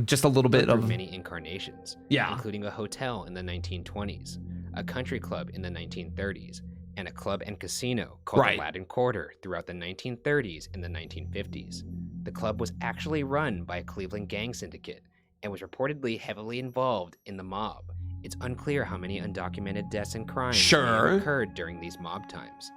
just a little bit of many incarnations, including a hotel in the 1920s, a country club in the 1930s, and a club and casino called the Latin Quarter throughout the 1930s and the 1950s. The club was actually run by a Cleveland gang syndicate and was reportedly heavily involved in the mob. It's unclear how many undocumented deaths and crimes may have occurred during these mob times.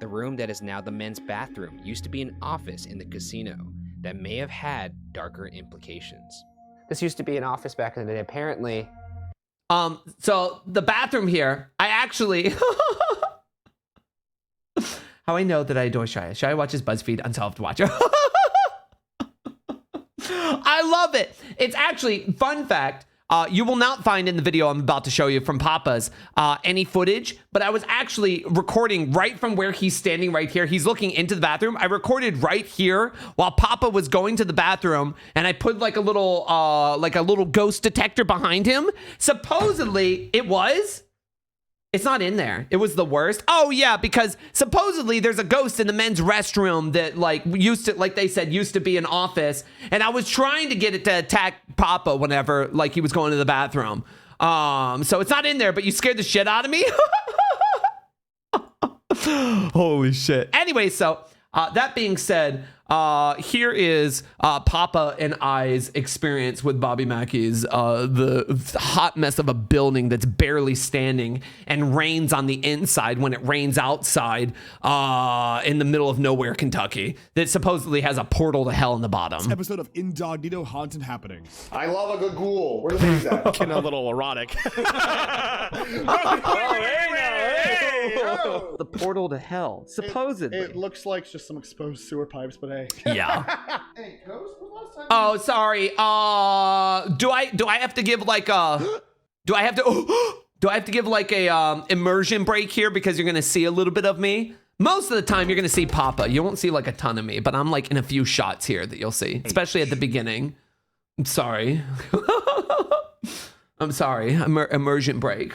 The room that is now the men's bathroom used to be an office in the casino that may have had darker implications. This used to be an office back in the day, apparently. So the bathroom here, I actually... How I know that I adore Shia. Shia watches BuzzFeed Unsolved Watcher. love it. It's actually, fun fact, you will not find in the video I'm about to show you from Papa's any footage, but I was actually recording right from where he's standing right here. He's looking into the bathroom. I recorded right here while Papa was going to the bathroom, and I put like a little ghost detector behind him. Supposedly, it's not in there. It was the worst. Oh yeah, because supposedly there's a ghost in the men's restroom that used to be an office, and I was trying to get it to attack Papa whenever he was going to the bathroom. So it's not in there, but you scared the shit out of me. Holy shit. Anyway, so that being said, here is Papa and I's experience with Bobby Mackey's, the hot mess of a building that's barely standing and rains on the inside when it rains outside in the middle of nowhere, Kentucky, that supposedly has a portal to hell in the bottom. This episode of Incognito Haunted Happenings. I love a good ghoul. Where the things at? Getting a little erotic. The portal to hell, supposedly. It looks like just some exposed sewer pipes, but hey. Yeah. Hey, Ghost, when was the last time? Oh, sorry. Do I have to give a immersion break here because you're gonna see a little bit of me? Most of the time you're gonna see Papa. You won't see a ton of me, but I'm in a few shots here that you'll see, especially at the beginning. I'm sorry. I'm sorry. Immersion break.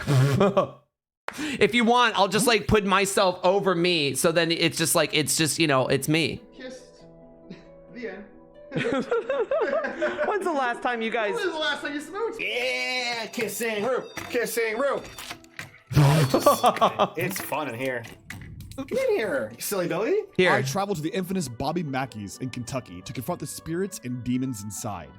If you want, I'll just put myself over me, so then it's just it's me. Kissed. The end. When's the last time you guys? When was the last time you smoked? Yeah, kissing room. It's fun in here. Get in here, you silly Billy. Here. I traveled to the infamous Bobby Mackey's in Kentucky to confront the spirits and demons inside.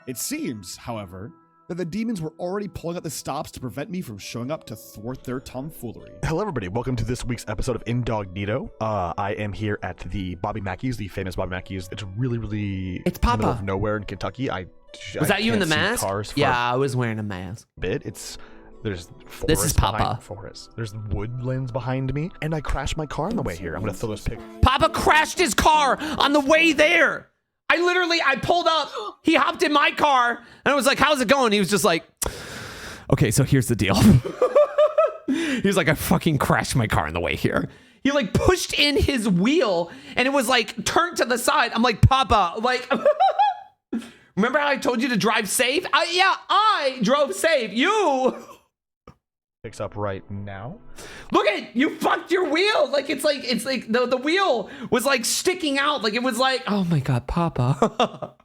It seems, however, that the demons were already pulling out the stops to prevent me from showing up to thwart their tomfoolery. Hello, everybody. Welcome to this week's episode of Incognito. I am here at the Bobby Mackey's, the famous Bobby Mackey's. It's really It's in the Papa. middle of nowhere in Kentucky. Was that you in the can't see mask? cars for Yeah, I was wearing a mask. a bit. There's forest This is Papa. behind- Forest. There's woodlands behind me, and I crashed my car on the way here. I'm gonna throw this pic. Papa crashed his car on the way there. I pulled up, he hopped in my car, and I was like, how's it going? He was just like, okay, so here's the deal. He was like, I fucking crashed my car on the way here. He pushed in his wheel, and it was turned to the side. I'm like, Papa, remember how I told you to drive safe? Yeah, I drove safe. You Picks up right now. look at you fucked your wheel. The wheel was sticking out. It was oh my god, Papa.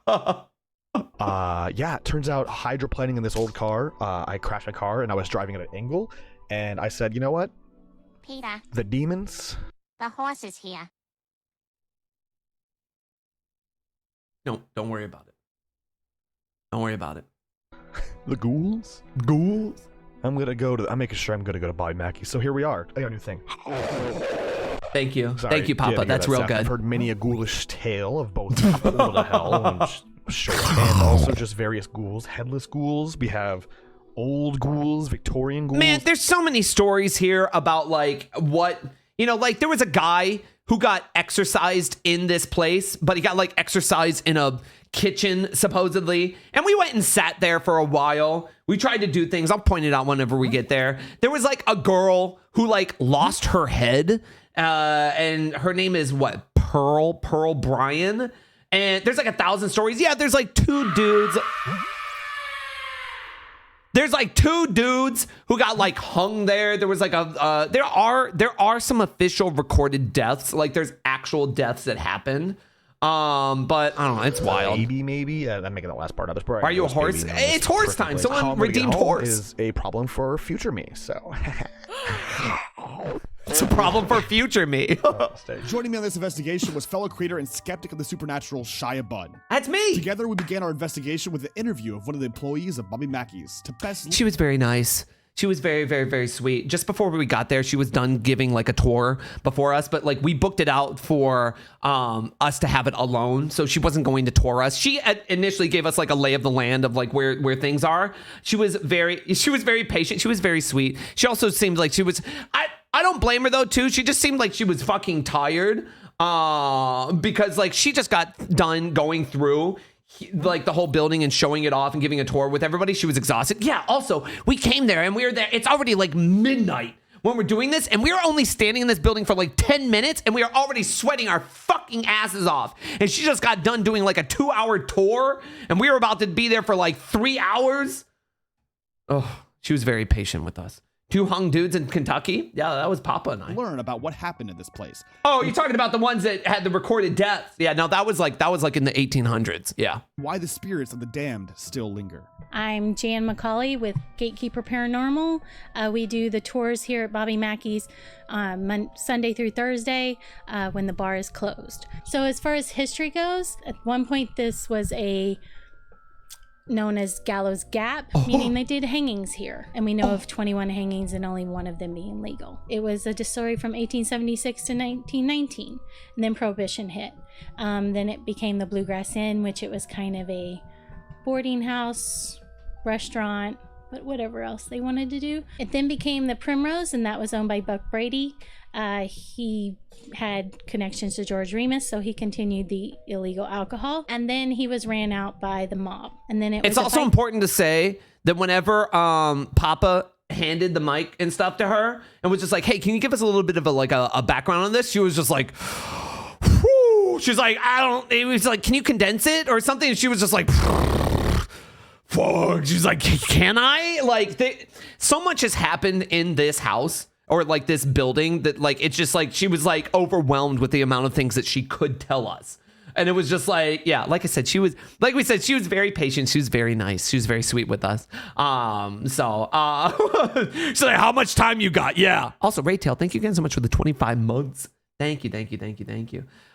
Yeah, it turns out hydroplaning in this old car. I crashed my car, and I was driving at an angle, and I said, you know what? Peter, The demons. the horse is here. No, don't worry about it. Don't worry about it. The ghouls? Ghouls? I'm making sure I'm gonna go to Bobby Mackey. So here we are. I got a new thing. Thank you. Sorry, Thank you, Papa. yeah, to hear That's that real sound. good. I've heard many a ghoulish tale of both portal to hell and and also just various ghouls, headless ghouls. We have old ghouls, Victorian ghouls. Man, there's so many stories here about what, there was a guy who got exorcised in this place, but he got exorcised in a kitchen, supposedly. And we went and sat there for a while. We tried to do things. I'll point it out whenever we get there. There was a girl who lost her head. And her name is what? Pearl Bryan. And there's 1,000 stories. Yeah, there's two dudes. There's two dudes who got hung there. There was there are some official recorded deaths. There's actual deaths that happened. But I don't know. It's wild. Maybe. Yeah, I'm making the last part of this. Are you a horse? It's horse time. Someone redeemed horse. Is a problem for future me. So. It's a problem for future me. Joining me on this investigation was fellow creator and skeptic of the supernatural, ShiaBun. That's me. Together, we began our investigation with an interview of one of the employees of Bobby Mackey's to best. She was very nice. She was very, very, very sweet. Just before we got there, she was done giving a tour before us, but we booked it out for us to have it alone, so she wasn't going to tour us. She initially gave us a lay of the land of where things are. She was very patient. She was very sweet. She also seemed like she was. I don't blame her though too. She just seemed like she was fucking tired because she just got done going through like the whole building and showing it off and giving a tour with everybody. She was exhausted. Yeah, also, we came there and we were there. It's already like midnight when we're doing this, and we were only standing in this building for like 10 minutes, and we are already sweating our fucking asses off. And she just got done doing like a 2-hour tour, and we were about to be there for like 3 hours. Oh, she was very patient with us. 2 hung dudes in Kentucky? Yeah, that was Papa and I. Learn about what happened in this place. Oh, you're talking about the ones that had the recorded deaths. Yeah, no, that was like in the 1800s. Yeah. Why the spirits of the damned still linger. I'm Jan McCauley with Gatekeeper Paranormal. We do the tours here at Bobby Mackey's Sunday through Thursday when the bar is closed. So as far as history goes, at one point this was known as Gallows Gap, meaning they did hangings here. And we know of 21 hangings and only one of them being legal. It was a story from 1876 to 1919, and then Prohibition hit. Then it became the Bluegrass Inn, which it was kind of a boarding house, restaurant, but whatever else they wanted to do. It then became the Primrose, and that was owned by Buck Brady. He had connections to George Remus, so he continued the illegal alcohol, and then he was ran out by the mob. And then it's also important to say that whenever Papa handed the mic and stuff to her and was just like, hey, can you give us a little bit of a background on this? She was just like, whew. She's like, it was like, can you condense it or something? And she was just like, fuck. She's like, can I? Like, so much has happened in this house or like this building that like, it's just like, she was like overwhelmed with the amount of things that she could tell us. And it was just like, yeah, like I said, she was very patient. She was very nice. She was very sweet with us. She's like, how much time you got? Yeah. Also, Raytail, thank you again so much for the 25 months. Thank you.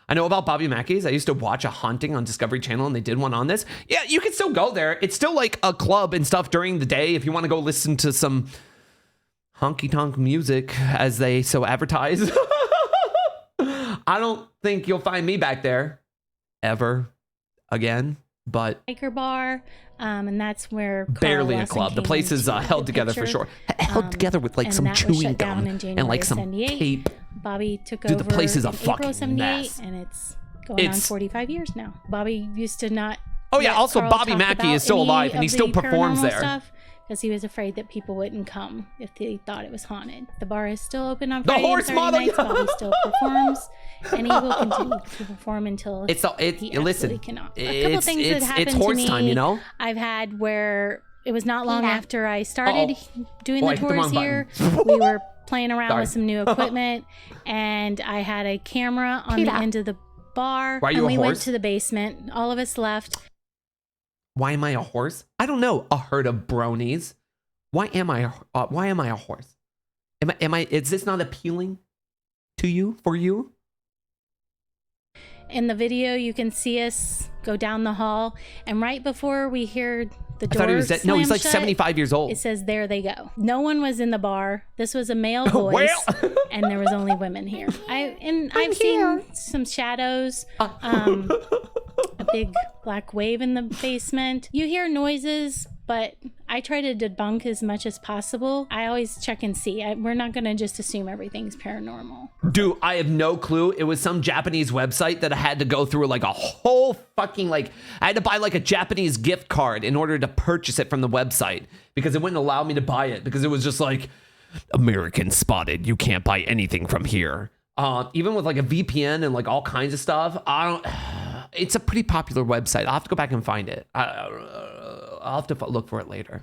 I know about Bobby Mackey's. I used to watch a haunting on Discovery Channel, and they did one on this. Yeah, you can still go there. It's still like a club and stuff during the day if you want to go listen to some honky-tonk music, as they so advertise. I don't think you'll find me back there ever again, but Biker Bar, and that's where barely a club. The place is held together for sure. Held together with like some chewing gum and like some tape. Bobby took Dude, over the place is a in fucking April 78, mess. And it's going on 45 years now. Bobby used to not. Oh yeah, let also Carl Bobby talk Mackey about is still any alive, and of he still the performs paranormal there. Stuff, because he was afraid that people wouldn't come if they thought it was haunted. The bar is still open on The Friday horse and Saturday model, nights. Bobby still performs, and he will continue to perform until he absolutely cannot. A couple things that happened it's horse to me, time, you know? I've had where it was not long after I started doing Oh, I the hit the tours wrong here. button. We were playing around Sorry. with some new equipment, and I had a camera on the end of the bar, Why are you and a we horse? went to the basement. All of us left. Why am I a horse? I don't know. A herd of bronies. Why am I a horse? Am I? Is this not appealing to you? For you? In the video, you can see us go down the hall, and right before we hear the door I thought he was dead. No, he's slam like shut, 75 years old. It says, "There they go." No one was in the bar. This was a male voice, and there was only women here. I've seen some shadows, a big black wave in the basement. You hear noises, but I try to debunk as much as possible. I always check and see. We're not going to just assume everything's paranormal. Dude, I have no clue. It was some Japanese website that I had to go through like a whole fucking I had to buy like a Japanese gift card in order to purchase it from the website because it wouldn't allow me to buy it because it was just like American spotted. You can't buy anything from here. Even with like a VPN and like all kinds of stuff. It's a pretty popular website. I'll have to go back and find it. I'll have to look for it later.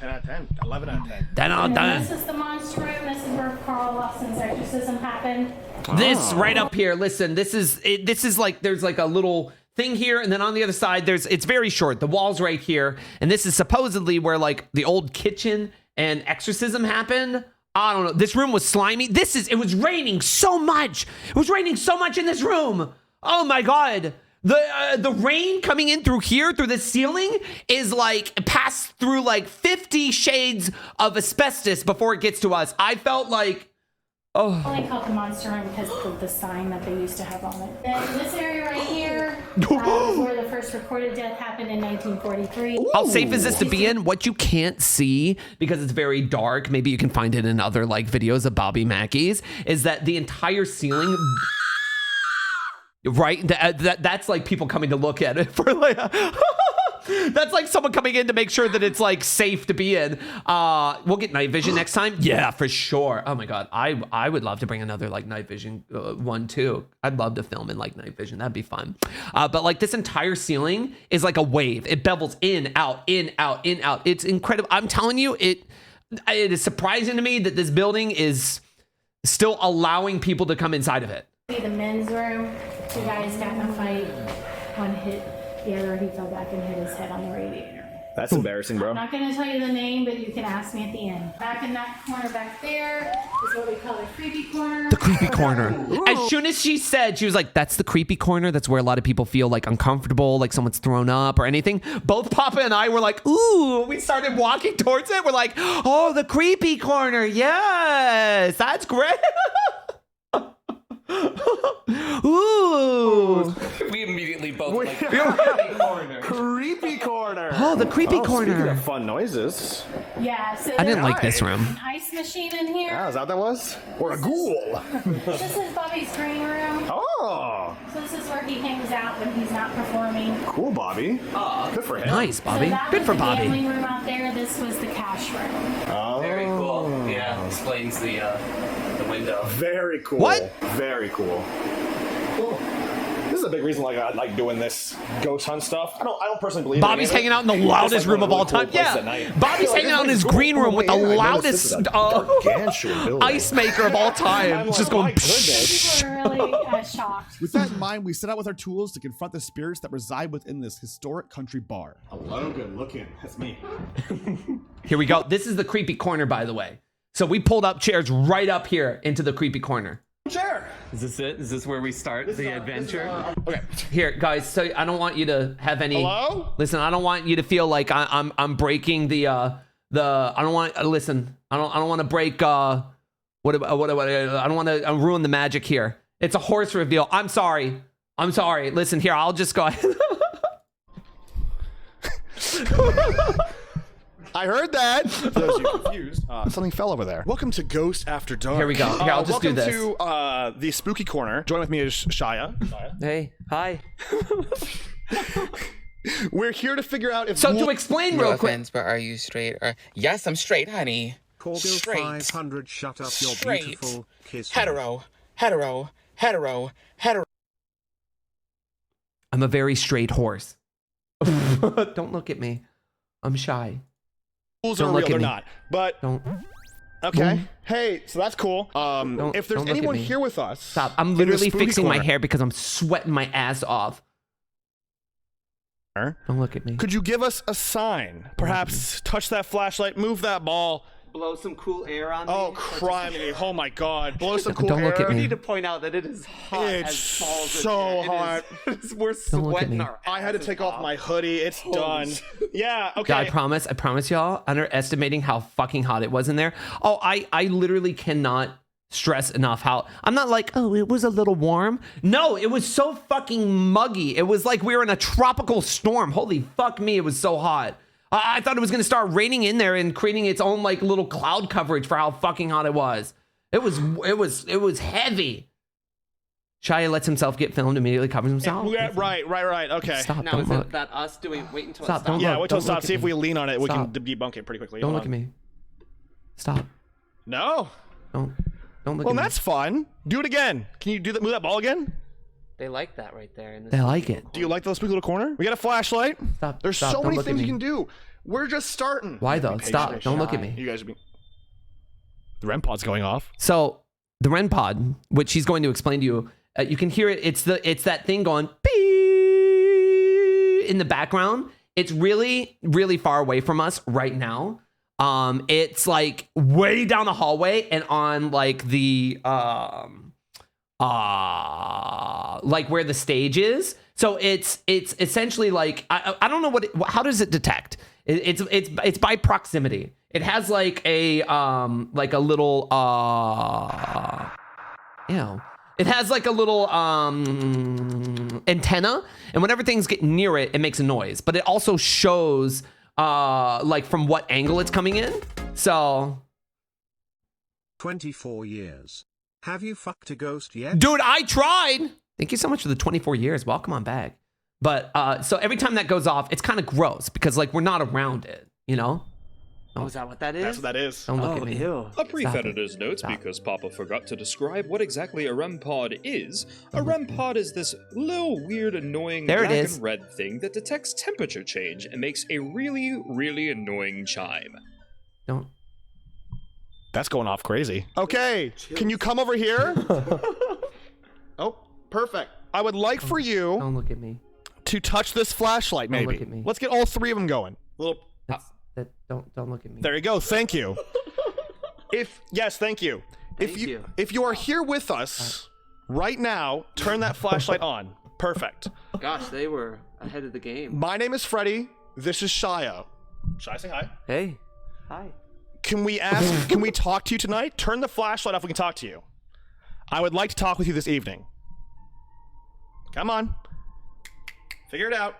10 out of 10. 11 out of 10. 10 out of 10. This is the monster room. This is where Carl Lawson's exorcism happened. This right up here. Listen, this is like there's like a little thing here, and then on the other side it's very short. The wall's right here, and this is supposedly where like the old kitchen and exorcism happened. I don't know. This room was slimy. It was raining so much. It was raining so much in this room. Oh my god. The rain coming in through here, through the ceiling, is like passed through like 50 shades of asbestos before it gits to us. I felt like, I only call it the monster room because of the sign that they used to have on it. Then this area right here is where the first recorded death happened in 1943. How safe is this to be in? What you can't see, because it's very dark, maybe you can find it in other like videos of Bobby Mackey's, is that the entire ceiling... Right? That's like people coming to look at it for like... That's like someone coming in to make sure that it's like safe to be in. We'll get night vision next time. Yeah, for sure. Oh my god, I would love to bring another like night vision one too. I'd love to film in like night vision. That'd be fun. But like this entire ceiling is like a wave. It bevels in, out, in, out, in, out. It's incredible. I'm telling you, it is surprising to me that this building is still allowing people to come inside of it. The men's room, two guys got in a fight. One hit the other, he fell back and hit his head on the radiator. That's embarrassing, bro. I'm not going to tell you the name, but you can ask me at the end. Back in that corner back there is what we call the creepy corner. The creepy corner. As soon as she said, she was like, that's the creepy corner. That's where a lot of people feel like uncomfortable, like someone's thrown up or anything. Both Papa and I were like, ooh, we started walking towards it. We're like, oh, the creepy corner. Yes, that's great. Ooh. We immediately both like, Creepy corner. Oh, the creepy corner. Speaking of fun noises. Yeah, so I didn't like this room. an ice machine in here. Yeah, is that what that was? Or a ghoul. This is Bobby's green room. Oh. So this is where he hangs out when he's not performing. Cool, Bobby. Good for him. Nice, Bobby. So that Good was for the Bobby. gambling room out there. This was the cash room. Oh. very cool. Yeah, explains the window. Very cool. What? Very cool. Cool. This is a big reason like I like doing this ghost hunt stuff. I don't personally believe Bobby's in it. hanging out in the It's loudest like room of all one time. of the really cool places at Yeah, night. Bobby's Like, hanging out in it's his like, green room with the I noticed loudest this is a gargantuan building. ice maker of all time. I'm like, Just my going. goodness. People were really shocked. With that in mind, we set out with our tools to confront the spirits that reside within this historic country bar. Hello, good looking. That's me. Here we go. This is the creepy corner, by the way. So we pulled up chairs right up here into the creepy corner. Sure. Is this it? Is this where we start the adventure? Okay. Here, guys. So I don't want you to have any. Hello? Listen, I don't want you to feel like I'm breaking the. I don't want. Listen, I don't want to break. What? I don't want to ruin the magic here. It's a horse reveal. I'm sorry. Listen, here. I'll just go ahead. I heard that. For those of you confused, something fell over there. Welcome to Ghost After Dark. Here we go. Here, I'll just do this. Welcome to the spooky corner. Join with me is Shia. Hey, hi. We're here to figure out if. So to explain No real quick. offense, but are you straight? Yes, I'm straight, honey. Corgil Straight. 500, shut up your Straight. beautiful kiss. Hetero. I'm a very straight horse. Don't look at me. I'm shy. Rules Don't are look real, at they're me. not. But Don't. okay. Hey, so that's cool. If there's don't look at anyone me. here with us, Stop. I'm in the literally spooky fixing my corner, hair because I'm sweating my ass off. Don't look at me. Could you give us a sign? Perhaps touch that flashlight, move that ball. Blow some cool air on me. Oh, criminy. Oh my god. Blow some cool Don't air. look at I me. need to point out that it is hot It's as balls. in so here. It hot. is- we're Don't look at sweating me. our I had to asses take off my hoodie. It's done. Yeah, okay. Yeah, I promise y'all, underestimating how fucking hot it was in there. Oh, I literally cannot stress enough how I'm not like, oh, it was a little warm. No, it was so fucking muggy. It was like we were in a tropical storm. Holy fuck me, it was so hot. I thought it was gonna start raining in there and creating its own like little cloud coverage for how fucking hot it was. It was heavy. Shia lets himself get filmed, immediately covers himself. Yeah, right. Okay. Stop, Now, don't is look. it that us doing? Wait until Stop, it stops. don't Yeah, look, wait till it don't stops. look See at if we me. lean on it, we Stop. can debunk it pretty quickly. Don't Hold look at on. me. Stop. No. Don't look Well, at me. that's fun. Do it again. Can you do that? Move that ball again? They like that right there. In this They like it. Do you like the spooky little corner? We got a flashlight. Stop. There's stop, so don't many look at things you me. can do. We're just starting. Why though? Be Stop. patient. Don't look at me. You guys are being. The REM pod's going off. So the REM pod, which she's going to explain to you, you can hear it. It's that thing going beep in the background. It's really, really far away from us right now. It's like way down the hallway and on like the like where the stage is. So it's essentially like I don't know how does it detect? It's by proximity. It has like a little it has like a little antenna, and whenever things get near it, it makes a noise. But it also shows like from what angle it's coming in. So 24 years. Have you fucked a ghost yet? dude, I tried. Thank you so much for the 24 years. Welcome on back. But so every time that goes off, it's kind of gross because like we're not around it, you know? Oh, is that what that is? That's what that is. Don't look at me. Ew. A brief editor's note because Papa forgot to describe what exactly a REM pod is. A REM pod is this little weird, annoying There it black is. and red thing that detects temperature change and makes a really, really annoying chime. Don't. That's going off crazy. Okay, can you come over here? Oh, perfect. I would like for you Don't look at me. to touch this flashlight, Don't maybe. look at me. Let's get all three of them going. Don't look at me. There you go. Thank you. Yes, thank you. If you are here with us right now, turn that flashlight on. Perfect. Gosh, they were ahead of the game. My name is Freddie. This is Shia. Shia, say hi. Hey. Hi. Can we talk to you tonight? Turn the flashlight off. We can talk to you. I would like to talk with you this evening. Come on. Figure it out.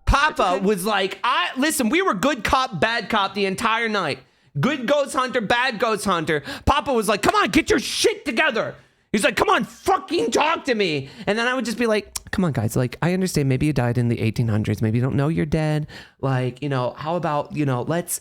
Papa was like, listen, we were good cop, bad cop the entire night. Good ghost hunter, bad ghost hunter. Papa was like, come on, get your shit together. He's like, come on, fucking talk to me. And then I would just be like, come on, guys. Like, I understand maybe you died in the 1800s. Maybe you don't know you're dead. Like, you know, how about, you know, let's,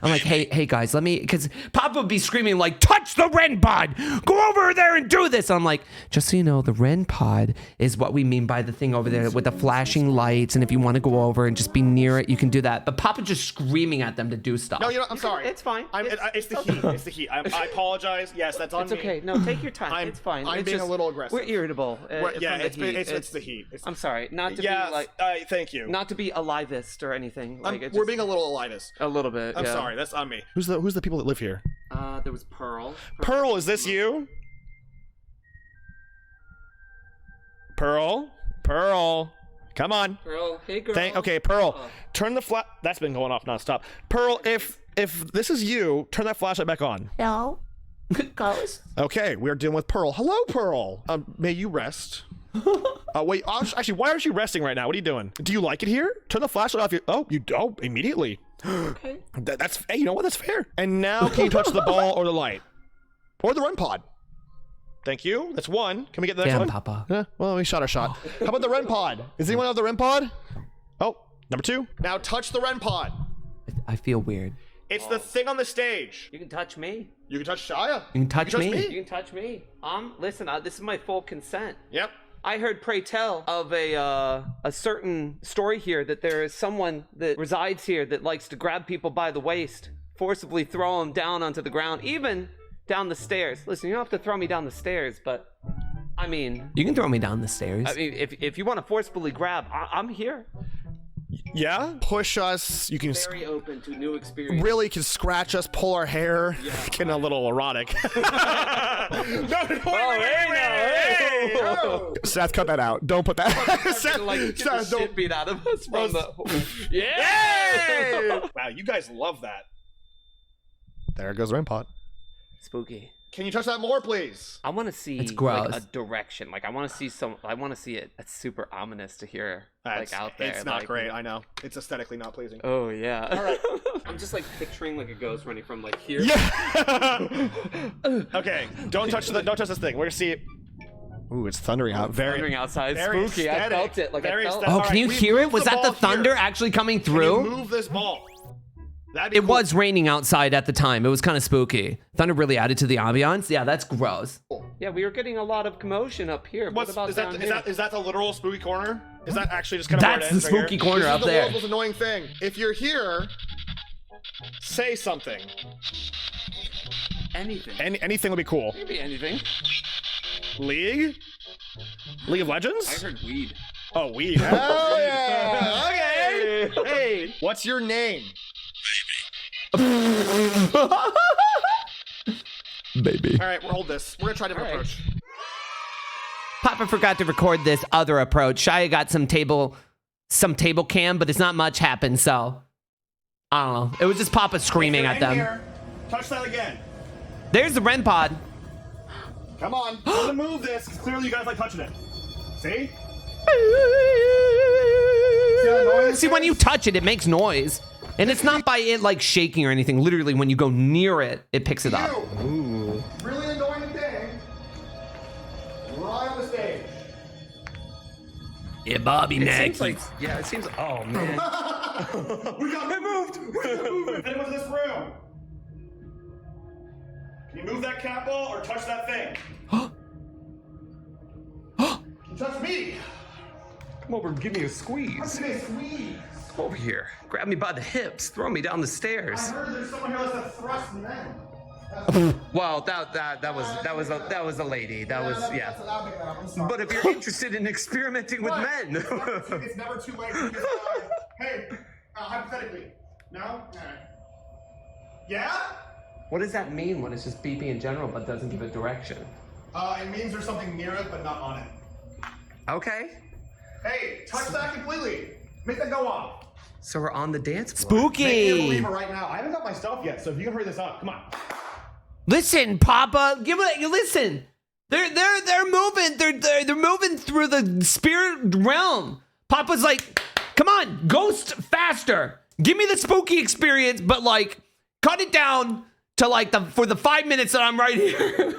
I'm like, hey guys, let me, because Papa would be screaming like, touch the Ren pod, go over there and do this. And I'm like, just so you know, the Ren pod is what we mean by the thing over there with the flashing lights. And if you want to go over and just be near it, you can do that. But Papa just screaming at them to do stuff. No, you know, I'm sorry. It's fine. It's the heat. It's the heat. I apologize. Yes, that's on It's me. okay. No, take your time. It's fine. I'm it's being just, a little aggressive. We're irritable. Yeah, from the heat. it's the heat. I'm sorry. Not to be like. Thank you. Not to be alivist or anything. Like We're being a little alivist. A little bit. I'm yeah. sorry. That's on me. Who's the people that live here? There was Pearl. Pearl, is this you? Pearl, come on. Pearl, hey girl. Okay, Pearl, turn the flat. That's been going off nonstop. Pearl, if this is you, turn that flashlight back on. No. Ghost. Okay, we're dealing with Pearl. Hello, Pearl. May you rest. Wait, actually, why aren't you resting right now? What are you doing? Do you like it here? Turn the flashlight off. You don't immediately. Okay. That's hey, you know what? That's fair. And now, can you touch the ball or the light or the REM pod? Thank you. That's one. Can we get the next one? Papa. Well, we shot our shot. How about the REM pod? Does anyone have the REM pod? Oh, number 2. Now touch the REM pod. I feel weird. It's the thing on the stage. You can touch me. You can touch Shia. You can touch me. You can touch me. Listen, this is my full consent. Yep. I heard pray tell of a certain story here that there is someone that resides here that likes to grab people by the waist, forcibly throw them down onto the ground, even down the stairs. Listen, you don't have to throw me down the stairs, but I mean, You can throw me down the stairs. I mean, if you want to forcefully grab, I'm here. Yeah, push us. You can Very open to new experience. really can scratch us, pull our hair. Yeah. Getting a little erotic. Seth, cut that out. Don't put that. Seth, like, get the shit beat out of us from the. Yay! Wow, you guys love that. There goes REM pod. Spooky. Can you touch that more, please? I want to see It's gross. like a direction. Like I want to see it. It's super ominous to hear like out there. It's not like, great. I know. It's aesthetically not pleasing. Oh yeah. All right. I'm just like picturing like a ghost running from like here. Yeah. Okay, don't touch this thing. We're gonna see. Ooh, it's thundering out. Thundering outside. very Spooky. I aesthetic. felt it. Like Very I felt. aesthetic. Oh, can you we hear it? moved Was the that the ball thunder here. actually coming Can through? you move this ball? That'd be It cool. was raining outside at the time. It was kind of spooky. Thunder really added to the ambiance. Yeah, that's gross. Yeah, we were getting a lot of commotion up here. What about is down here? that the literal spooky corner? Is that actually just kind of That's where it the ends right spooky here? corner This up is there. the most annoying thing. If you're here, say something. Anything. Anything would be cool. Maybe anything. League of Legends? I heard weed. Oh, weed. Hell yeah. Okay. Hey, what's your name? Baby. All right, we'll hold this. We're gonna try a different approach. Papa forgot to record this other approach. Shia got some table cam, but it's not much happened, so I don't know. It was just Papa screaming at them. Here. Touch that again. There's the REM pod. Come on. I'm gonna move this, 'cause clearly you guys like touching it. See? See, when you touch it, it makes noise. And it's not by it like shaking or anything. Literally, when you go near it, it picks it up. Ooh. Really annoying thing. Right on the stage. Yeah, Bobby It Mackey. seems like, yeah, it seems. Oh man. We got moved. Anyone's in this room? Can you move that cat ball or touch that thing? Can you touch me? Come over and give me a squeeze. Give me a squeeze. Come over here. Grab me by the hips. Throw me down the I stairs. heard there's someone here that's a thrust men. Well, that was a lady. That was yeah. But if you're interested in experimenting with men, It's never too late to get started. Hey, hypothetically, no? All right. Yeah? what does that mean when it's just beeping in general but doesn't give a direction? It means there's something near it, but not on it. Okay. Hey, touch that completely. Make that go off. So we're on the dance floor. Make me a Spooky. believer right now. I haven't got my stuff yet, so if you can hurry this up, come on. Listen, Papa, listen. They're moving. They're moving through the spirit realm. Papa's like, come on, ghost faster. Give me the spooky experience, but like, cut it down to like for the 5 minutes that I'm right here.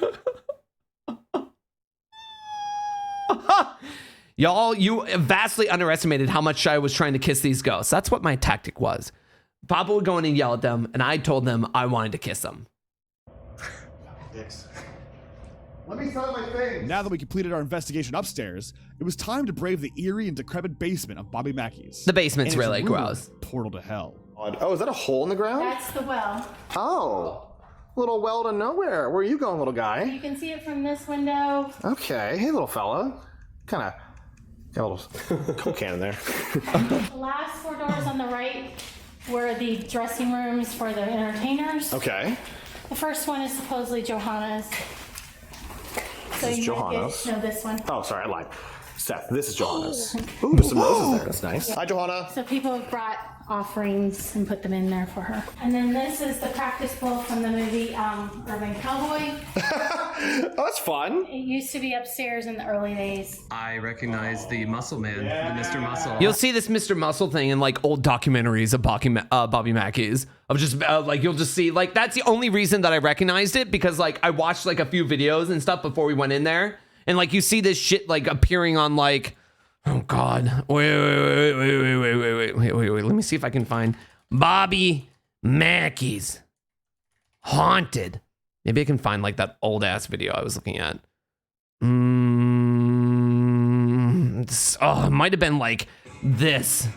Y'all, you vastly underestimated how much Shia was trying to kiss these ghosts. That's what my tactic was. Papa would go in and yell at them, and I told them I wanted to kiss them. Dicks. Let me sign my thing. Now that we completed our investigation upstairs, it was time to brave the eerie and decrepit basement of Bobby Mackey's. The basement's And its really rumored gross. Portal to hell. Oh, is that a hole in the ground? That's the well. Oh, little well to nowhere. Where are you going, little guy? You can see it from this window. Okay, hey, little fella. Kind of got a little coke can in there. The last 4 doors on the right were the dressing rooms for the entertainers. Okay. The first one is supposedly Johanna's. So This is you might Johanna's? No, this one. Oh, sorry, I lied. Seth, this is Johanna's. Ooh, there's some roses there. That's nice. Hi, Johanna. So people have brought offerings and put them in there for her. And then this is the practice pool from the movie Urban Cowboy. Oh, that's fun. It used to be upstairs in the early days. I recognize the Muscle Man, the Mr. Muscle. You'll see this Mr. Muscle thing in like old documentaries of Bobby Mackey's. Of just like you'll just see like that's the only reason that I recognized it, because like I watched like a few videos and stuff before we went in there, and like you see this shit like appearing on like, oh god, wait, let me see if I can find Bobby Mackey's Haunted. Maybe I can find like that old ass video I was looking at. It might have been like this.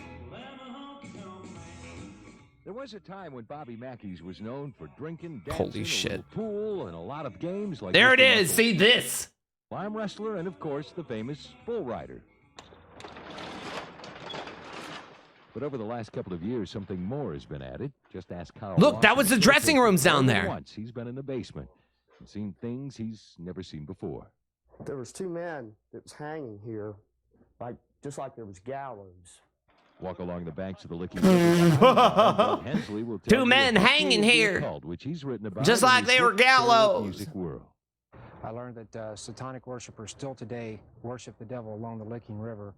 There was a time when Bobby Mackey's was known for drinking, dancing, Holy a shit. little pool, and a lot of games like There it Mr. is. Muscle. See this? Lime wrestler and, of course, the famous bull rider. But over the last couple of years, something more has been added. Just ask Carl. Look, that was the Lawson. dressing rooms down More than there. Once he's been in the basement and seen things he's never seen before. There was 2 men that was hanging here, just like there was gallows. Walk along the banks of the Licking River. Hensley will tell 2 you men of the hanging Cruelty here, Cult, which he's written about just in like his they were book, Spirit of gallows. Music World. I learned that satanic worshipers still today worship the devil along the Licking River.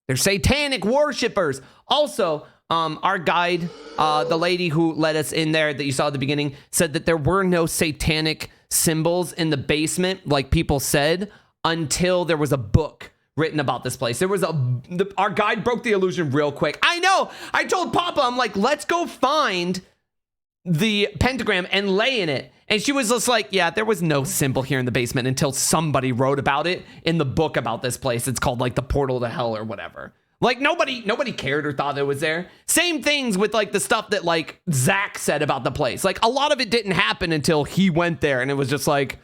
They're satanic worshipers. Also, our guide, the lady who let us in there that you saw at the beginning, said that there were no satanic symbols in the basement, like people said, until there was a book written about this place. There was our guide broke the illusion real quick. I know. I told Papa, I'm like, let's go find the pentagram and lay in it. And she was just like, yeah, there was no symbol here in the basement until somebody wrote about it in the book about this place. It's called like the portal to hell or whatever. Like nobody cared or thought it was there. Same things with like the stuff that like Zach said about the place. Like a lot of it didn't happen until he went there, and it was just like,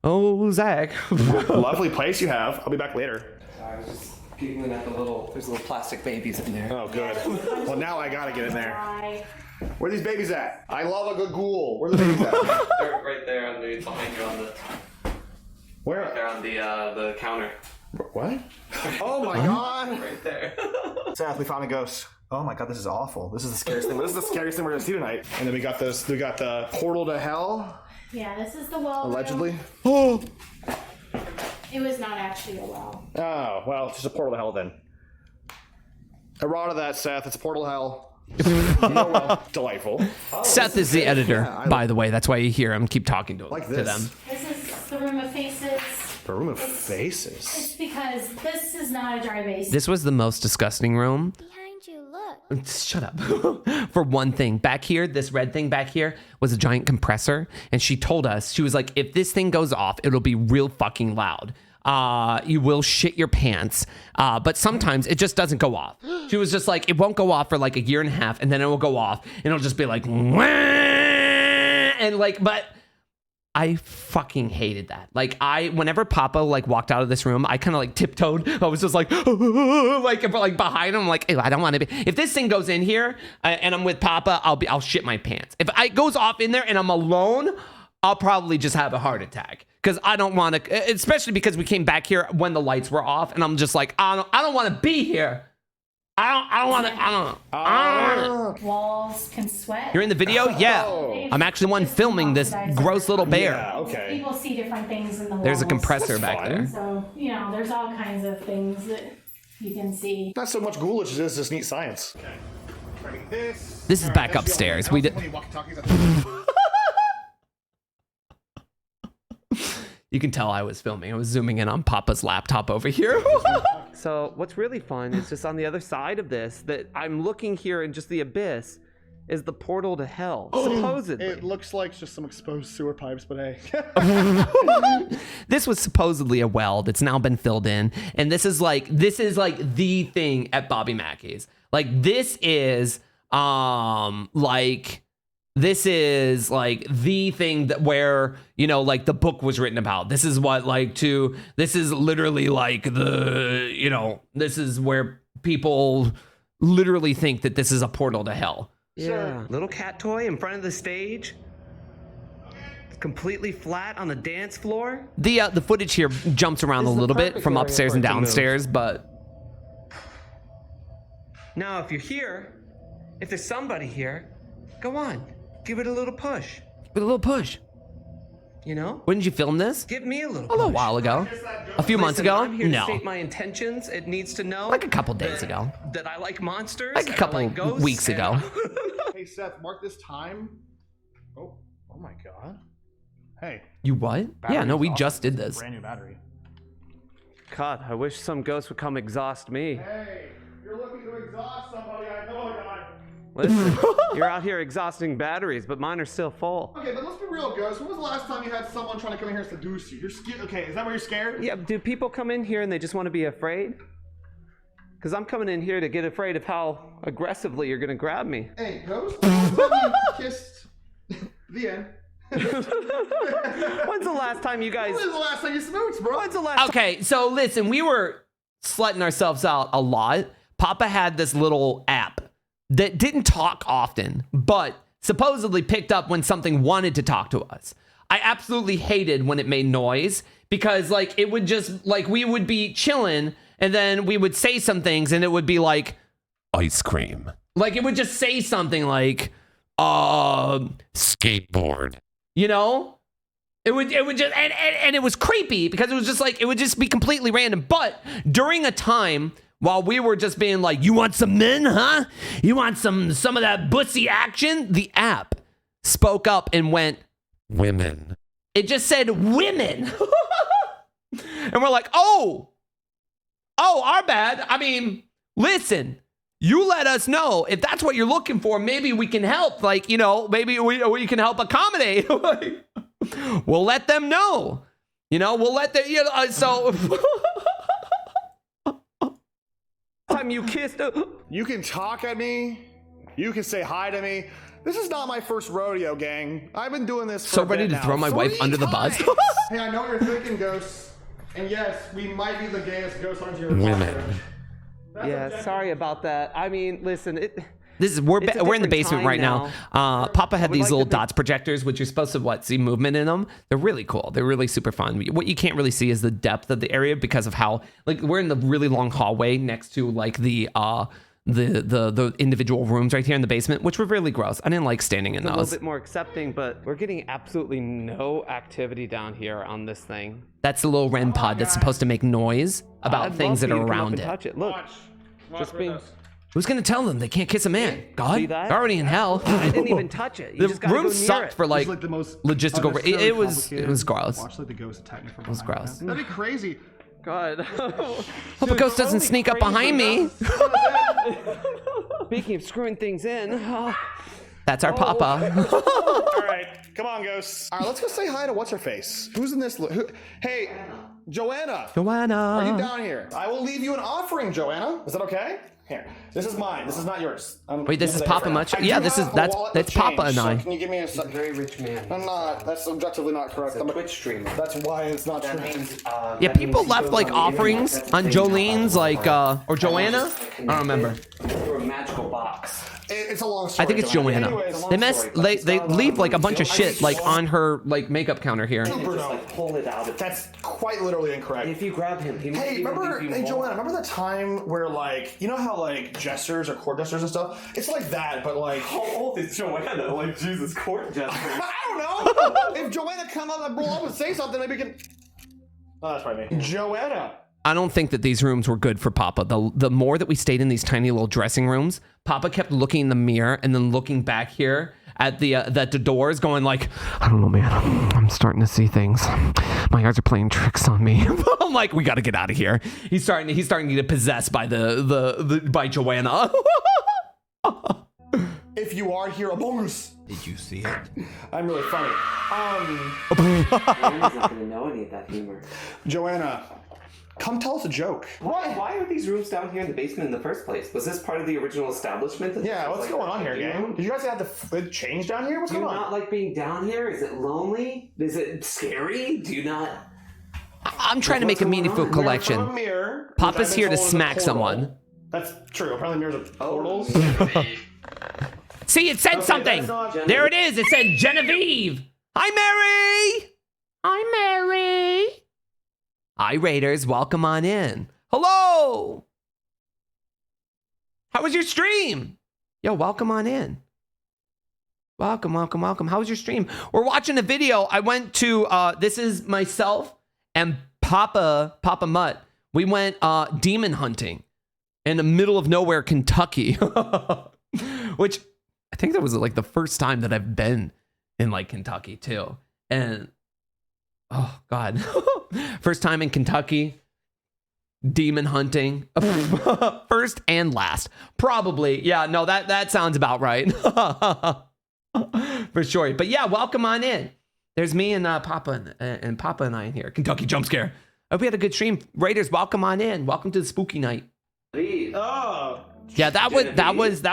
oh, Zach. Lovely place you have. I'll be back later. I was just giggling at there's little plastic babies in there. Oh, good. Well, now I gotta get in there. Where are these babies at? I love a good ghoul. Where are the babies at? They're right there underneath behind you on the. Where? Right there on the counter. What? Oh my god! Right there. Seth, we found a ghost. Oh my god, this is awful. This is the scariest thing. This is the scariest thing we're gonna see tonight. And then we got this. We got the portal to hell. Yeah, this is the well. Allegedly. Oh. It was not actually a well. Oh well, it's just a portal to hell then. Errata that, Seth. It's a portal to hell. Well, delightful. Seth is the editor, by the way. That's why you hear him keep talking to Like to this. them. This is the room of faces. A room of faces. It's because this is not a dry base. This was the most disgusting room. Behind you, look. Shut up. For one thing, back here, this red thing back here was a giant compressor. And she told us, she was like, if this thing goes off, it'll be real fucking loud. You will shit your pants. But sometimes it just doesn't go off. She was just like, it won't go off for like a year and a half, and then it will go off, and it'll just be like, wah! And like, but I fucking hated that. Like, whenever Papa like walked out of this room, I kind of like tiptoed. I was just like, like behind him, like, I don't want to be. If this thing goes in here and I'm with Papa, I'll shit my pants. If it goes off in there and I'm alone, I'll probably just have a heart attack. Because I don't want to, especially because we came back here when the lights were off, and I'm just like, I don't want to be here. I don't want to. Walls can sweat. You're in the video? Yeah. I'm actually the one filming this gross little bear. Yeah, okay. People see different things in the walls. There's a compressor back there. So, there's all kinds of things that you can see. Not so much ghoulish as it is just neat science. Okay. This is back upstairs. We did. You can tell I was filming. I was zooming in on Papa's laptop over here. So what's really fun is just on the other side of this, that I'm looking here in just the abyss, is the portal to hell, supposedly. It looks like just some exposed sewer pipes, but hey. This was supposedly a well that's now been filled in, and this is like the thing at Bobby Mackey's. Like, this is this is like the thing that where, like the book was written about. This is what this is literally like this is where people literally think that this is a portal to hell. Yeah. Little cat toy in front of the stage. Completely flat on the dance floor. The footage here jumps around a little bit from upstairs and downstairs, but now if you're here, if there's somebody here, go on. Give it a little push. With a little push. When did you film this? Give me a little push. A little while ago. A few months ago? I'm here to No. state my intentions. It needs to know. Like a couple days ago. That I like monsters. Like a couple weeks ago. Hey, Seth, mark this time. Oh my God. Hey. You what? Yeah, no, we just did this. Brand new battery. God, I wish some ghost would come exhaust me. Hey, you're looking to exhaust somebody. I know a guy. Listen, you're out here exhausting batteries, but mine are still full. Okay, but let's be real, Ghost. When was the last time you had someone trying to come in here and seduce you? You're scared. Okay, is that why you're scared? Yeah, do people come in here and they just want to be afraid? Because I'm coming in here to get afraid of how aggressively you're going to grab me. Hey, Ghost, you kissed the end. When's the last time you guys... When's the last time you smooched, bro? When's the last Okay, so listen, we were slutting ourselves out a lot. Papa had this little app that didn't talk often, but supposedly picked up when something wanted to talk to us. I absolutely hated when it made noise, because it would just we would be chilling and then we would say some things and it would be like ice cream. Like, it would just say something like skateboard. It would just and it was creepy because it was just it would just be completely random. But during a time while we were just being like, you want some men, huh? You want some of that bussy action? The app spoke up and went, women. It just said women. And we're like, oh, our bad. I mean, listen, you let us know if that's what you're looking for. Maybe we can help. Maybe we can help accommodate. We'll let them know. We'll let them, so... Time you kissed. You can talk at me. You can say hi to me. This is not my first rodeo, gang. I've been doing this for so a ready bit to now. throw my wife under the bus. Hey, I know what you're thinking, Ghost. And yes, we might be the gayest ghost hunters you've ever Women. Yeah, sorry about that. I mean, listen, We're in the different basement time right now. Papa had these little dots projectors, which you're supposed to see movement in them. They're really cool. They're really super fun. What you can't really see is the depth of the area because of how we're in the really long hallway next to the individual rooms right here in the basement, which were really gross. I didn't like standing in it's those. A little bit more accepting, but we're getting absolutely no activity down here on this thing. That's the little REM pod that's supposed to make noise about things that are around it. Touch it. Look, Watch just being. Who's gonna tell them they can't kiss a man? God, See that? they're already in hell. I didn't even touch it. You The just gotta room go near sucked it. for like, It's like the most logistical. unnecessarily It was complicated. gross. Watch like the ghost attack me from It was behind. gross. That'd be crazy. God. Hope a ghost doesn't sneak up behind me. Speaking of screwing things in. That's our papa. All right, come on, ghosts. All right, let's go say hi to what's her face. Who's in this? Hey, Joanna. Joanna. Are you down here? I will leave you an offering, Joanna. Is that okay? Here. This is mine. This is not yours. Wait, this is Papa much? Yeah, this is that's Papa and I. So can you give me a second? Very rich man. I'm not. That's objectively not correct. I'm a Twitch streamer. That's why it's not That true. means, Yeah, people left like offerings on Jolene's, like or Joanna. I don't remember. Through a magical box. It's a long story. I think it's Joanna. Anyways, They leave like a bunch of shit like on her like makeup counter here. Just like pull it out. That's quite literally incorrect. If you grab him, he Hey, remember, hey Joanna, remember the time where like, you know how like jesters or court jesters and stuff? It's like that, but like. How old is Joanna? Like Jesus, court jester. I don't know. If Joanna come up and blow up and say something, maybe we can. Oh, that's probably me. Joanna. I don't think that these rooms were good for Papa. The more that we stayed in these tiny little dressing rooms, Papa kept looking in the mirror and then looking back here at the doors, going like, I don't know, man. I'm starting to see things. My eyes are playing tricks on me. I'm like, we got to get out of here. He's starting to get possessed by by Joanna. If you are here among us. Did you see it? I'm really funny. Joanna's not gonna know any of that humor. Joanna, come tell us a joke. Why are these rooms down here in the basement in the first place? Was this part of the original establishment? Yeah, what's going on here, gang? Did you guys have to change down here? What's Do you going on? not like being down here? Is it lonely? Is it scary? Do you not? I'm trying to make a meaningful collection. From a mirror, Papa's which I've here been to told is a smack portal. someone. That's true. Apparently mirrors are portals. See, it said something. There it is. It said Genevieve. Hi, Mary. Hi, Mary. Hi, Raiders. Welcome on in. Hello. How was your stream? Yo, welcome on in. Welcome, welcome, welcome. How was your stream? We're watching a video. I went to, this is myself and Papa Mutt. We went demon hunting in the middle of nowhere, Kentucky. Which I think that was like the first time that I've been in like Kentucky too. And oh God, first time in Kentucky, demon hunting, first and last, probably. Yeah, no, that sounds about right. For sure. But yeah, welcome on in. There's me and Papa and Papa and I in here. Kentucky jump scare. I hope we had a good stream. Raiders, welcome on in. Welcome to the spooky night. Oh. Yeah, that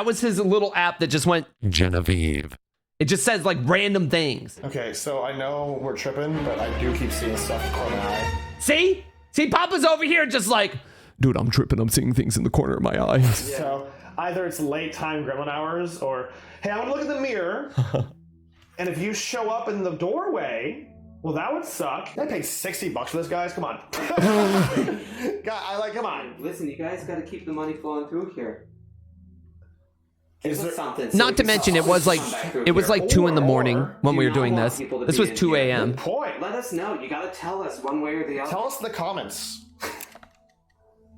was his little app that just went Genevieve. It just says like random things. Okay, so I know we're tripping, but I do keep seeing stuff in the corner of my eye. See, Papa's over here just like, dude, I'm tripping. I'm seeing things in the corner of my eyes. Yeah. So either it's late time gremlin hours, or hey, I want to look at the mirror, and if you show up in the doorway. Well, that would suck. I paid $60 for this, guys. Come on. God, come on. Listen, you guys got to keep the money flowing through here. Is there something? Not to mention, it was like 2 in the morning when we were doing this. This was 2 a.m. Point. Let us know. You got to tell us one way or the other. Tell us in the comments.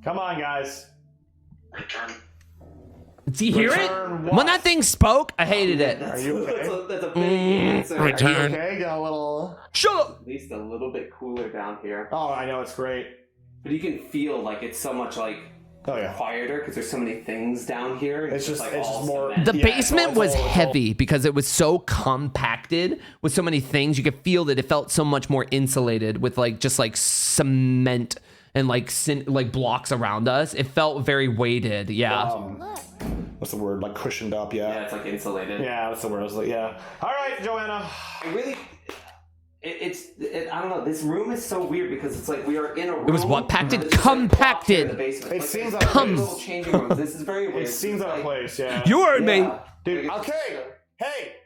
Come on, guys. Do you hear it? When that thing spoke, I hated it. Are you okay? That's a big answer. Return. Are you okay? Got a little. Shut up. At least a little bit cooler down here. Oh, I know, it's great. But you can feel like it's so much like quieter because there's so many things down here. It's just all more. cement. The basement was heavy because it was so compacted with so many things. You could feel that it felt so much more insulated with like just like cement and like blocks around us. It felt very weighted. Yeah. What's the word? Like cushioned up. Yeah. Yeah, it's like insulated. Yeah, that's the word. I was like, yeah. All right, Joanna. I don't know. This room is so weird because it's like we are in a room. It was what? Compacted. It seems out of place. Little changing rooms. This is very weird. It seems out of place. Yeah. You heard me. Dude. Okay. Hey.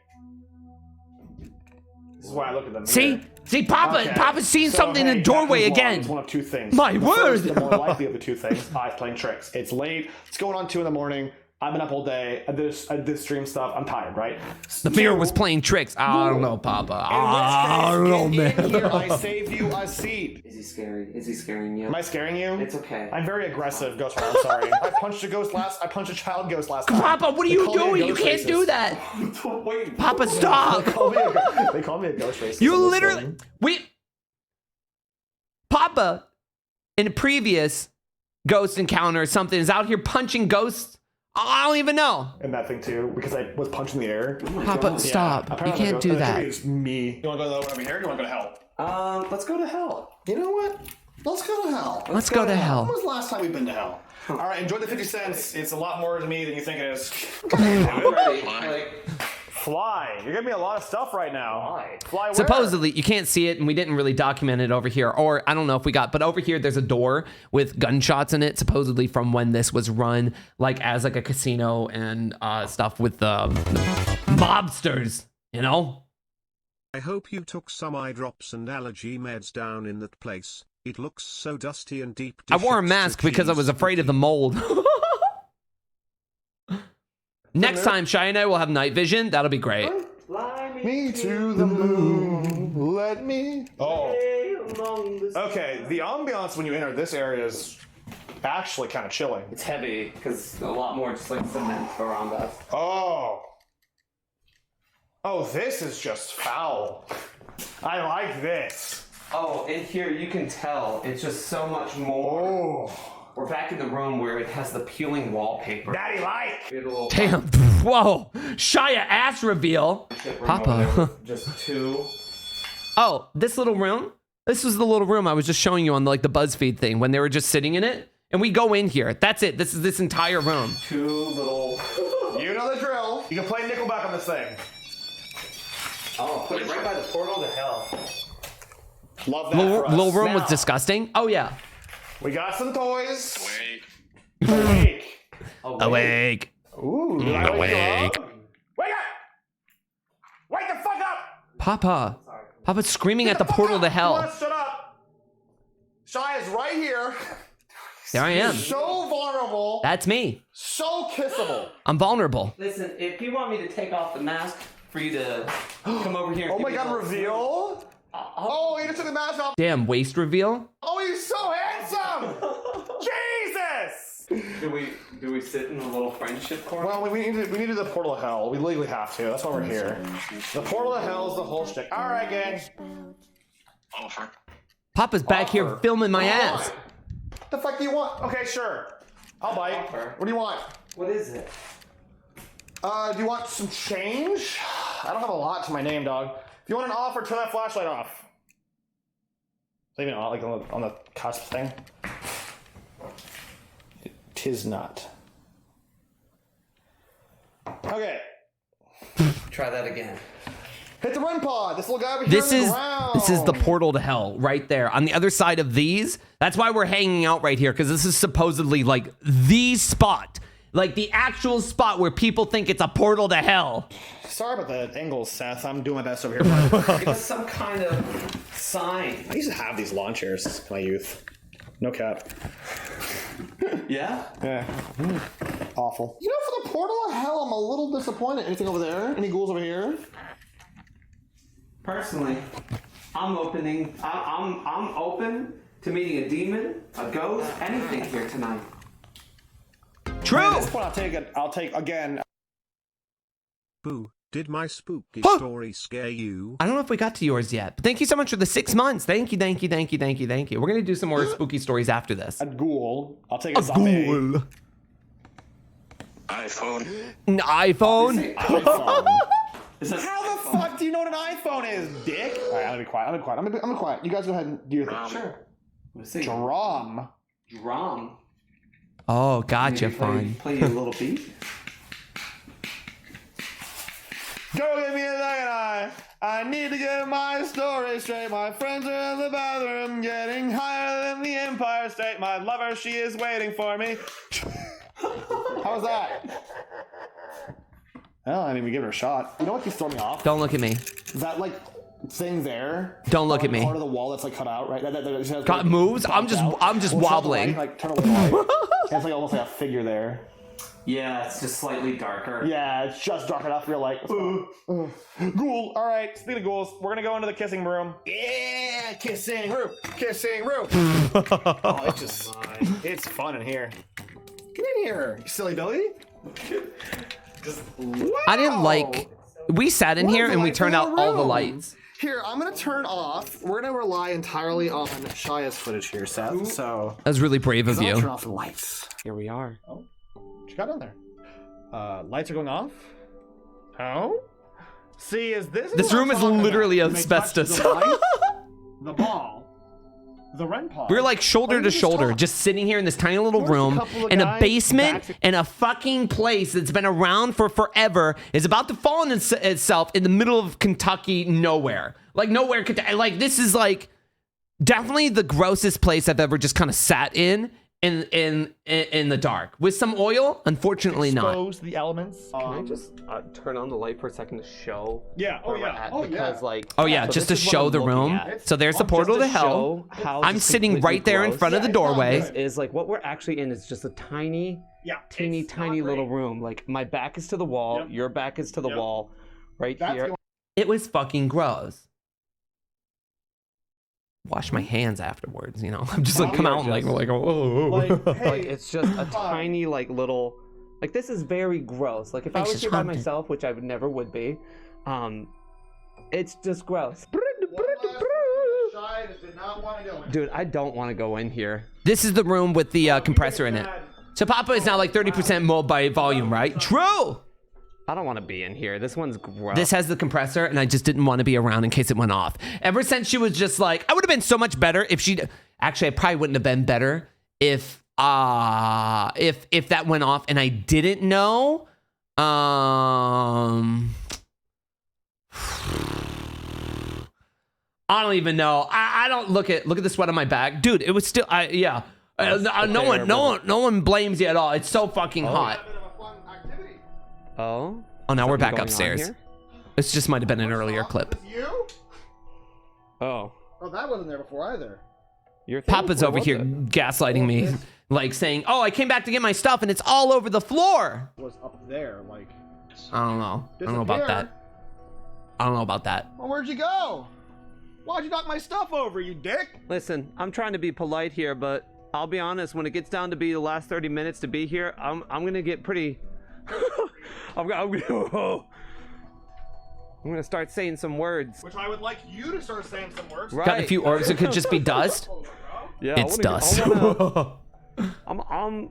This is why I look at them. See, Papa's seeing something in the doorway again. It's one of two things. My word. The more likely of the two things, I's playing tricks. It's late. It's going on 2 in the morning. I've been up all day. I did stream stuff. I'm tired, right? The mirror was playing tricks. I don't know, Papa. I don't know, Get in man. here. I saved you a seat. Is he scary? Is he scaring you? Am I scaring you? It's okay. I'm very aggressive, Ghost Rider. I'm sorry. I punched a child ghost last time. Papa, what are They you call me a doing? You ghost can't racist. do that. Wait. Papa, stop. They call me a ghost racist. You in this literally, game. Papa, in a previous ghost encounter or something, is out here punching ghosts. I don't even know. And that thing too, because I was punching the air. Papa, stop. You apparently can't do that. It's me. You want to go to the one over here? Or do you want to go to hell? Let's go to hell. You know what? Let's go to hell. Let's go to hell. When was the last time we've been to hell? All right, enjoy the 50 cents. It's a lot more to me than you think it is. Fly. You're giving me a lot of stuff right now. Fly where? Supposedly, you can't see it, and we didn't really document it over here. Or I don't know if we got, but over here there's a door with gunshots in it, supposedly from when this was run, like as like a casino and stuff with the mobsters. You know. I hope you took some eye drops and allergy meds down in that place. It looks so dusty and deep. I wore a mask because I was afraid of the mold. Next time, Shia and I will have night vision. That'll be great. Me to the moon. Let me. Oh. Okay, the ambiance when you enter this area is actually kind of chilling. It's heavy because a lot more just like cement around us. Oh. Oh, this is just foul. I like this. Oh, in here you can tell it's just so much more. Oh. We're back in the room where it has the peeling wallpaper. Daddy like. Damn. Whoa. Shia ass reveal. Papa. Just two. Oh, this little room? This was the little room I was just showing you on like the BuzzFeed thing when they were just sitting in it. And we go in here. That's it. This is this entire room. Two little. You know the drill. You can play Nickelback on this thing. Oh, put it right by the portal to hell. Love that for us. Little room Now, was disgusting. Oh, yeah. we got some toys. Awake. Awake. Ooh, did I wake you Awake. up? Wake up! Wake the fuck up! Papa. Papa's screaming at the Get fuck portal up! to Come hell. on, shut up. Shy is right here. There I am. So vulnerable. That's me. So kissable. I'm vulnerable. Listen, if you want me to take off the mask for you to come over here. And Oh give my me god, a- reveal? Oh, he just took the mask off. Damn, waist reveal. Oh, he's so handsome! Jesus! Do we sit in the little friendship corner? Well, we need to do the portal of hell. We legally have to. That's why we're here. The portal of hell is the whole shtick. All right, gang. Papa's back here filming my ass. What the fuck do you want? Okay, sure. I'll bite. What do you want? What is it? Do you want some change? I don't have a lot to my name, dog. If you want an offer, turn that flashlight off. Leave it on, like on the cusp thing. Tis not. Okay. Try that again. Hit the run pod. This little guy over here This on the is ground. the portal to hell right there. On the other side of these, that's why we're hanging out right here, because this is supposedly like the spot. Like the actual spot where people think it's a portal to hell. Sorry about the angles, Seth. I'm doing my best over here. Bud. Give us some kind of sign. I used to have these lawn chairs in my youth. No cap. Yeah? Yeah. Awful. You know, for the portal of hell, I'm a little disappointed. Anything over there? Any ghouls over here? Personally, I'm open to meeting a demon, a ghost, anything here tonight. True. At this point, I'll take again. Boo, did my spooky story scare you? I don't know if we got to yours yet, but thank you so much for the 6 months. Thank you. We're gonna do some more spooky stories after this. A ghoul. I'll take a zombie. Ghoul. iPhone. An iPhone. How the fuck do you know what an iPhone is, dick? All right, I'm gonna be quiet. I'm gonna be quiet. You guys go ahead and do your thing. Sure. Drum. Drum. Oh, gotcha. Fine. Play you a little beat. Go give me a second eye. I need to get my story straight. My friends are in the bathroom, getting higher than the Empire State. My lover, she is waiting for me. How was that? Well, I mean, we give her a shot. You know what keeps throwing me off? Don't look at me. That like thing there. Don't look at me. Part of the wall that's like cut out, right? That God moves. I'm just We'll turn wobbling. the light, like turn it light. And it's like almost like a figure there. Yeah, it's just slightly darker. Yeah, it's just dark enough. You're like, ooh. Ghoul. All right, speaking of ghouls, we're gonna go into the kissing room. Yeah, kissing room. Kissing room. Oh, it's just, it's fun in here. Get in here, you silly Billy. I didn't like. We sat in here and we turned out all the lights. Here, I'm gonna turn off. We're gonna rely entirely on Shia's footage here, Seth. So That was really brave of I'll you. turn off the lights. Here we are. Oh, what you got on there? Lights are going off. Oh, see, is this? This room is literally asbestos. The ball. The REM pod. We're like shoulder to shoulder, just sitting here in this tiny little room in a basement in a fucking place that's been around for forever, is about to fall on itself in the middle of Kentucky, nowhere. Like nowhere, like this is like definitely the grossest place I've ever just kind of sat in the dark with some oil. Unfortunately, Expose the elements. Can I just turn on the light for a second to show? Yeah. Oh where we're yeah. at? Oh Because, yeah. Like, oh yeah, so just to this is what show I'm the looking room. at. So there's the portal to hell. I'm sitting right there in front of the doorway. Is like what we're actually in is just a tiny, tiny little room. Like my back is to the wall, your back is to the wall, right here. It was fucking gross. Wash my hands afterwards, you know. I'm just like come out and like oh. Like it's just a tiny like little, like this is very gross. Like if I was here by myself, which I never would be, it's just gross. Dude, I don't want to go in here. This is the room with the compressor in it. So Papa is now like 30% more by volume, right? True. I don't want to be in here. This one's gross. This has the compressor, and I just didn't want to be around in case it went off. Ever since she was just like, I would have been so much better if she. Actually, I probably wouldn't have been better if that went off and I didn't know. I don't even know. I don't look at the sweat on my back, dude. It was still. No one blames you at all. It's so fucking hot. Oh, now we're back upstairs. This just might have been an earlier clip. You? Oh, that wasn't there before either. Papa's over here gaslighting me, like saying, "Oh, I came back to get my stuff, and it's all over the floor." Was up there, like. I don't know. I don't know about that. Well, where'd you go? Why'd you knock my stuff over, you dick? listen, I'm trying to be polite here, but I'll be honest. When it gets down to be the last 30 minutes to be here, I'm gonna get pretty. I'm gonna start saying some words. Which I would like you to start saying some words. Right. Got a few orbs. It could just be dust. Yeah, It's dust.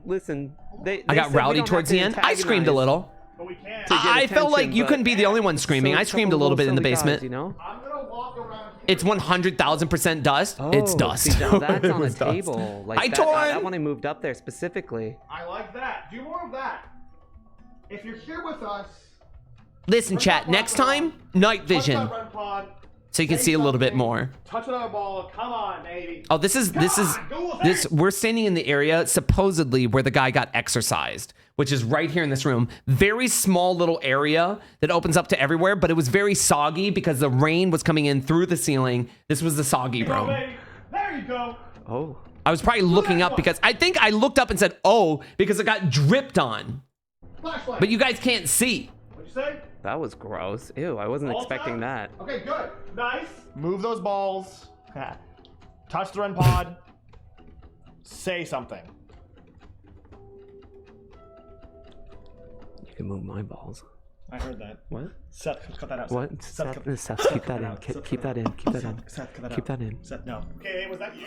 Listen. I got rowdy towards the end. I screamed a little. But we can't. I felt like you couldn't be the only one screaming. I screamed a little bit in the basement. You know? I'm gonna walk around. It's 100,000% dust. It's dust. See, now that's on the table. Like that one I moved up there specifically. I like that. Do more of that. If you're here with us. Listen, chat. Next time, night vision, so you can see a little bit more. Touch another ball. Come on, baby. Oh, this. We're standing in the area supposedly where the guy got exorcised, which is right here in this room. Very small little area that opens up to everywhere, but it was very soggy because the rain was coming in through the ceiling. This was the soggy room. There you go. Oh. I was probably looking up because I think I looked up and said, "Oh," because it got dripped on. Flashlight. But you guys can't see. What'd you say? That was gross. Ew, I wasn't expecting that. Okay, good. Nice. Move those balls. Touch the REM pod. Say something. You can move my balls. I heard that. What? Seth, cut that out. What? Seth, keep that in. Keep that in. Keep that in. Seth, cut that Keep out. that in. Seth, no. Okay, was that you?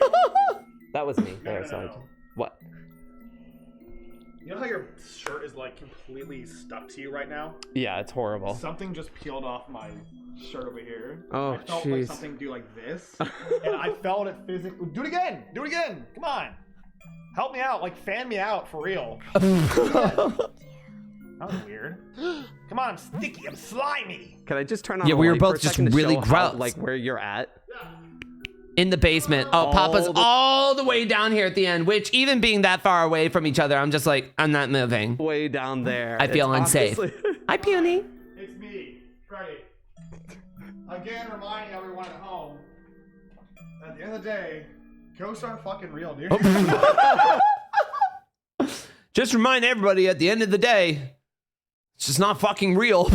That was me. No, There, no, sorry. no. What? You know how your shirt is like completely stuck to you right now? Yeah, it's horrible. Something just peeled off my shirt over here. Oh, I felt jeez. like something do like this, and I felt it physically. Do it again. Do it again. Come on. Help me out. Like fan me out for real. That was weird. Come on, I'm sticky. I'm slimy. Can I just turn on Yeah, the we were light both for a just second to really show how, gross. like where you're at? In the basement. Oh, Papa's All the- all the way down here at the end, which even being that far away from each other, I'm just like, I'm not moving. Way down there. I feel It's unsafe. obviously- Hi, Peony. It's me, Freddy. Again, reminding everyone at home, at the end of the day, ghosts aren't fucking real, dude. Just remind everybody at the end of the day, it's just not fucking real.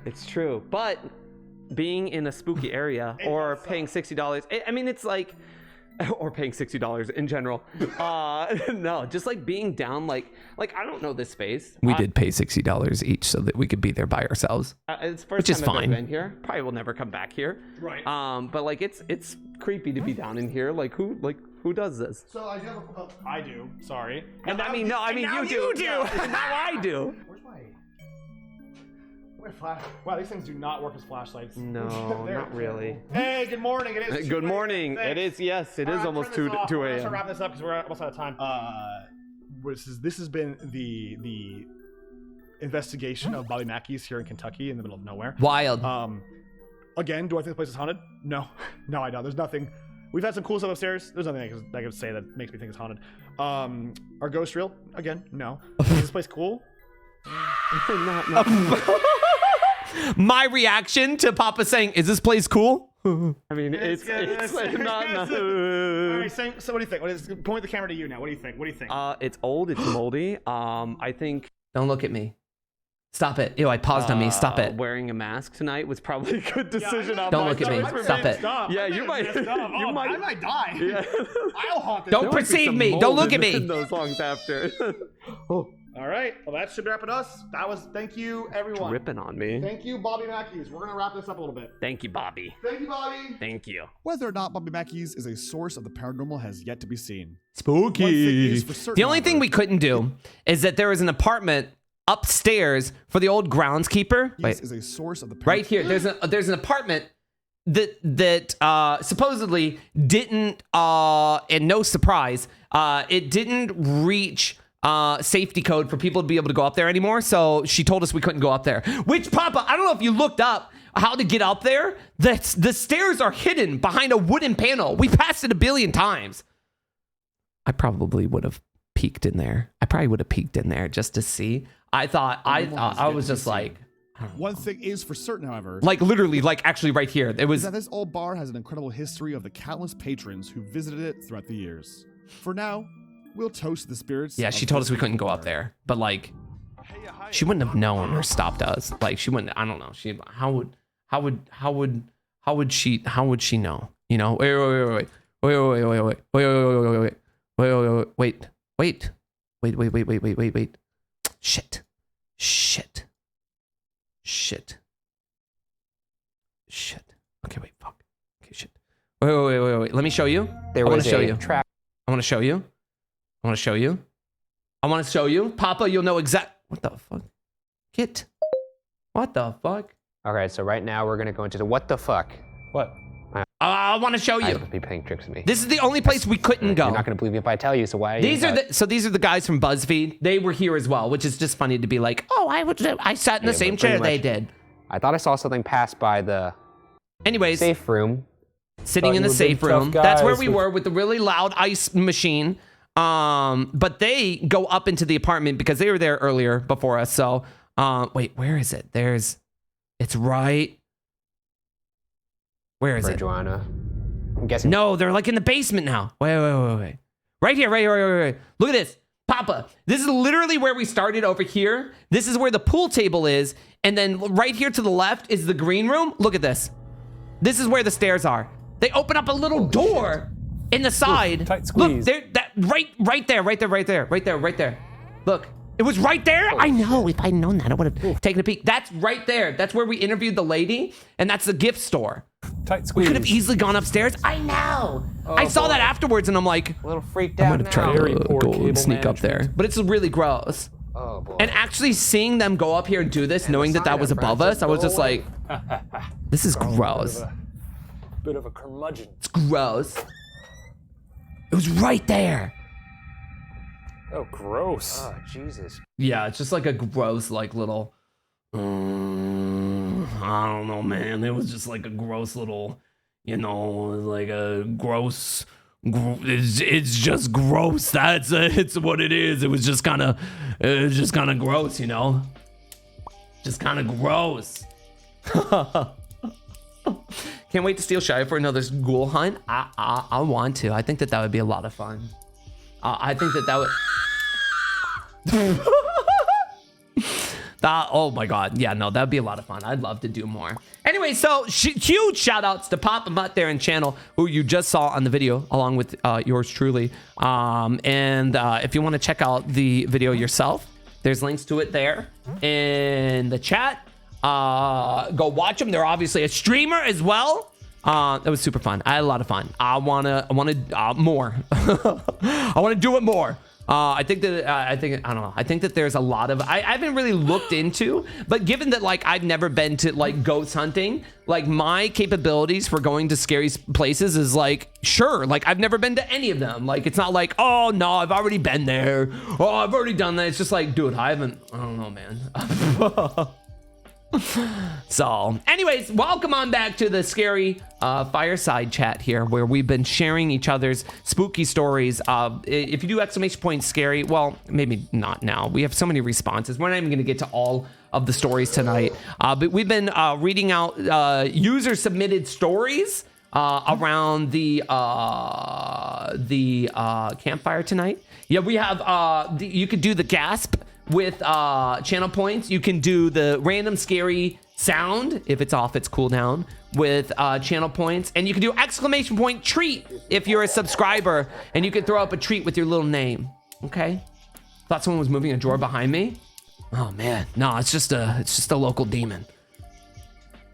It's true, but being in a spooky area or paying $60, I mean, it's like, or paying $60 in general. No, just like being down, like I don't know this space. We did pay $60 each so that we could be there by ourselves. It's the first which is time I've fine. ever been here. Probably will never come back here. Right. But like it's creepy to be down in here. Like who does this? So I do have I do. Sorry. And I mean, you do. Now I do. Where's my flash? Wow, these things do not work as flashlights. No, not really. Hey, good morning. It is. Good morning. It is. Yes, it is almost 2 We're gonna a.m. wrap this up because we're almost out of time. This has been the investigation of Bobby Mackey's here in Kentucky in the middle of nowhere. Wild. Again, do I think the place is haunted? No, no, I don't. There's nothing. We've had some cool stuff upstairs. There's nothing I can say that makes me think it's haunted. Are ghosts real? Again, no. Is this place cool? Not. My reaction to Papa saying, "Is this place cool?" I mean, it's not. All right, so what do you think? Point the camera to you now. What do you think? It's old. It's moldy. I think. Don't look at me. Stop it. Ew, I paused on me. Stop it. Wearing a mask tonight was probably a good decision. Don't look at me. Stop it. Yeah, you might. I might die. Yeah. I'll haunt this. Don't perceive me. Don't look at me. Those songs after. All right. Well, that should wrap it us. Thank you, everyone. Dripping on me. Thank you, Bobby Mackey's. We're gonna wrap this up a little bit. Thank you, Bobby. Thank you, Bobby. Thank you. Whether or not Bobby Mackey's is a source of the paranormal has yet to be seen. Spooky. The only thing we couldn't do is that there was an apartment upstairs for the old groundskeeper. Wait, is a source of the right here. There's an apartment that supposedly didn't and no surprise, it didn't reach safety code for people to be able to go up there anymore. So she told us we couldn't go up there. Which, Papa, I don't know if you looked up how to get up there. The stairs are hidden behind a wooden panel. We passed it a billion times. I probably would have peeked in there. I probably would have peeked in there just to see. I was just like. One thing is for certain, however. Like literally, like actually right here. It was that this old bar has an incredible history of the countless patrons who visited it throughout the years. For now, we'll toast the spirits. Yeah, she told us we couldn't go up there, but like, she wouldn't have known or stopped us. Like, she wouldn't. I don't know. How would she know? You know? Wait. Shit. Okay, wait, fuck. Okay, shit. Wait. Let me show you. I want to show you. Papa, you'll know what the fuck? What the fuck? Okay, so right now we're gonna go into the what the fuck. What? I want to show you. Be playing tricks with me. This is the only place we couldn't go. You're not gonna believe me if I tell you. So why? These are the guys from BuzzFeed. They were here as well, which is just funny to be like, oh, I sat in the same chair they did. I thought I saw something pass by the. Anyways, safe room. Sitting in the safe room. That's where we were with the really loud ice machine. But they go up into the apartment because they were there earlier before us. So, wait, where is it? It's right. Where is it? Joanna. I'm guessing. No, they're like in the basement now. Wait. Right here. Look at this. Papa, this is literally where we started over here. This is where the pool table is. And then right here to the left is the green room. Look at this. This is where the stairs are. They open up a little door in the side. Ooh, tight squeeze. Look, right there. Look, it was right there. I know. If I'd known that, I would have taken a peek. That's right there. That's where we interviewed the lady, and that's the gift store. Tight squeeze. We could have easily gone upstairs. I know. I saw that afterwards, and I'm like, a little freaked out. I might have tried to go and sneak up there, but it's really gross. Oh boy. And actually seeing them go up here and do this, knowing that was above us, I was just like, this is gross. Bit of a curmudgeon. It's gross. It was right there. Oh, gross. Oh, Jesus. Yeah, it's just like a gross, like little. I don't know, man. It was just like a gross little, like a gross. It's just gross. It's what it is. It was just kind of gross, Just kind of gross. Can't wait to steal Shia for another ghoul hunt. I want to. I think that would be a lot of fun. I think that would. Oh my God. Yeah, no, that'd be a lot of fun. I'd love to do more. Anyway, so huge shout outs to Papa Mutt there in channel, who you just saw on the video, along with yours truly. And if you want to check out the video yourself, there's links to it there in the chat. Go watch them. They're obviously a streamer as well. That was super fun. I had a lot of fun. I wanna more. I want to do it more. I think that there's a lot of, I haven't really looked into, but given that like I've never been to like ghost hunting, like my capabilities for going to scary places is like, sure, like I've never been to any of them. Like it's not like, oh no, I've already been there. Oh, I've already done that. It's just like, dude, I don't know, man. So anyways, welcome on back to the scary fireside chat here, where we've been sharing each other's spooky stories. If you do !scary, well, maybe not now. We have so many responses. We're not even going to get to all of the stories tonight. But we've been reading out user submitted stories around the campfire tonight. Yeah, we have you could do the gasp with channel points. You can do the random scary sound if it's off its cooldown with channel points, and you can do ! treat if you're a subscriber, and you can throw up a treat with your little name. Okay, thought someone was moving a drawer behind me. Oh man, no, it's just a local demon.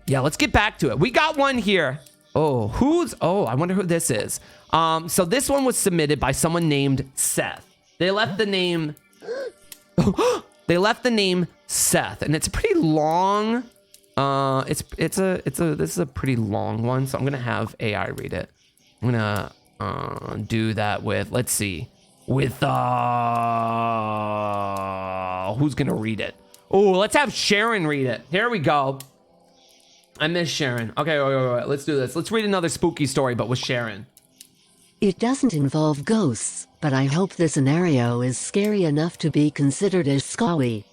Yeah, let's get back to it. We got one here. Oh, I wonder who this is. So this one was submitted by someone named Seth. They left the name Seth, and it's a pretty long. This is a pretty long one, so I'm gonna have AI read it. I'm gonna do that with, let's see, with who's gonna read it? Oh, let's have Sharon read it. Here we go. I miss Sharon. Okay, wait. Let's do this. Let's read another spooky story, but with Sharon. It doesn't involve ghosts, but I hope the scenario is scary enough to be considered as scary.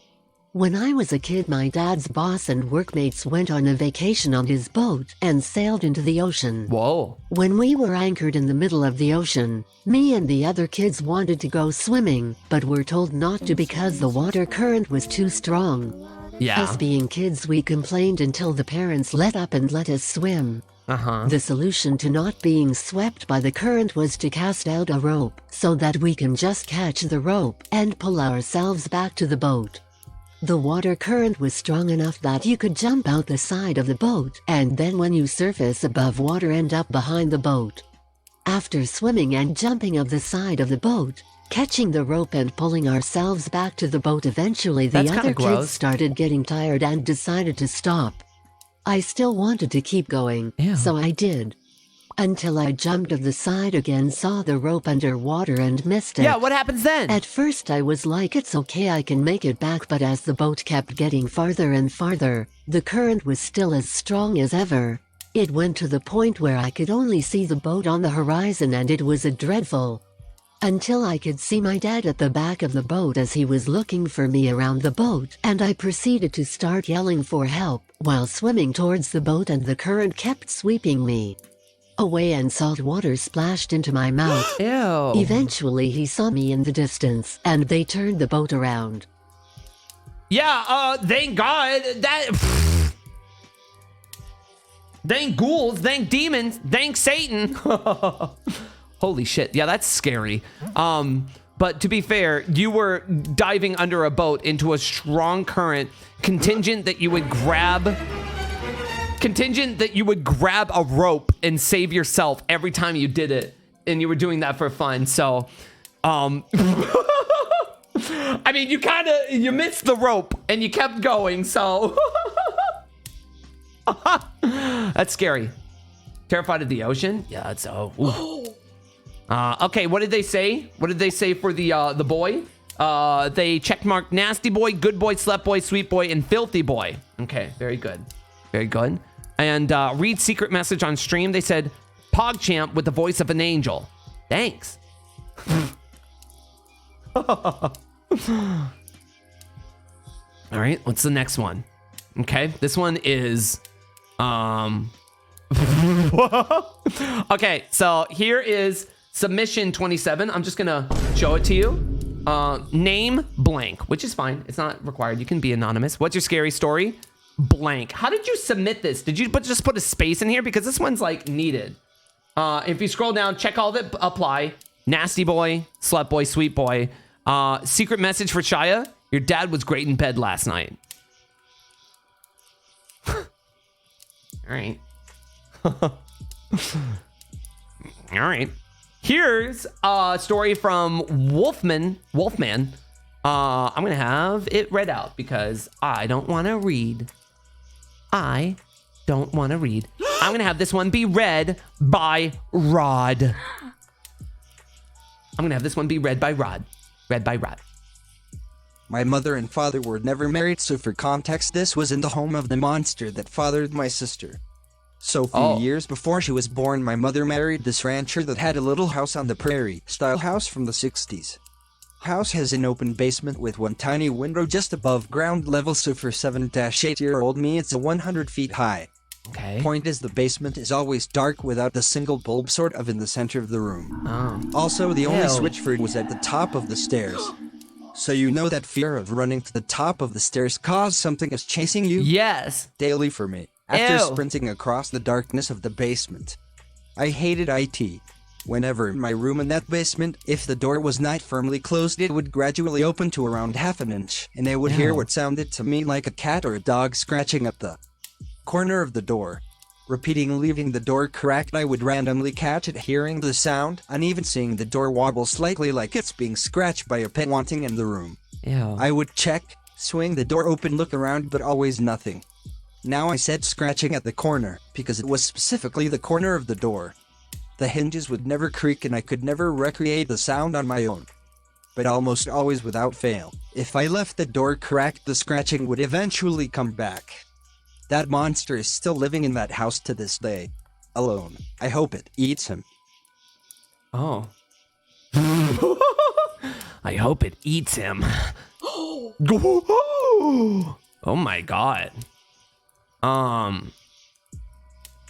When I was a kid, my dad's boss and workmates went on a vacation on his boat and sailed into the ocean. Whoa. When we were anchored in the middle of the ocean, me and the other kids wanted to go swimming, but were told not to because the water current was too strong. Yeah. Us being kids, we complained until the parents let up and let us swim. The solution to not being swept by the current was to cast out a rope, so that we can just catch the rope and pull ourselves back to the boat. The water current was strong enough that you could jump out the side of the boat, and then when you surface above water, end up behind the boat. After swimming and jumping of the side of the boat, catching the rope and pulling ourselves back to the boat, eventually the other kids started getting tired and decided to stop. I still wanted to keep going, so I did. Until I jumped off the side again, saw the rope underwater and missed it. Yeah, what happens then? At first I was like, it's okay, I can make it back, but as the boat kept getting farther and farther, the current was still as strong as ever. It went to the point where I could only see the boat on the horizon, and it was dreadful. Until I could see my dad at the back of the boat as he was looking for me around the boat, and I proceeded to start yelling for help while swimming towards the boat, and the current kept sweeping me away and salt water splashed into my mouth. Ew. Eventually he saw me in the distance, and they turned the boat around. Yeah, thank God. Thank ghouls, thank demons, thank Satan. Holy shit. Yeah, that's scary. But to be fair, you were diving under a boat into a strong current, contingent that you would grab a rope and save yourself every time you did it, and you were doing that for fun. So I mean, you missed the rope and you kept going, so that's scary. Terrified of the ocean? Yeah, that's okay, what did they say? What did they say for the boy? They checkmarked nasty boy, good boy, slut boy, sweet boy, and filthy boy. Okay, very good. Very good. And read secret message on stream. They said, PogChamp with the voice of an angel. Thanks. All right, what's the next one? Okay, this one is okay, so here is Submission 27. I'm just gonna show it to you. Name blank, which is fine. It's not required. You can be anonymous. What's your scary story? Blank. How did you submit this? Did you just put a space in here? Because this one's like needed. If you scroll down, check all that apply. Nasty boy, slut boy, sweet boy. Secret message for Shia. Your dad was great in bed last night. All right. All right. Here's a story from Wolfman. I'm going to have it read out because I don't want to read. I'm going to have this one be read by Rod. Read by Rod. My mother and father were never married, so for context, this was in the home of the monster that fathered my sister. So a few years before she was born, my mother married this rancher that had a little house on the prairie, style house from the 60s. House has an open basement with one tiny window just above ground level, so for 7-8-year-old me it's a 100 feet high. Okay. Point is, the basement is always dark without a single bulb sort of in the center of the room. Also, the only switch for it was at the top of the stairs. So you know that fear of running to the top of the stairs cause something is chasing you? Yes. Daily for me. After sprinting across the darkness of the basement. I hated IT. Whenever in my room in that basement, if the door was not firmly closed, it would gradually open to around half an inch, and I would hear what sounded to me like a cat or a dog scratching at the corner of the door. Repeating leaving the door cracked, I would randomly catch it hearing the sound, and even seeing the door wobble slightly like it's being scratched by a pet wanting in the room. I would check, swing the door open, look around, but always nothing. Now I said scratching at the corner, because it was specifically the corner of the door. The hinges would never creak and I could never recreate the sound on my own. But almost always without fail, if I left the door cracked, the scratching would eventually come back. That monster is still living in that house to this day. Alone. I hope it eats him. Oh. I hope it eats him. Oh my god.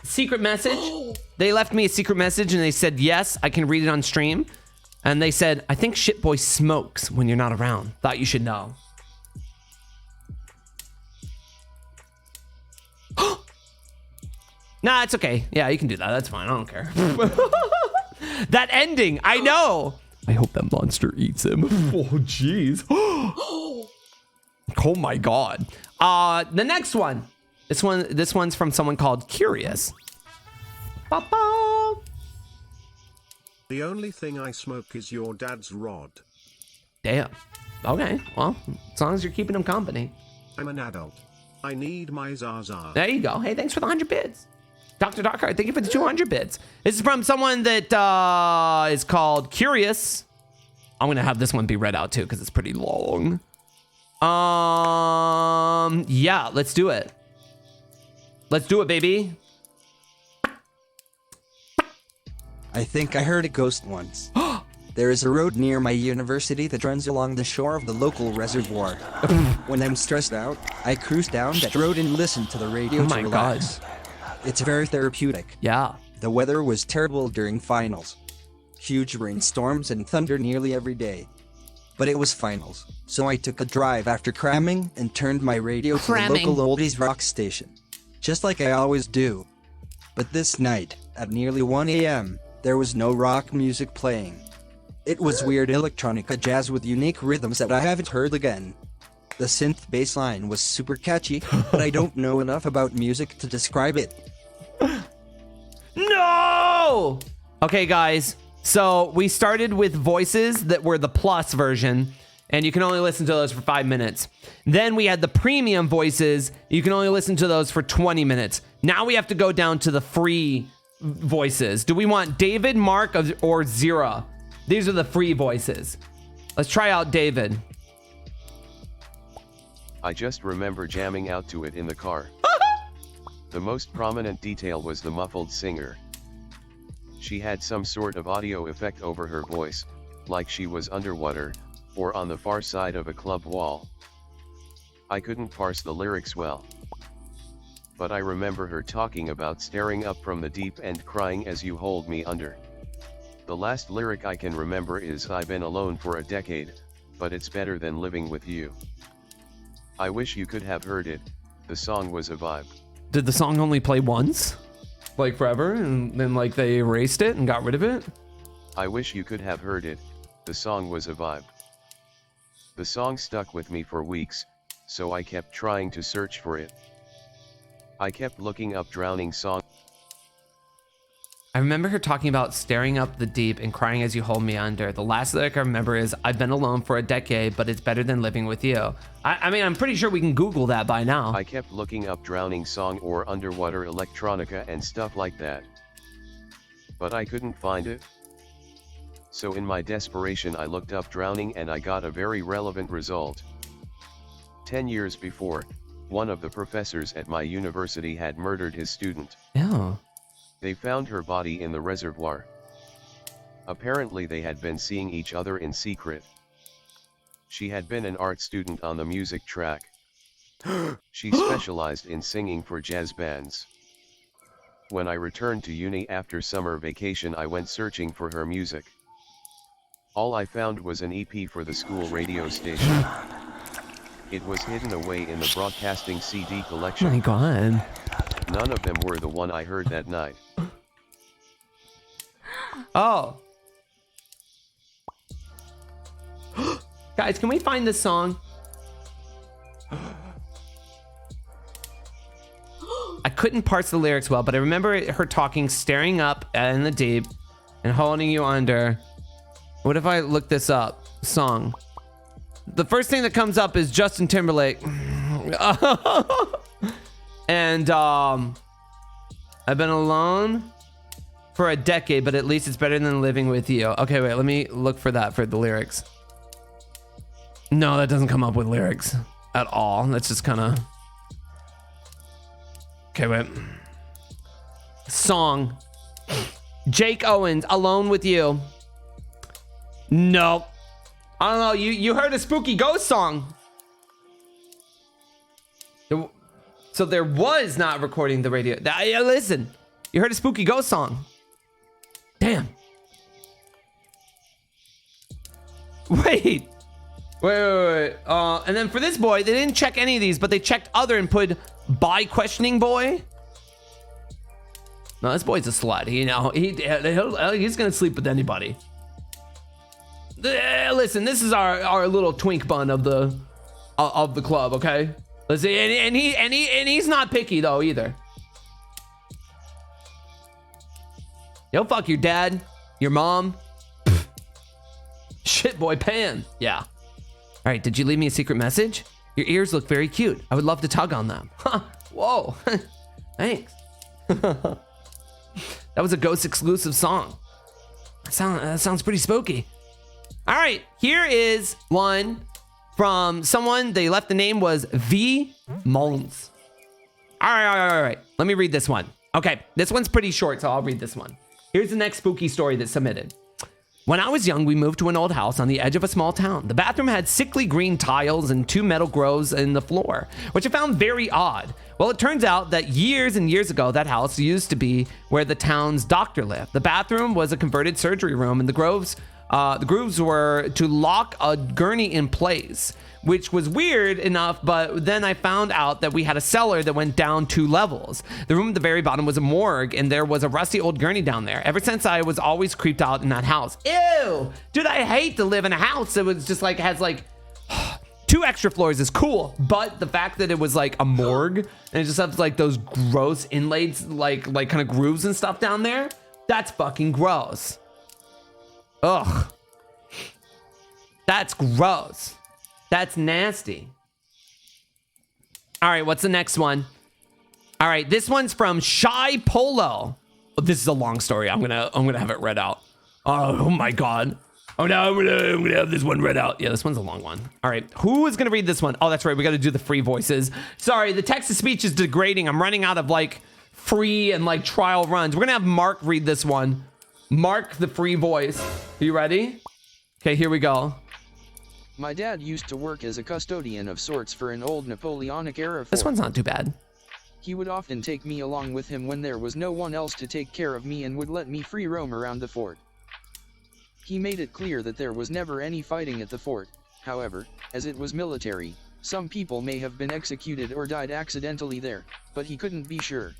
Secret message. They left me a secret message and they said, yes, I can read it on stream. And they said, I think Shitboy smokes when you're not around. Thought you should know. Nah, it's okay. Yeah, you can do that. That's fine. I don't care. That ending, I know. I hope that monster eats him. Oh, jeez. Oh my god. The next one. This one's from someone called Curious. Ba-ba. The only thing I smoke is your dad's rod. Damn. Okay. Well, as long as you're keeping him company. I'm an adult. I need my Zaza. There you go. Hey, thanks for the 100 bits. Dr. Darkheart, thank you for the 200 bits. This is from someone that is called Curious. I'm going to have this one be read out too because it's pretty long. Yeah, let's do it. Let's do it, baby. I think I heard a ghost once. There is a road near my university that runs along the shore of the local reservoir. When I'm stressed out, I cruise down that road and listen to the radio to relax. It's very therapeutic. Yeah. The weather was terrible during finals. Huge rainstorms and thunder nearly every day. But it was finals, so I took a drive after cramming and turned my radio to the local oldies rock station. Just like I always do. But this night, at nearly 1 a.m., there was no rock music playing. It was weird electronica jazz with unique rhythms that I haven't heard again. The synth bass line was super catchy, but I don't know enough about music to describe it. No! Okay, guys. So we started with voices that were the plus version, and you can only listen to those for 5 minutes. Then we had the premium voices. You can only listen to those for 20 minutes. Now we have to go down to the free voices. Do we want David, Mark, or Zira? These are the free voices. Let's try out David. I just remember jamming out to it in the car. The most prominent detail was the muffled singer. She had some sort of audio effect over her voice, like she was underwater, or on the far side of a club wall. I couldn't parse the lyrics well. But I remember her talking about staring up from the deep and crying as you hold me under. The last lyric I can remember is I've been alone for a decade, but it's better than living with you. I wish you could have heard it. The song was a vibe. Did the song only play once? Like forever? And then like they erased it and got rid of it? I wish you could have heard it. The song was a vibe. The song stuck with me for weeks, so I kept trying to search for it. I kept looking up drowning song. I remember her talking about staring up the deep and crying as you hold me under. The last lyric I remember is, I've been alone for a decade, but it's better than living with you. I mean, I'm pretty sure we can Google that by now. I kept looking up drowning song or underwater electronica and stuff like that. But I couldn't find it. So in my desperation I looked up drowning and I got a very relevant result. 10 years before, one of the professors at my university had murdered his student. Yeah. They found her body in the reservoir. Apparently they had been seeing each other in secret. She had been an art student on the music track. She specialized in singing for jazz bands. When I returned to uni after summer vacation I went searching for her music. All I found was an EP for the school radio station. It was hidden away in the broadcasting CD collection. Oh my god. None of them were the one I heard that night. Oh. Guys, can we find this song? I couldn't parse the lyrics well, but I remember her talking, staring up in the deep and holding you under. What if I look this up? Song. The first thing that comes up is Justin Timberlake. And I've been alone for a decade, but at least it's better than living with you. Okay, wait, let me look for that for the lyrics. No, that doesn't come up with lyrics at all. That's just kind of... Okay, wait. Song. Jake Owens, Alone With You. No. I don't know, you heard a spooky ghost song. So there was not recording the radio. Listen, you heard a spooky ghost song. Damn. Wait. And then for this boy, they didn't check any of these, but they checked other and put by questioning boy. No, this boy's a slut. You know, he's gonna sleep with anybody. Listen, this is our little twink bun of the club, okay? Let's see, and he's not picky though either. Yo, fuck your dad, your mom. Shit, boy, Pan. Yeah. All right, did you leave me a secret message? Your ears look very cute. I would love to tug on them. Huh, whoa, thanks. That was a Ghost exclusive song. That sounds pretty spooky. All right, here is one from someone. They left the name was V. Mullins. All right. Let me read this one. Okay, this one's pretty short, so I'll read this one. Here's the next spooky story that's submitted. When I was young, we moved to an old house on the edge of a small town. The bathroom had sickly green tiles and 2 metal groves in the floor, which I found very odd. Well, it turns out that years and years ago, that house used to be where the town's doctor lived. The bathroom was a converted surgery room, and the grooves were to lock a gurney in place, which was weird enough, but then I found out that we had a cellar that went down 2 levels. The room at the very bottom was a morgue, and there was a rusty old gurney down there. Ever since, I was always creeped out in that house. Ew! Dude, I hate to live in a house that was just like, has like 2 extra floors is cool, but the fact that it was like a morgue, and it just has like those gross inlays, like kind of grooves and stuff down there, that's fucking gross. Ugh. That's gross. That's nasty. All right, what's the next one? All right, this one's from Shy Polo. Oh, this is a long story. I'm gonna have it read out. Oh my god. Oh no, I'm gonna have this one read out. Yeah, this one's a long one. All right, who is gonna read this one? Oh, that's right. We got to do the free voices. Sorry, the text to speech is degrading. I'm running out of like free and like trial runs. We're gonna have Mark read this one. Mark, the free voice. Are you ready? Okay, here we go. My dad used to work as a custodian of sorts for an old Napoleonic-era fort. This one's not too bad. He would often take me along with him when there was no one else to take care of me and would let me free roam around the fort. He made it clear that there was never any fighting at the fort. However, as it was military, some people may have been executed or died accidentally there, but he couldn't be sure.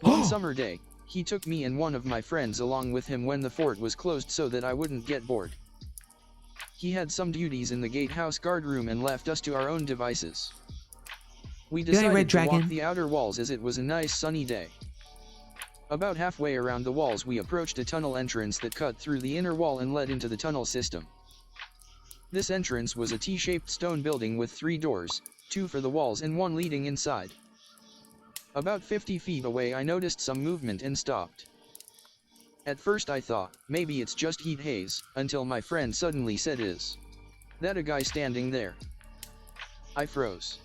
One summer day, he took me and one of my friends along with him when the fort was closed so that I wouldn't get bored. He had some duties in the gatehouse guard room and left us to our own devices. We decided to walk the outer walls as it was a nice sunny day. About halfway around the walls we approached a tunnel entrance that cut through the inner wall and led into the tunnel system. This entrance was a T-shaped stone building with 3 doors, 2 for the walls and 1 leading inside. About 50 feet away I noticed some movement and stopped. At first I thought, maybe it's just heat haze, until my friend suddenly said, "Is that a guy standing there?" I froze.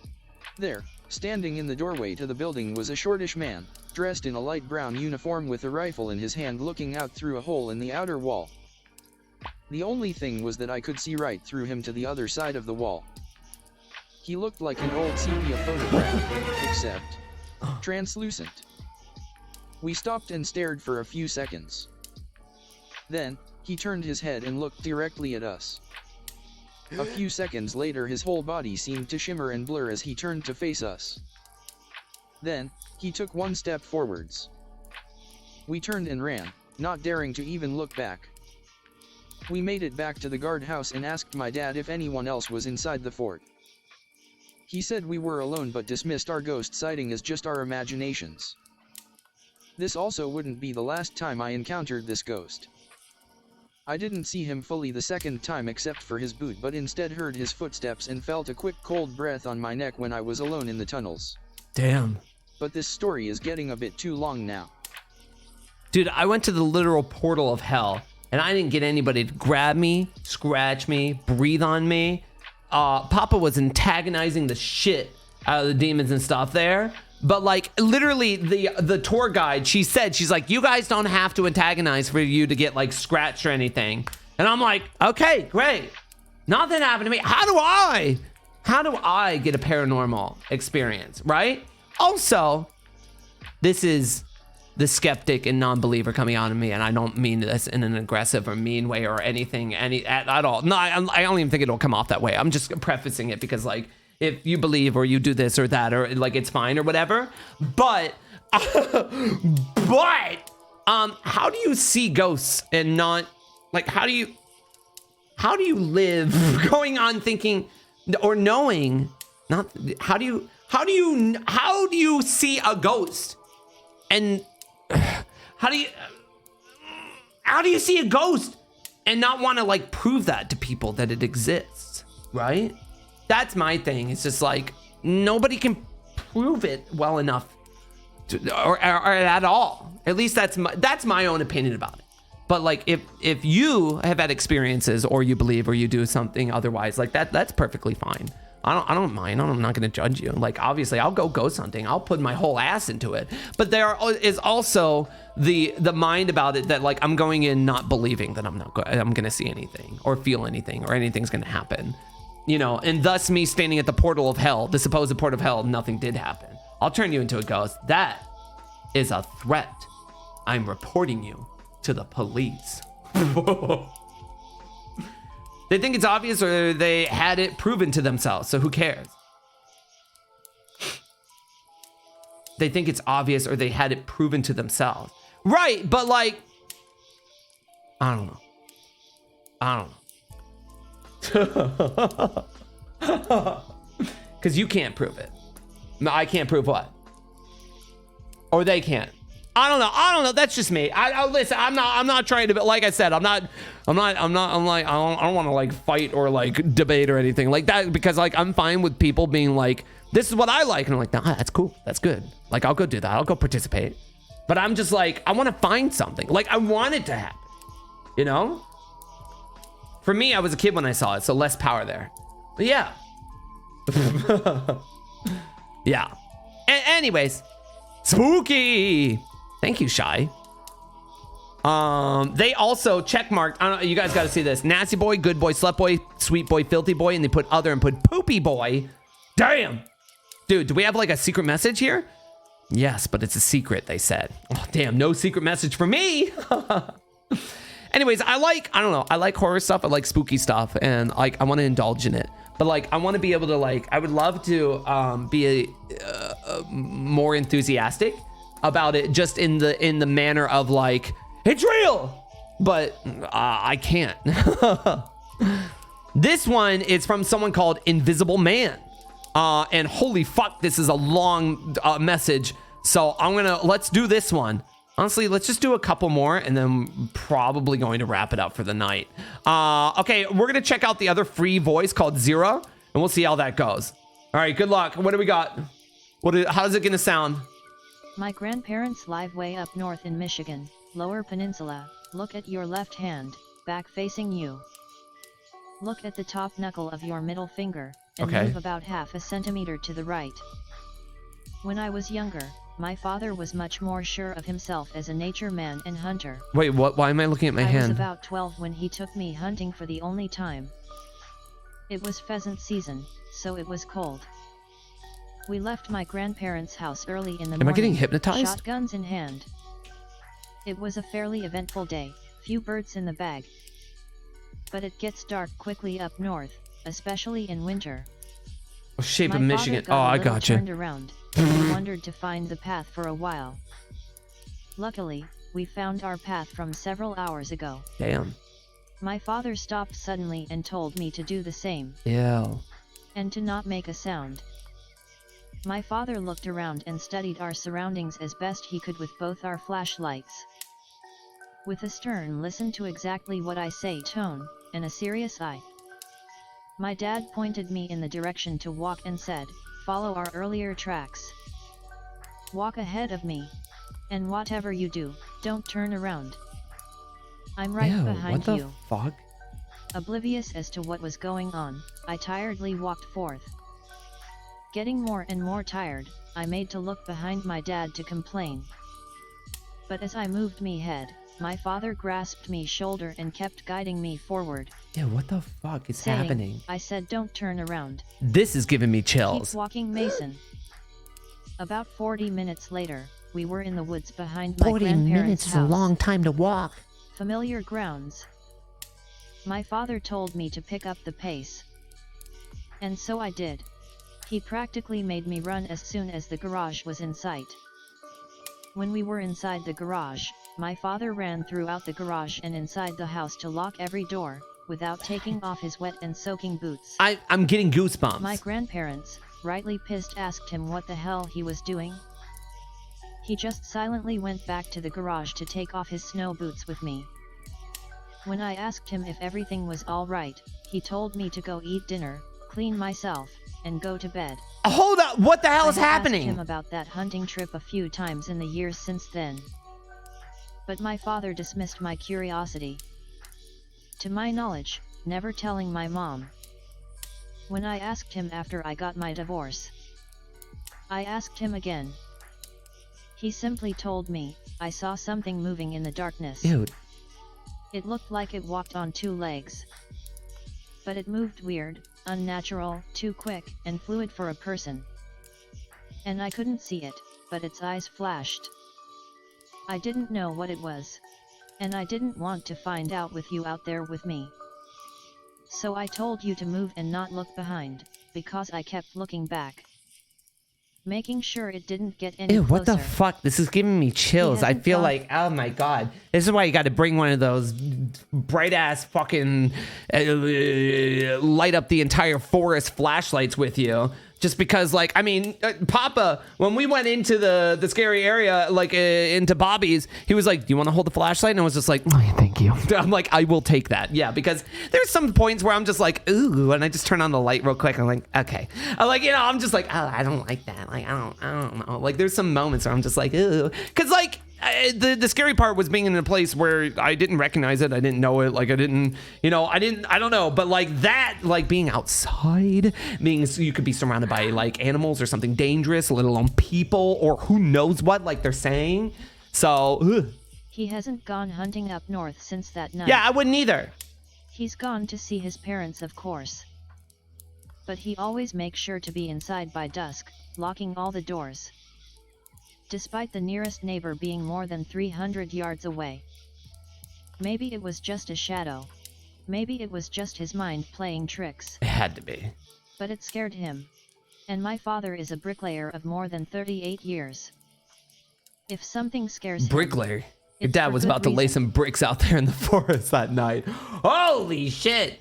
There, standing in the doorway to the building was a shortish man, dressed in a light brown uniform with a rifle in his hand looking out through a hole in the outer wall. The only thing was that I could see right through him to the other side of the wall. He looked like an old sepia photograph, except translucent. We stopped and stared for a few seconds. Then, he turned his head and looked directly at us. A few seconds later his whole body seemed to shimmer and blur as he turned to face us. Then, he took 1 step forwards. We turned and ran, not daring to even look back. We made it back to the guardhouse and asked my dad if anyone else was inside the fort. He said we were alone but dismissed our ghost sighting as just our imaginations. This also wouldn't be the last time I encountered this ghost. I didn't see him fully the second time except for his boot, but instead heard his footsteps and felt a quick cold breath on my neck when I was alone in the tunnels. Damn. But this story is getting a bit too long now. Dude, I went to the literal portal of hell, and I didn't get anybody to grab me, scratch me, breathe on me. Papa was antagonizing the shit out of the demons and stuff there. But like literally the tour guide, she's like, you guys don't have to antagonize for you to get like scratched or anything. And I'm like, okay, great. Nothing happened to me. How do I get a paranormal experience, right? Also, this is the skeptic and non-believer coming out of me, and I don't mean this in an aggressive or mean way or anything at all. No, I don't even think it'll come off that way. I'm just prefacing it because like, if you believe or you do this or that or like it's fine or whatever, but how do you see ghosts and not like how do you live going on thinking or knowing not how do you see a ghost and how do you see a ghost and not want to like prove that to people that it exists, right? That's my thing. It's just like nobody can prove it well enough or at all. At least that's my own opinion about it. But like if you have had experiences or you believe or you do something otherwise like that's perfectly fine. I don't mind. I'm not going to judge you. Like obviously I'll go ghost hunting. I'll put my whole ass into it. But there is also the mind about it that like I'm going in not believing that I'm going to see anything or feel anything or anything's going to happen. You know, and thus me standing at the portal of hell, the supposed portal of hell, nothing did happen. I'll turn you into a ghost. That is a threat. I'm reporting you to the police. They think it's obvious or they had it proven to themselves, so who cares? They think it's obvious or they had it proven to themselves. Right, but like, I don't know. Because you can't prove it. No, I can't prove what? Or they can't. I don't know. That's just me. I listen. I'm not trying to. Like I said, I don't want to like fight or like debate or anything like that because like I'm fine with people being like, this is what I like, and I'm like, nah, that's cool. That's good. Like I'll go do that. I'll go participate. But I'm just like, I want to find something. Like I want it to happen. You know? For me, I was a kid when I saw it, so less power there. But yeah. Yeah. Anyways, spooky. Thank you, Shy. They also checkmarked. I don't know, you guys got to see this. Nasty boy, good boy, slut boy, sweet boy, filthy boy, and they put other and put poopy boy. Damn. Dude, do we have like a secret message here? Yes, but it's a secret, they said. Oh, damn, no secret message for me. Anyways, I don't know. I like horror stuff. I like spooky stuff, and like I want to indulge in it. But like I want to be able to like I would love to be more enthusiastic about it, just in the manner of like it's real, but I can't. This one is from someone called Invisible Man, and holy fuck, this is a long message. So let's do this one. Honestly, let's just do a couple more and then probably going to wrap it up for the night. Okay, we're gonna check out the other free voice called Zero, and we'll see how that goes. All right, good luck. What do we got? How's it gonna sound? My grandparents live way up north in Michigan, Lower Peninsula. Look at your left hand, back facing you. Look at the top knuckle of your middle finger, and move about half a centimeter to the right. When I was younger, my father was much more sure of himself as a nature man and hunter. Wait, what? Why am I looking at my hand? I was about 12 when he took me hunting for the only time. It was pheasant season, so it was cold. We left my grandparents' house early in the morning. Am I getting hypnotized? Shotguns in hand. It was a fairly eventful day, few birds in the bag. But it gets dark quickly up north, especially in winter. Oh, shape of Michigan. Oh, I got you. Turned around, and wondered to find the path for a while. Luckily, we found our path from several hours ago. Damn. My father stopped suddenly and told me to do the same. Ew. And to not make a sound. My father looked around and studied our surroundings as best he could with both our flashlights. With a stern listen to exactly what I say tone, and a serious eye. My dad pointed me in the direction to walk and said, follow our earlier tracks. Walk ahead of me. And whatever you do, don't turn around. I'm right behind you. What the fuck? Oblivious as to what was going on, I tiredly walked forth. Getting more and more tired, I made to look behind my dad to complain. But as I moved me head, my father grasped me shoulder and kept guiding me forward. Yeah, what the fuck is saying, happening? I said don't turn around. This is giving me chills. Keep walking, Mason. About 40 minutes later, we were in the woods behind my grandparents' 40 minutes is a long time to walk. Familiar grounds. My father told me to pick up the pace. And so I did. He practically made me run as soon as the garage was in sight. When we were inside the garage, my father ran throughout the garage and inside the house to lock every door, without taking off his wet and soaking boots. I'm getting goosebumps. My grandparents, rightly pissed, asked him what the hell he was doing. He just silently went back to the garage to take off his snow boots with me. When I asked him if everything was all right, he told me to go eat dinner, clean myself, and go to bed. Hold up, what the hell is happening? I asked him about that hunting trip a few times in the years since then. But my father dismissed my curiosity. To my knowledge, never telling my mom. When I asked him after I got my divorce, I asked him again. He simply told me, I saw something moving in the darkness. Dude. It looked like it walked on two legs. But it moved weird, unnatural, too quick, and fluid for a person. And I couldn't see it, but its eyes flashed. I didn't know what it was. And I didn't want to find out with you out there with me. So I told you to move and not look behind, because I kept looking back. Making sure it didn't get any Ew, what closer. the fuck? This is giving me chills. I feel like, oh my god. This is why you got to bring one of those bright ass fucking light up the entire forest flashlights with you. Just because, like, I mean, Papa, when we went into the scary area, like into Bobby's, he was like, do you want to hold the flashlight? And I was just like, oh, yeah, thank you. I'm like, I will take that. Yeah, because there's some points where I'm just like, ooh, and I just turn on the light real quick. I'm like, okay. I'm like, you know, I'm just like, oh, I don't like that. Like, I don't know. Like, there's some moments where I'm just like, ooh. Because, like, the scary part was being in a place where I didn't recognize it. I didn't know it. Like, I didn't, you know, I don't know. But like that, like being outside, you could be surrounded by like animals or something dangerous, let alone people or who knows what, like they're saying. So, ugh. He hasn't gone hunting up north since that night. Yeah, I wouldn't either. He's gone to see his parents, of course. But he always makes sure to be inside by dusk, locking all the doors. Despite the nearest neighbor being more than 300 yards away. Maybe it was just a shadow. Maybe it was just his mind playing tricks. It had to be. But it scared him. And my father is a bricklayer of more than 38 years. If something scares him... Bricklayer? Your dad was about to lay some bricks out there in the forest that night. Holy shit!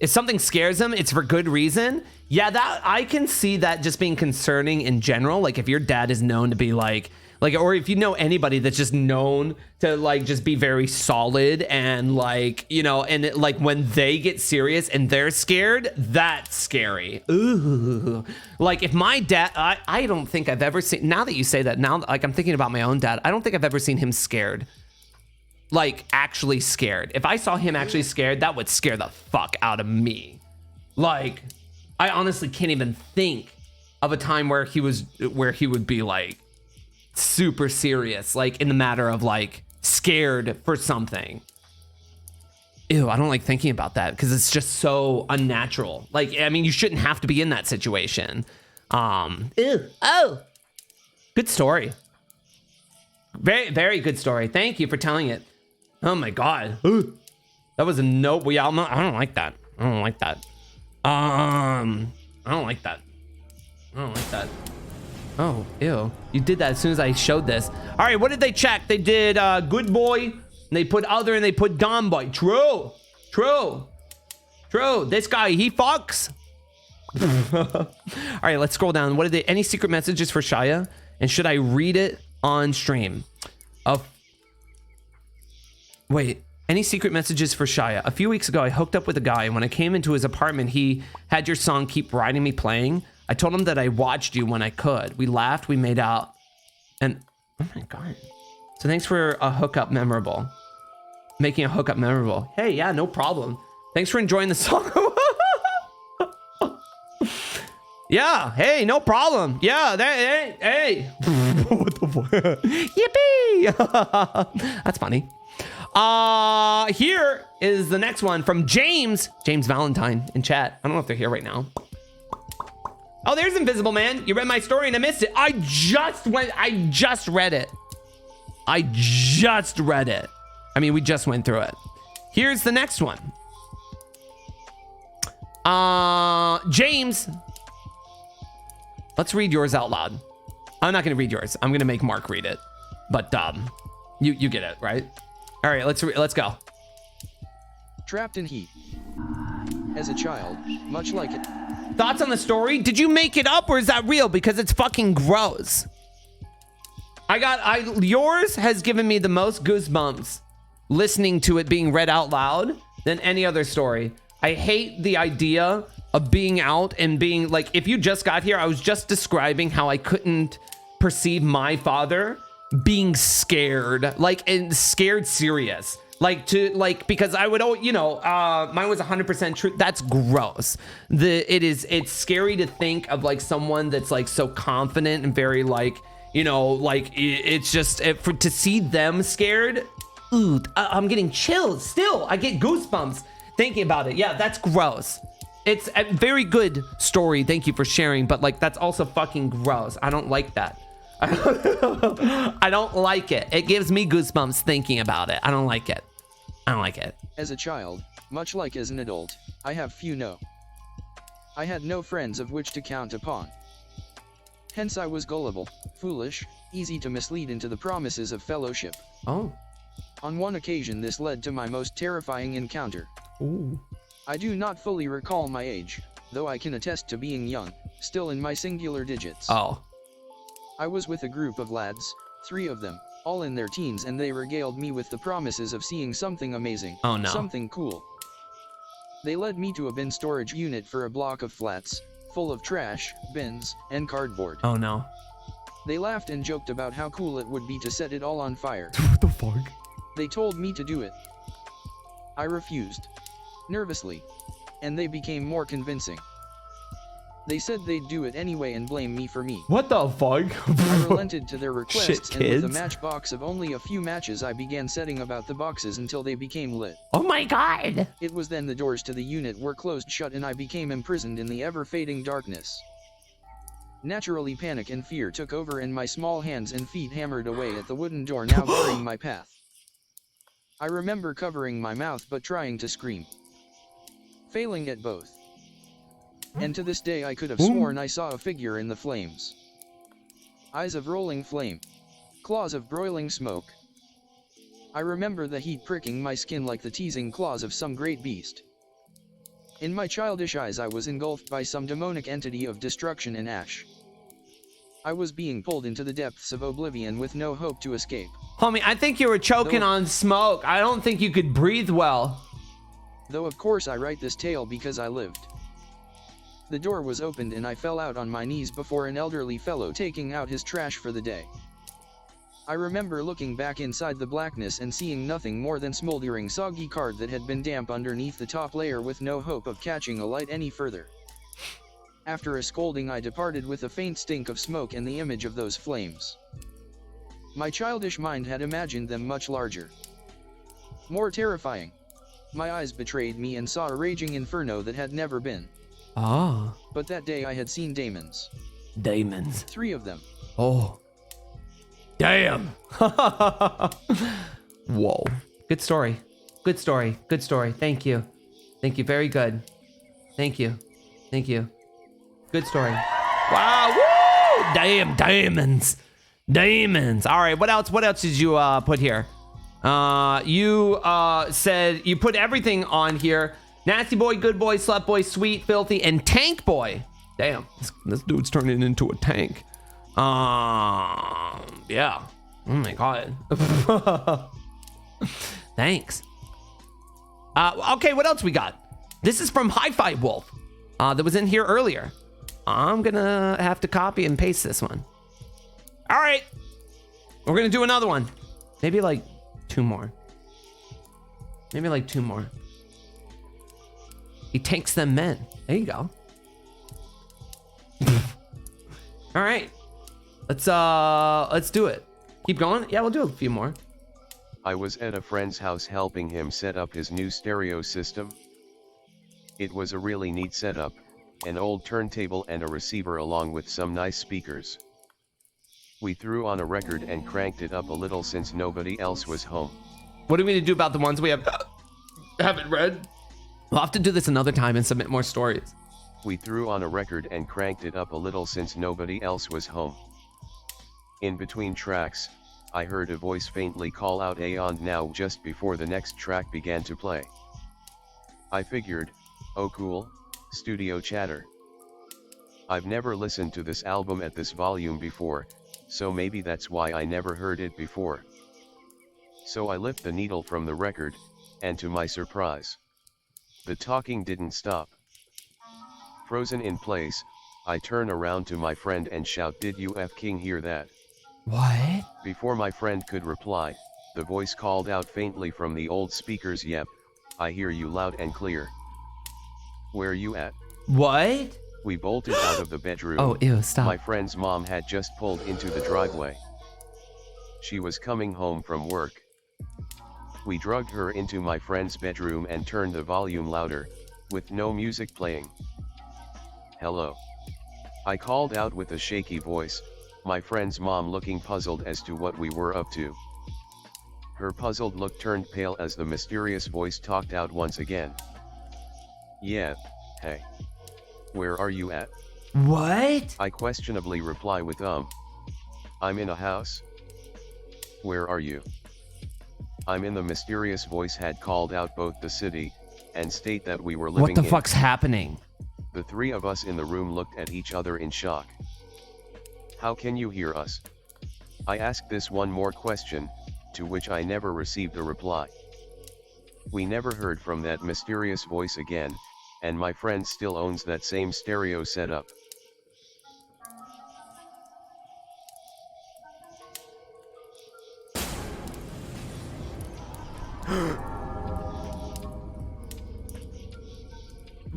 If something scares him, it's for good reason. Yeah, that I can see that just being concerning in general. Like if your dad is known to be like, or if you know anybody that's just known to like just be very solid and like, you know, and it, like when they get serious and they're scared, that's scary. Ooh. Like if my dad, I don't think I've ever seen, now that you say that, now like I'm thinking about my own dad, I don't think I've ever seen him scared. Like actually scared. If I saw him actually scared, that would scare the fuck out of me. Like I honestly can't even think of a time where he would be like super serious, like in the matter of like scared for something. Ew, I don't like thinking about that because it's just so unnatural. Like, I mean, you shouldn't have to be in that situation. Ew. Oh, good story. Very, very good story. Thank you for telling it. Oh my God. Ooh. That was a no. Yeah, I don't like that. I don't like that. I don't like that. I don't like that. Oh, ew. You did that as soon as I showed this. All right, what did they check? They did good boy, and they put other, and they put dumb boy. True. True. True. This guy, he fucks. All right, let's scroll down. What are they? Any secret messages for Shia? And should I read it on stream? Wait. Any secret messages for Shia? A few weeks ago, I hooked up with a guy, and when I came into his apartment, he had your song Keep Riding Me playing. I told him that I watched you when I could. We laughed, we made out, and oh my God. So thanks for a hookup memorable. Making a hookup memorable. Hey, yeah, no problem. Thanks for enjoying the song. Yeah, hey, no problem. Yeah, hey. What the fuck? Yippee! That's funny. Here is the next one from James Valentine in chat. I don't know if they're here right now. Oh, there's Invisible Man. You read my story and I missed it. I just read it. I mean, we just went through it. Here's the next one. James. Let's read yours out loud. I'm not gonna read yours. I'm gonna make Mark read it. But you get it, right? All right, let's go. Trapped in heat. As a child, much like it. Thoughts on the story? Did you make it up or is that real? Because it's fucking gross. Yours has given me the most goosebumps listening to it being read out loud than any other story. I hate the idea of being out and being like, if you just got here, I was just describing how I couldn't perceive my father being scared, like, and scared serious. Because I would, mine was 100% true. That's gross. It's scary to think of like someone that's like so confident and very like, it's just to see them scared. Ooh, I'm getting chills still. I get goosebumps thinking about it. Yeah, that's gross. It's a very good story. Thank you for sharing. But like, that's also fucking gross. I don't like that. I don't like it. It gives me goosebumps thinking about it. I don't like it. As a child, much like as an adult, I had no friends of which to count upon. Hence I was gullible, foolish, easy to mislead into the promises of fellowship. Oh. On one occasion this led to my most terrifying encounter. Ooh. I do not fully recall my age, though I can attest to being young, still in my singular digits. Oh. I was with a group of lads, 3 of them, all in their teens, and they regaled me with the promises of seeing something amazing. Oh no. Something cool. They led me to a bin storage unit for a block of flats, full of trash, bins, and cardboard. Oh no. They laughed and joked about how cool it would be to set it all on fire. What the fuck? They told me to do it. I refused. Nervously. And they became more convincing. They said they'd do it anyway and blame me for me. What the fuck? I relented to their requests. Shit, and with a matchbox of only a few matches I began setting about the boxes until they became lit. Oh my God! It was then the doors to the unit were closed shut and I became imprisoned in the ever-fading darkness. Naturally panic and fear took over and my small hands and feet hammered away at the wooden door now barring my path. I remember covering my mouth but trying to scream. Failing at both. And to this day I could have sworn I saw a figure in the flames. Eyes of rolling flame. Claws of broiling smoke. I remember the heat pricking my skin like the teasing claws of some great beast. In my childish eyes I was engulfed by some demonic entity of destruction and ash. I was being pulled into the depths of oblivion with no hope to escape. Homie, I think you were choking on smoke. I don't think you could breathe well. Though of course I write this tale because I lived. The door was opened and I fell out on my knees before an elderly fellow taking out his trash for the day. I remember looking back inside the blackness and seeing nothing more than smoldering soggy card that had been damp underneath the top layer with no hope of catching a light any further. After a scolding I departed with a faint stink of smoke and the image of those flames. My childish mind had imagined them much larger. More terrifying. My eyes betrayed me and saw a raging inferno that had never been. Ah. But that day I had seen daemons. Daemons. 3 of them. Oh. Damn. Whoa. Good story. Good story. Good story. Thank you. Thank you. Very good. Thank you. Thank you. Good story. Wow. Woo! Damn. Daemons. Daemons. All right. What else? What else did you put here? You said you put everything on here. Nasty boy, good boy, slut boy, sweet, filthy, and tank boy. Damn. This dude's turning into a tank. Yeah. Oh my god. Thanks. Okay, what else we got? This is from Hi-Fi Wolf. That was in here earlier. I'm gonna have to copy and paste this one. All right. We're gonna do another one. Maybe like 2 more. Maybe like 2 more. He takes them men. There you go. All right. Let's do it. Keep going. Yeah, we'll do a few more. I was at a friend's house helping him set up his new stereo system. It was a really neat setup, an old turntable and a receiver along with some nice speakers. We threw on a record and cranked it up a little since nobody else was home. What do we need to do about the ones we haven't read? We'll have to do this another time and submit more stories. We threw on a record and cranked it up a little since nobody else was home. In between tracks, I heard a voice faintly call out "Aeon now" just before the next track began to play. I figured, oh cool, studio chatter. I've never listened to this album at this volume before, so maybe that's why I never heard it before. So I lift the needle from the record, and to my surprise, the talking didn't stop. Frozen in place, I turn around to my friend and shout, "Did you f***ing hear that?" What? Before my friend could reply, the voice called out faintly from the old speakers, "Yep, I hear you loud and clear. Where you at?" What? We bolted out of the bedroom. Oh, ew, stop. My friend's mom had just pulled into the driveway. She was coming home from work. We dragged her into my friend's bedroom and turned the volume louder, with no music playing. "Hello?" I called out with a shaky voice, my friend's mom looking puzzled as to what we were up to. Her puzzled look turned pale as the mysterious voice talked out once again. "Yeah, hey. Where are you at?" What? I questionably reply with "I'm in a house." "Where are you?" "I'm in." The mysterious voice had called out both the city and state that we were living in. What the fuck's happening? The 3 of us in the room looked at each other in shock. "How can you hear us?" I asked this one more question, to which I never received a reply. We never heard from that mysterious voice again, and my friend still owns that same stereo setup.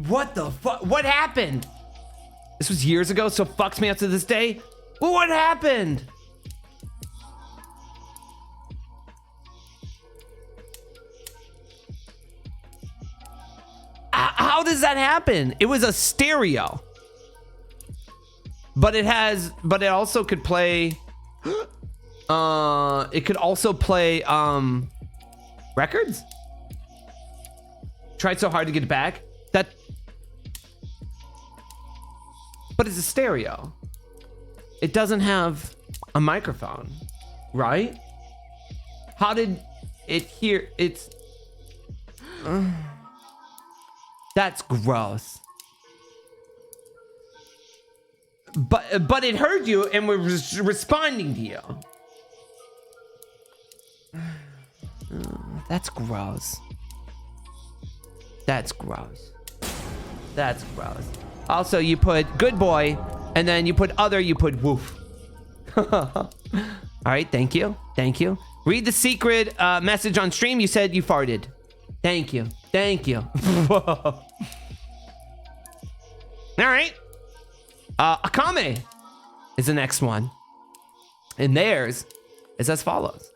What the fuck? What happened? This was years ago, so fucks me up to this day. Well, what happened? How does that happen? It was a stereo, but it also could play. It could also play Records? Tried so hard to get it back. But it's a stereo. It doesn't have a microphone, right? How did it hear? It's... That's gross. But it heard you and was responding to you. That's gross. That's gross. That's gross. Also, you put good boy, and then you put other, you put woof. All right, thank you. Thank you. Read the secret message on stream. You said you farted. Thank you. Thank you. All right. Akame is the next one. And theirs is as follows.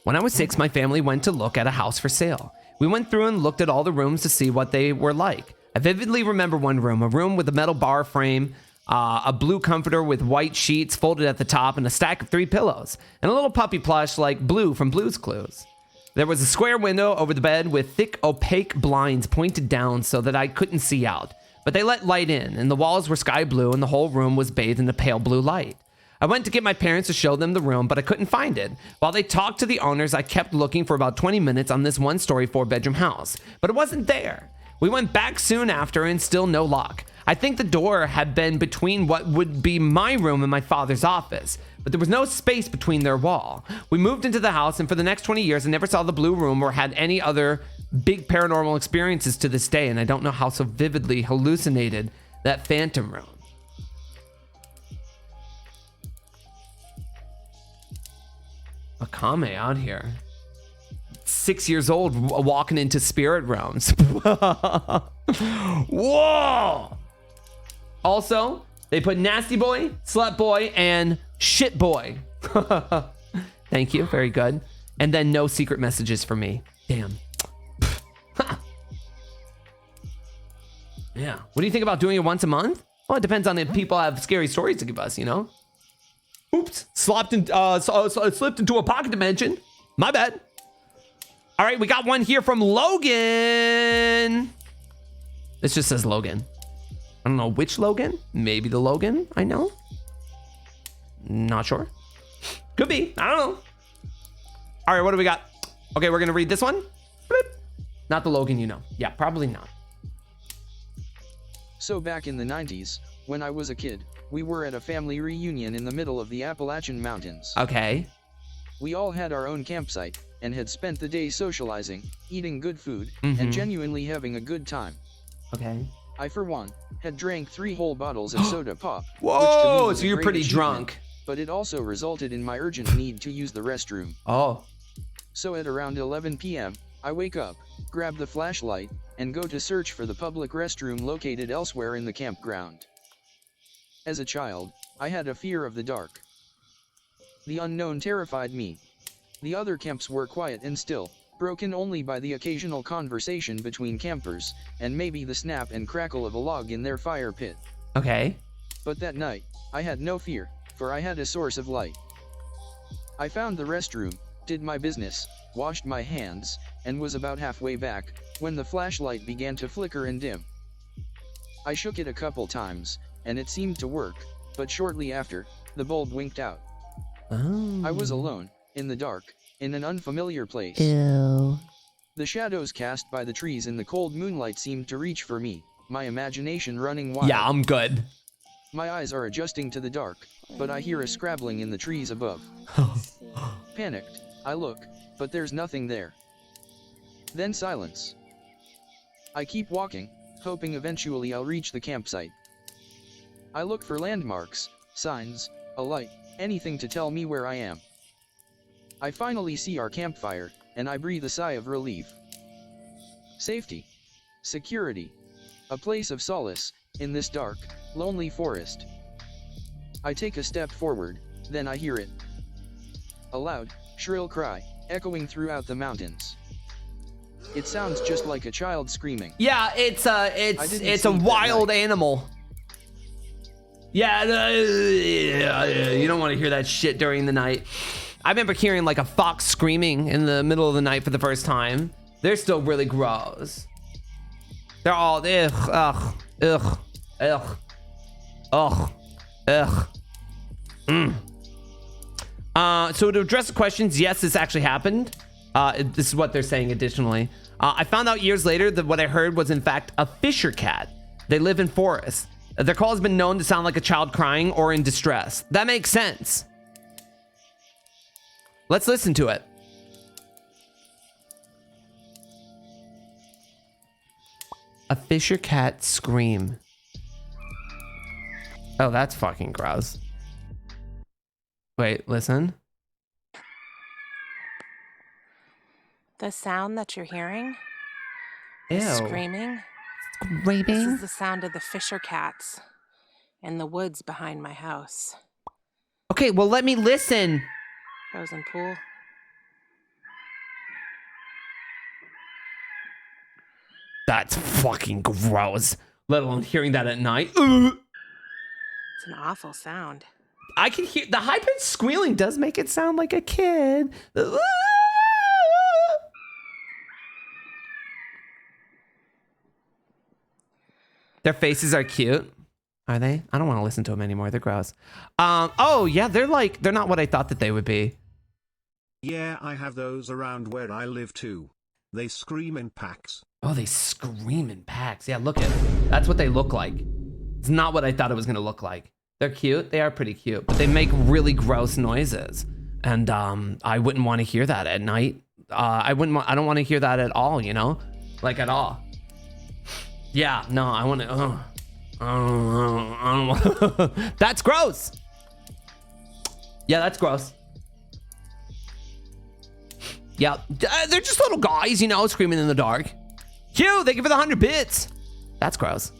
When I was 6, my family went to look at a house for sale. We went through and looked at all the rooms to see what they were like. I vividly remember one room, a room with a metal bar frame, a blue comforter with white sheets folded at the top, and a stack of 3 pillows, and a little puppy plush like Blue from Blue's Clues. There was a square window over the bed with thick, opaque blinds pointed down so that I couldn't see out. But they let light in, and the walls were sky blue, and the whole room was bathed in a pale blue light. I went to get my parents to show them the room, but I couldn't find it. While they talked to the owners, I kept looking for about 20 minutes on this one-story 4-bedroom house, but it wasn't there. We went back soon after, and still no lock. I think the door had been between what would be my room and my father's office, but there was no space between their wall. We moved into the house, and for the next 20 years, I never saw the blue room or had any other big paranormal experiences to this day, and I don't know how so vividly hallucinated that phantom room. Akame out here. 6 years old, walking into spirit realms. Whoa! Also, they put nasty boy, slut boy, and shit boy. Thank you, very good. And then no secret messages for me. Damn. Yeah. What do you think about doing it once a month? Well, it depends on if people have scary stories to give us, you know? Oops, slipped into a pocket dimension. My bad. All right, we got one here from Logan. This just says Logan. I don't know which Logan. Maybe the Logan I know. Not sure. Could be. I don't know. All right, what do we got? Okay, we're going to read this one. Bloop. Not the Logan you know. Yeah, probably not. So back in the 90s, when I was a kid, we were at a family reunion in the middle of the Appalachian Mountains. Okay. We all had our own campsite, and had spent the day socializing, eating good food, and genuinely having a good time. Okay. I, for one, had drank 3 whole bottles of soda pop. Whoa, so you're pretty drunk. But it also resulted in my urgent need to use the restroom. Oh. So at around 11 p.m., I wake up, grab the flashlight, and go to search for the public restroom located elsewhere in the campground. As a child, I had a fear of the dark. The unknown terrified me. The other camps were quiet and still, broken only by the occasional conversation between campers, and maybe the snap and crackle of a log in their fire pit. Okay. But that night, I had no fear, for I had a source of light. I found the restroom, did my business, washed my hands, and was about halfway back, when the flashlight began to flicker and dim. I shook it a couple times, and it seemed to work, but shortly after, the bulb winked out. Oh. I was alone, in the dark, in an unfamiliar place. Ew. The shadows cast by the trees in the cold moonlight seemed to reach for me, my imagination running wild. Yeah, I'm good. My eyes are adjusting to the dark, but I hear a scrabbling in the trees above. Panicked, I look, but there's nothing there. Then silence. I keep walking, hoping eventually I'll reach the campsite. I look for landmarks, signs, a light, anything to tell me where I am. I finally see our campfire, and I breathe a sigh of relief. Safety. Security. A place of solace, in this dark, lonely forest. I take a step forward, then I hear it. A loud, shrill cry, echoing throughout the mountains. It sounds just like a child screaming. Yeah, it's a wild animal. Yeah, you don't want to hear that shit during the night. I remember hearing like a fox screaming in the middle of the night for the first time. They're still really gross. They're all ugh, ugh, ugh, ugh, ugh, ugh. So to address the questions, yes, this actually happened. This is what they're saying additionally. I found out years later that what I heard was in fact a fisher cat. They live in forests. Their call has been known to sound like a child crying or in distress. That makes sense. Let's listen to it. A fisher cat scream. Oh, that's fucking gross. Wait, listen. The sound that you're hearing Ew. is screaming. Screaming? This is the sound of the fisher cats in the woods behind my house. Okay, well, let me listen. Frozen pool. That's fucking gross. Let alone hearing that at night. It's an awful sound. I can hear the high-pitched squealing does make it sound like a kid. Their faces are cute. Are they? I don't want to listen to them anymore. They're gross. Oh yeah, they're not what I thought that they would be. Yeah, I have those around where I live too. They scream in packs. Oh, they scream in packs. Yeah, look at it. That's what they look like. It's not what I thought it was gonna look like. They're cute. They are pretty cute, but they make really gross noises. And I wouldn't want to hear that at night. I don't want to hear that at all, you know? Like at all. Yeah, no, I want to That's gross. Yeah, that's gross. Yeah, they're just little guys, you know, screaming in the dark. Cute, thank you for the 100 bits. That's gross.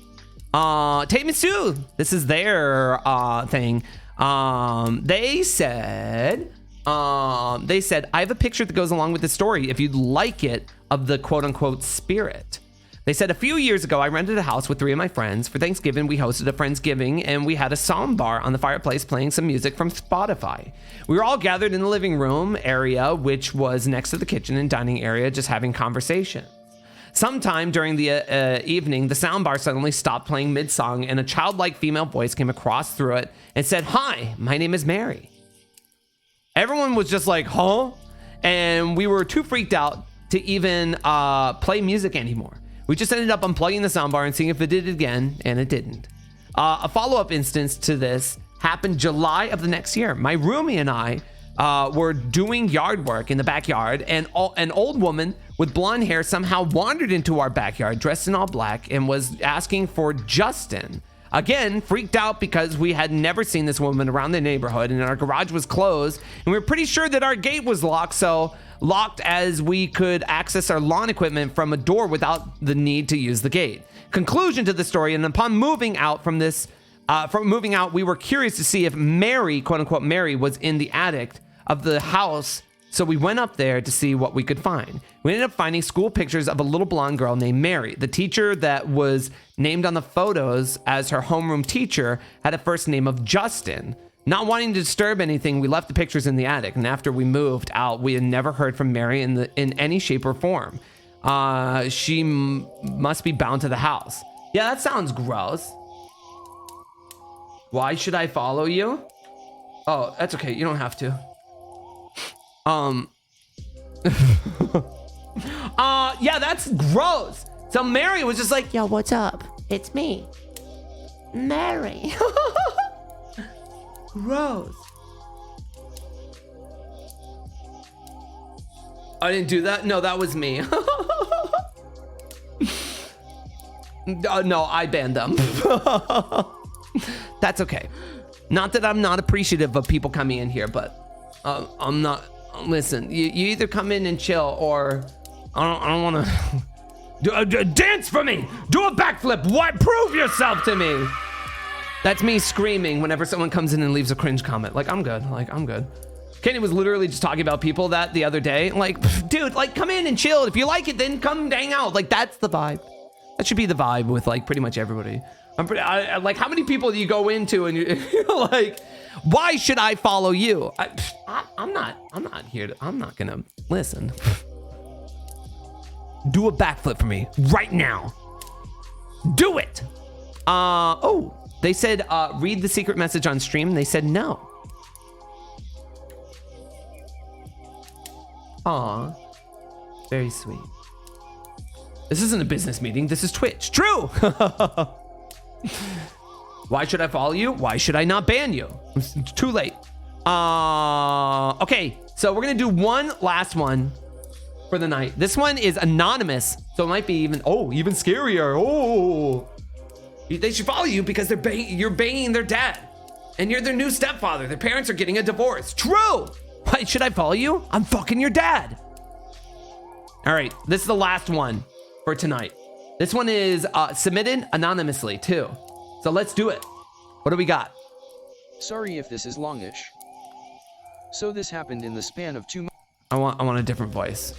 Tate and Sue, this is their thing. They said, I have a picture that goes along with the story if you'd like it, of the quote unquote spirit. They said, a few years ago, I rented a house with 3 of my friends. For Thanksgiving, we hosted a Friendsgiving, and we had a sound bar on the fireplace playing some music from Spotify. We were all gathered in the living room area, which was next to the kitchen and dining area, just having conversation. Sometime during the evening, the soundbar suddenly stopped playing mid-song, and a childlike female voice came across through it and said, "Hi, my name is Mary." Everyone was just like, huh? And we were too freaked out to even play music anymore. We just ended up unplugging the soundbar and seeing if it did it again, and it didn't. A follow-up instance to this happened July of the next year. My roomie and I were doing yard work in the backyard, and an old woman with blonde hair somehow wandered into our backyard dressed in all black and was asking for Justin. Again, freaked out because we had never seen this woman around the neighborhood, and our garage was closed, and we were pretty sure that our gate was locked, so locked as we could access our lawn equipment from a door without the need to use the gate. Conclusion to the story, and upon moving out we were curious to see if Mary, quote unquote Mary, was in the attic of the house, so we went up there to see what we could find. We ended up finding school pictures of a little blonde girl named Mary. The teacher that was named on the photos as her homeroom teacher had a first name of Justin. Not wanting to disturb anything, we left the pictures in the attic, and after we moved out, we had never heard from Mary in any shape or form. She must be bound to the house. Yeah, that sounds gross. Why should I follow you? Oh, that's okay. You don't have to. Yeah, that's gross. So Mary was just like, yo, what's up? It's me, Mary. Gross. I didn't do that. No, that was me. No, I banned them. That's okay. Not that I'm not appreciative of people coming in here, but I'm not. Listen, you either come in and chill, or I don't want to dance for me. Do a backflip. What? Prove yourself to me. That's me screaming whenever someone comes in and leaves a cringe comment. Like, I'm good. Like, I'm good. Kenny was literally just talking about people that the other day. Like, dude, like, come in and chill. If you like it, then come hang out. Like, that's the vibe. That should be the vibe with, like, pretty much everybody. Like, how many people do you go into and you're like, why should I follow you? I'm not here to, I'm not gonna listen. Do a backflip for me right now. Do it. Oh, they said, read the secret message on stream. They said no. Aw, very sweet. This isn't a business meeting. This is Twitch. True. Why should I follow you? Why should I not ban you? It's too late. Okay, so we're gonna do one last one for the night. This one is anonymous, so it might be even scarier. Oh, they should follow you because you're banging their dad, and you're their new stepfather. Their parents are getting a divorce. True. Why should I follow you? I'm fucking your dad. All right, this is the last one for tonight. This one is submitted anonymously too. So let's do it. What do we got? Sorry if this is longish. So this happened in the span of 2 months. I want a different voice.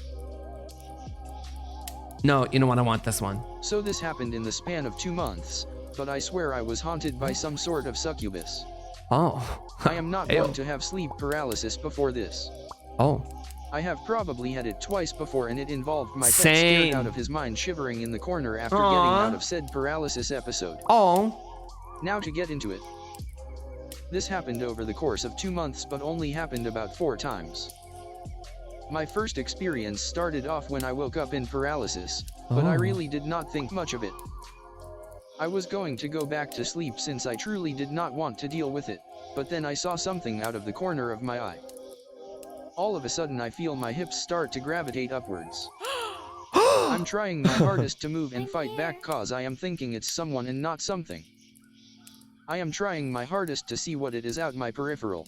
No, you know what? I want this one. So this happened in the span of 2 months, but I swear I was haunted by some sort of succubus. Oh. I am not one to have sleep paralysis before this. Oh. I have probably had it twice before, and it involved my pet Same. scared out of his mind shivering in the corner after Aww. getting out of said paralysis episode. Oh. Now to get into it. This happened over the course of 2 months, but only happened about 4 times. My first experience started off when I woke up in paralysis, but I really did not think much of it. I was going to go back to sleep since I truly did not want to deal with it, but then I saw something out of the corner of my eye. All of a sudden I feel my hips start to gravitate upwards. I'm trying my hardest to move and fight back cause I am thinking it's someone and not something. I am trying my hardest to see what it is out my peripheral.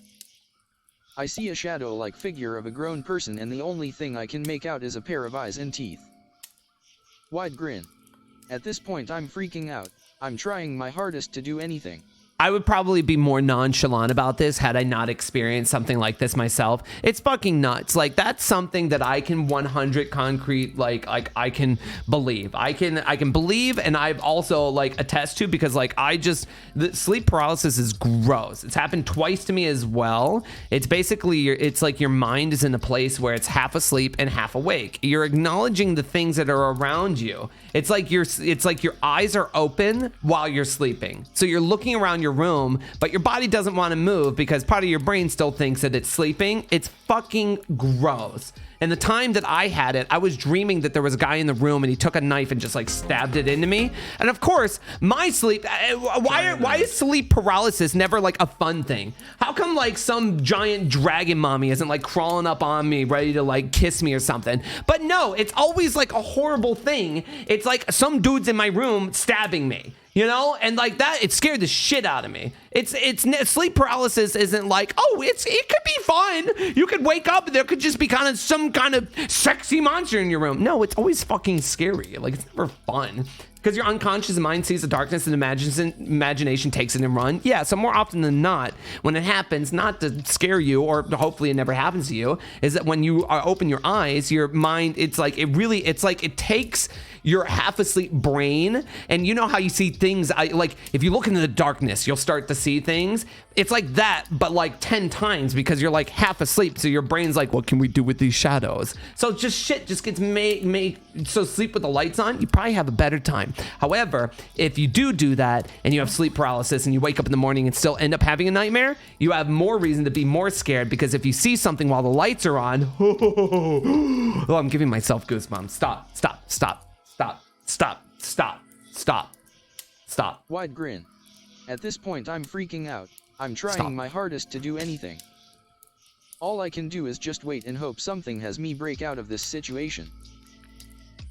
I see a shadow-like figure of a grown person, and the only thing I can make out is a pair of eyes and teeth. Wide grin. At this point I'm freaking out. I'm trying my hardest to do anything. I would probably be more nonchalant about this had I not experienced something like this myself. It's fucking nuts. Like, that's something that I can 100 concrete, like I can believe. I can believe, and I've also like attest to, because like the sleep paralysis is gross. It's happened twice to me as well. It's basically it's like your mind is in a place where it's half asleep and half awake. You're acknowledging the things that are around you. It's like your eyes are open while you're sleeping. So you're looking around your room, but your body doesn't want to move because part of your brain still thinks that it's sleeping. It's fucking gross. And the time that I had it, I was dreaming that there was a guy in the room and he took a knife and just like stabbed it into me. And of course, my sleep, why is sleep paralysis never like a fun thing? How come like some giant dragon mommy isn't like crawling up on me ready to like kiss me or something? But no, it's always like a horrible thing. It's like some dude's in my room stabbing me. You know, and like that, it scared the shit out of me. It's sleep paralysis isn't like, oh, it could be fun. You could wake up and there could just be kind of some kind of sexy monster in your room. No, it's always fucking scary. Like, it's never fun. Because your unconscious mind sees the darkness and imagination takes it and run. Yeah, so more often than not, when it happens, not to scare you, or hopefully it never happens to you, is that when you open your eyes, your mind, it's like it takes your half asleep brain, and you know how you see things, like if you look into the darkness, you'll start to see things. It's like that, but like 10 times, because you're like half asleep, so your brain's like, what can we do with these shadows? So just shit just gets made, so sleep with the lights on, you probably have a better time. However, if you do that and you have sleep paralysis and you wake up in the morning and still end up having a nightmare, you have more reason to be more scared, because if you see something while the lights are on, oh, I'm giving myself goosebumps. Stop. Wide grin. At this point I'm freaking out. I'm trying my hardest to do anything. All I can do is just wait and hope something has me break out of this situation.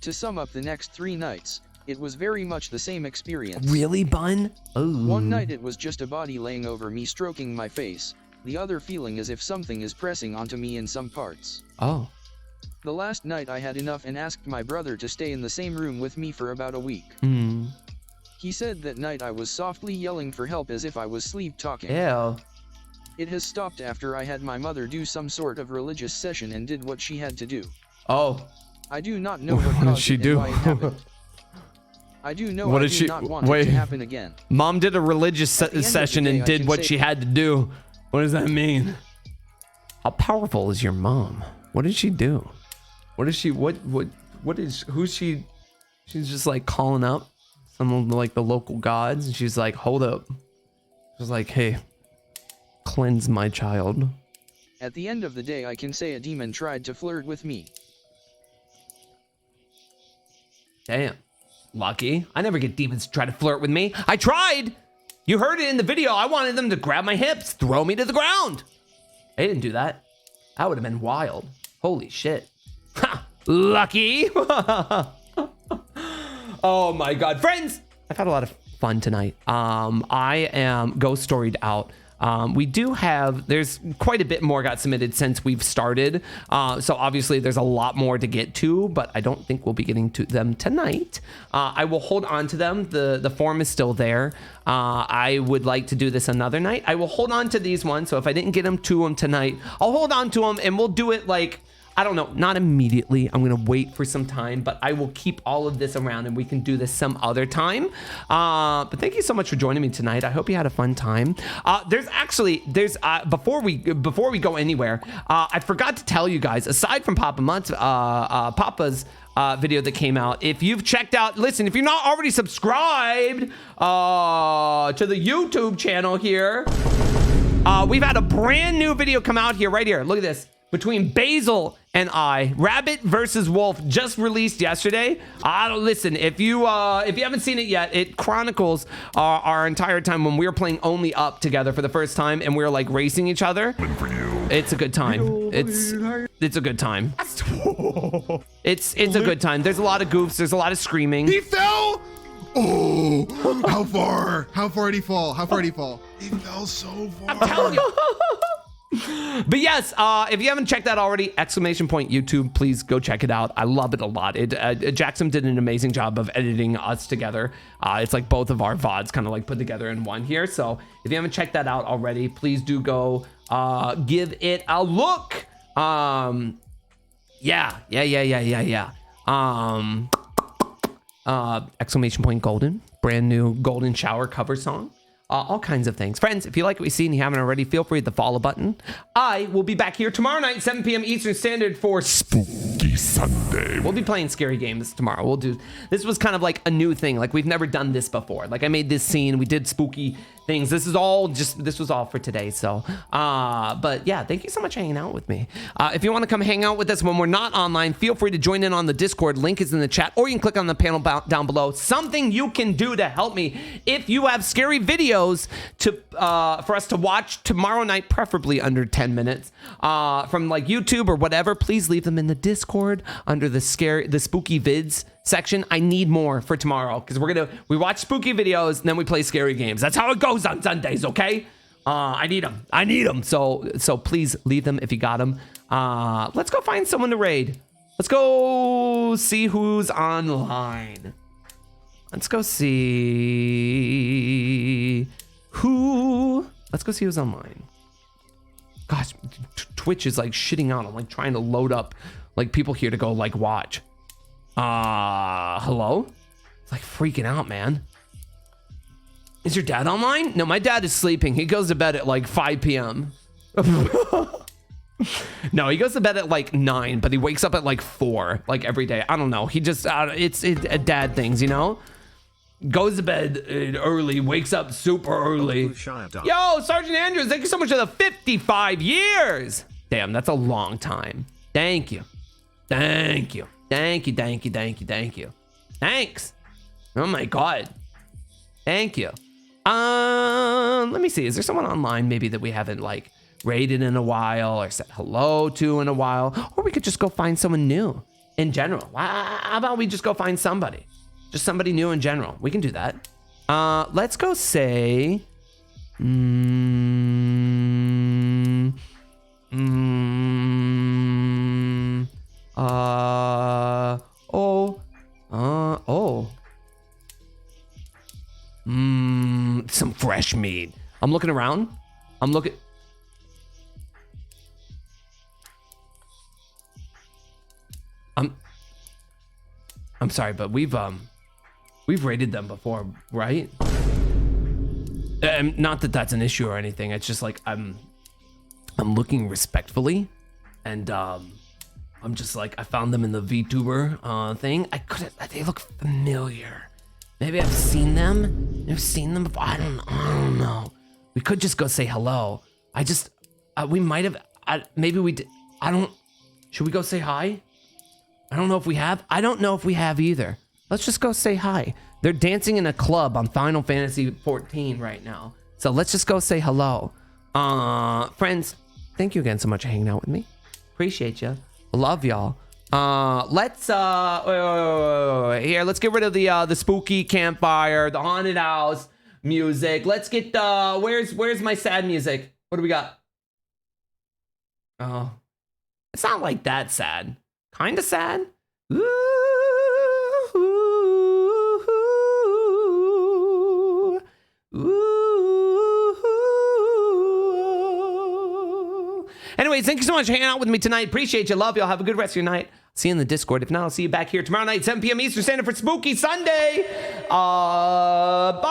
To sum up the next 3 nights, it was very much the same experience. Really, Bun? Oh. One night it was just a body laying over me stroking my face, the other feeling as if something is pressing onto me in some parts. Oh. The last night I had enough and asked my brother to stay in the same room with me for about a week. He said that night I was softly yelling for help as if I was sleep talking. Ew. It has stopped after I had my mother do some sort of religious session and did what she had to do. Oh. I do not know what did caused she it do? and why it happened. I do know What I did do she? not want it Wait. to happen again. Mom did a religious At the end of the session day, and I did can what say- she had to do. What does that mean? How powerful is your mom? What did she do? What is she? What is? Who's she? She's just like calling up some of like the local gods, and she's like, "Hold up." She's like, "Hey, cleanse my child." At the end of the day, I can say a demon tried to flirt with me. Damn. Lucky. I never get demons to try to flirt with me. I tried. You heard it in the video. I wanted them to grab my hips, throw me to the ground. They didn't do that. That would have been wild. Holy shit. Ha! Lucky. Oh my God. Friends, I've had a lot of fun tonight. I am ghost storied out. We do have, there's quite a bit more got submitted since we've started. So obviously there's a lot more to get to, but I don't think we'll be getting to them tonight. I will hold on to them. The form is still there. I would like to do this another night. I will hold on to these ones. So if I didn't get them to them tonight, I'll hold on to them and we'll do it like, I don't know, not immediately. I'm going to wait for some time, but I will keep all of this around and we can do this some other time. But thank you so much for joining me tonight. I hope you had a fun time. Before we go anywhere, I forgot to tell you guys, aside from Papa's video that came out, if you've checked out, listen, if you're not already subscribed to the YouTube channel here, we've had a brand new video come out here, right here. Look at this. Between Basil and I, Rabbit versus Wolf, just released yesterday. Listen, if you haven't seen it yet, it chronicles our entire time when we were playing only up together for the first time, and we were like racing each other. It's a good time. It's a good time. It's a good time. There's a lot of goofs. There's a lot of screaming. He fell. Oh, how far? How far did he fall? How far did he fall? He fell so far. I'm telling you. But yes, if you haven't checked that already, !YouTube, please go check it out. I love it a lot. Jackson did an amazing job of editing us together. It's like both of our VODs kind of like put together in one here. So if you haven't checked that out already, please do go give it a look. Yeah. !Golden, brand new Golden Shower cover song. All kinds of things. Friends, if you like what you see and you haven't already, feel free to hit the follow button. I will be back here tomorrow night, 7 p.m. Eastern Standard for Spooky Sunday. We'll be playing scary games tomorrow. This was kind of like a new thing. Like we've never done this before. Like I made this scene. We did spooky things. This was all for today. So, but yeah, thank you so much for hanging out with me. If you want to come hang out with us when we're not online, feel free to join in on the Discord. Link is in the chat, or you can click on the panel down below. Something you can do to help me. If you have scary videos for us to watch tomorrow night, preferably under 10 minutes, from like YouTube or whatever, please leave them in the Discord under the spooky vids section. I need more for tomorrow because we watch spooky videos and then we play scary games. That's how it goes on Sundays, okay? I need them. So please leave them if you got them. Let's go find someone to raid. Let's go see who's online. Let's go see who's online. Gosh, Twitch is like shitting out. I'm like trying to load up like people here to go like watch. Hello? It's like freaking out, man. Is your dad online? No, my dad is sleeping. He goes to bed at like 5 p.m. No, he goes to bed at like 9, but he wakes up at like 4, like every day. I don't know. He just, it's dad things, you know? Goes to bed early, wakes up super early. Yo, Sergeant Andrews, thank you so much for the 55 years. Damn, that's a long time. Thank you. Thanks. Oh my God. Thank you. Let me see. Is there someone online maybe that we haven't like raided in a while or said hello to in a while? Or we could just go find someone new in general. How about we just go find somebody? Just somebody new in general. We can do that. Let's go say... some fresh meat. I'm looking around. I'm sorry, but we've We've raided them before, right? Not that that's an issue or anything. It's just like I'm looking respectfully, and I'm just like, I found them in the VTuber thing. They look familiar. Maybe I've seen them. I've seen them before. I don't know. We could just go say hello. We might have. Maybe we did. Should we go say hi? I don't know if we have. I don't know if we have either. Let's just go say hi. They're dancing in a club on Final Fantasy 14 right now. So let's just go say hello. Friends, thank you again so much for hanging out with me. Appreciate you. Love y'all. Let's here. Let's get rid of the spooky campfire, the haunted house music. Let's get where's my sad music? What do we got? Oh, it's not like that sad. Kind of sad. Anyways, thank you so much for hanging out with me tonight. Appreciate you. Love y'all. Have a good rest of your night. See you in the Discord. If not, I'll see you back here tomorrow night, 7 p.m. Eastern Standard for Spooky Sunday. Bye.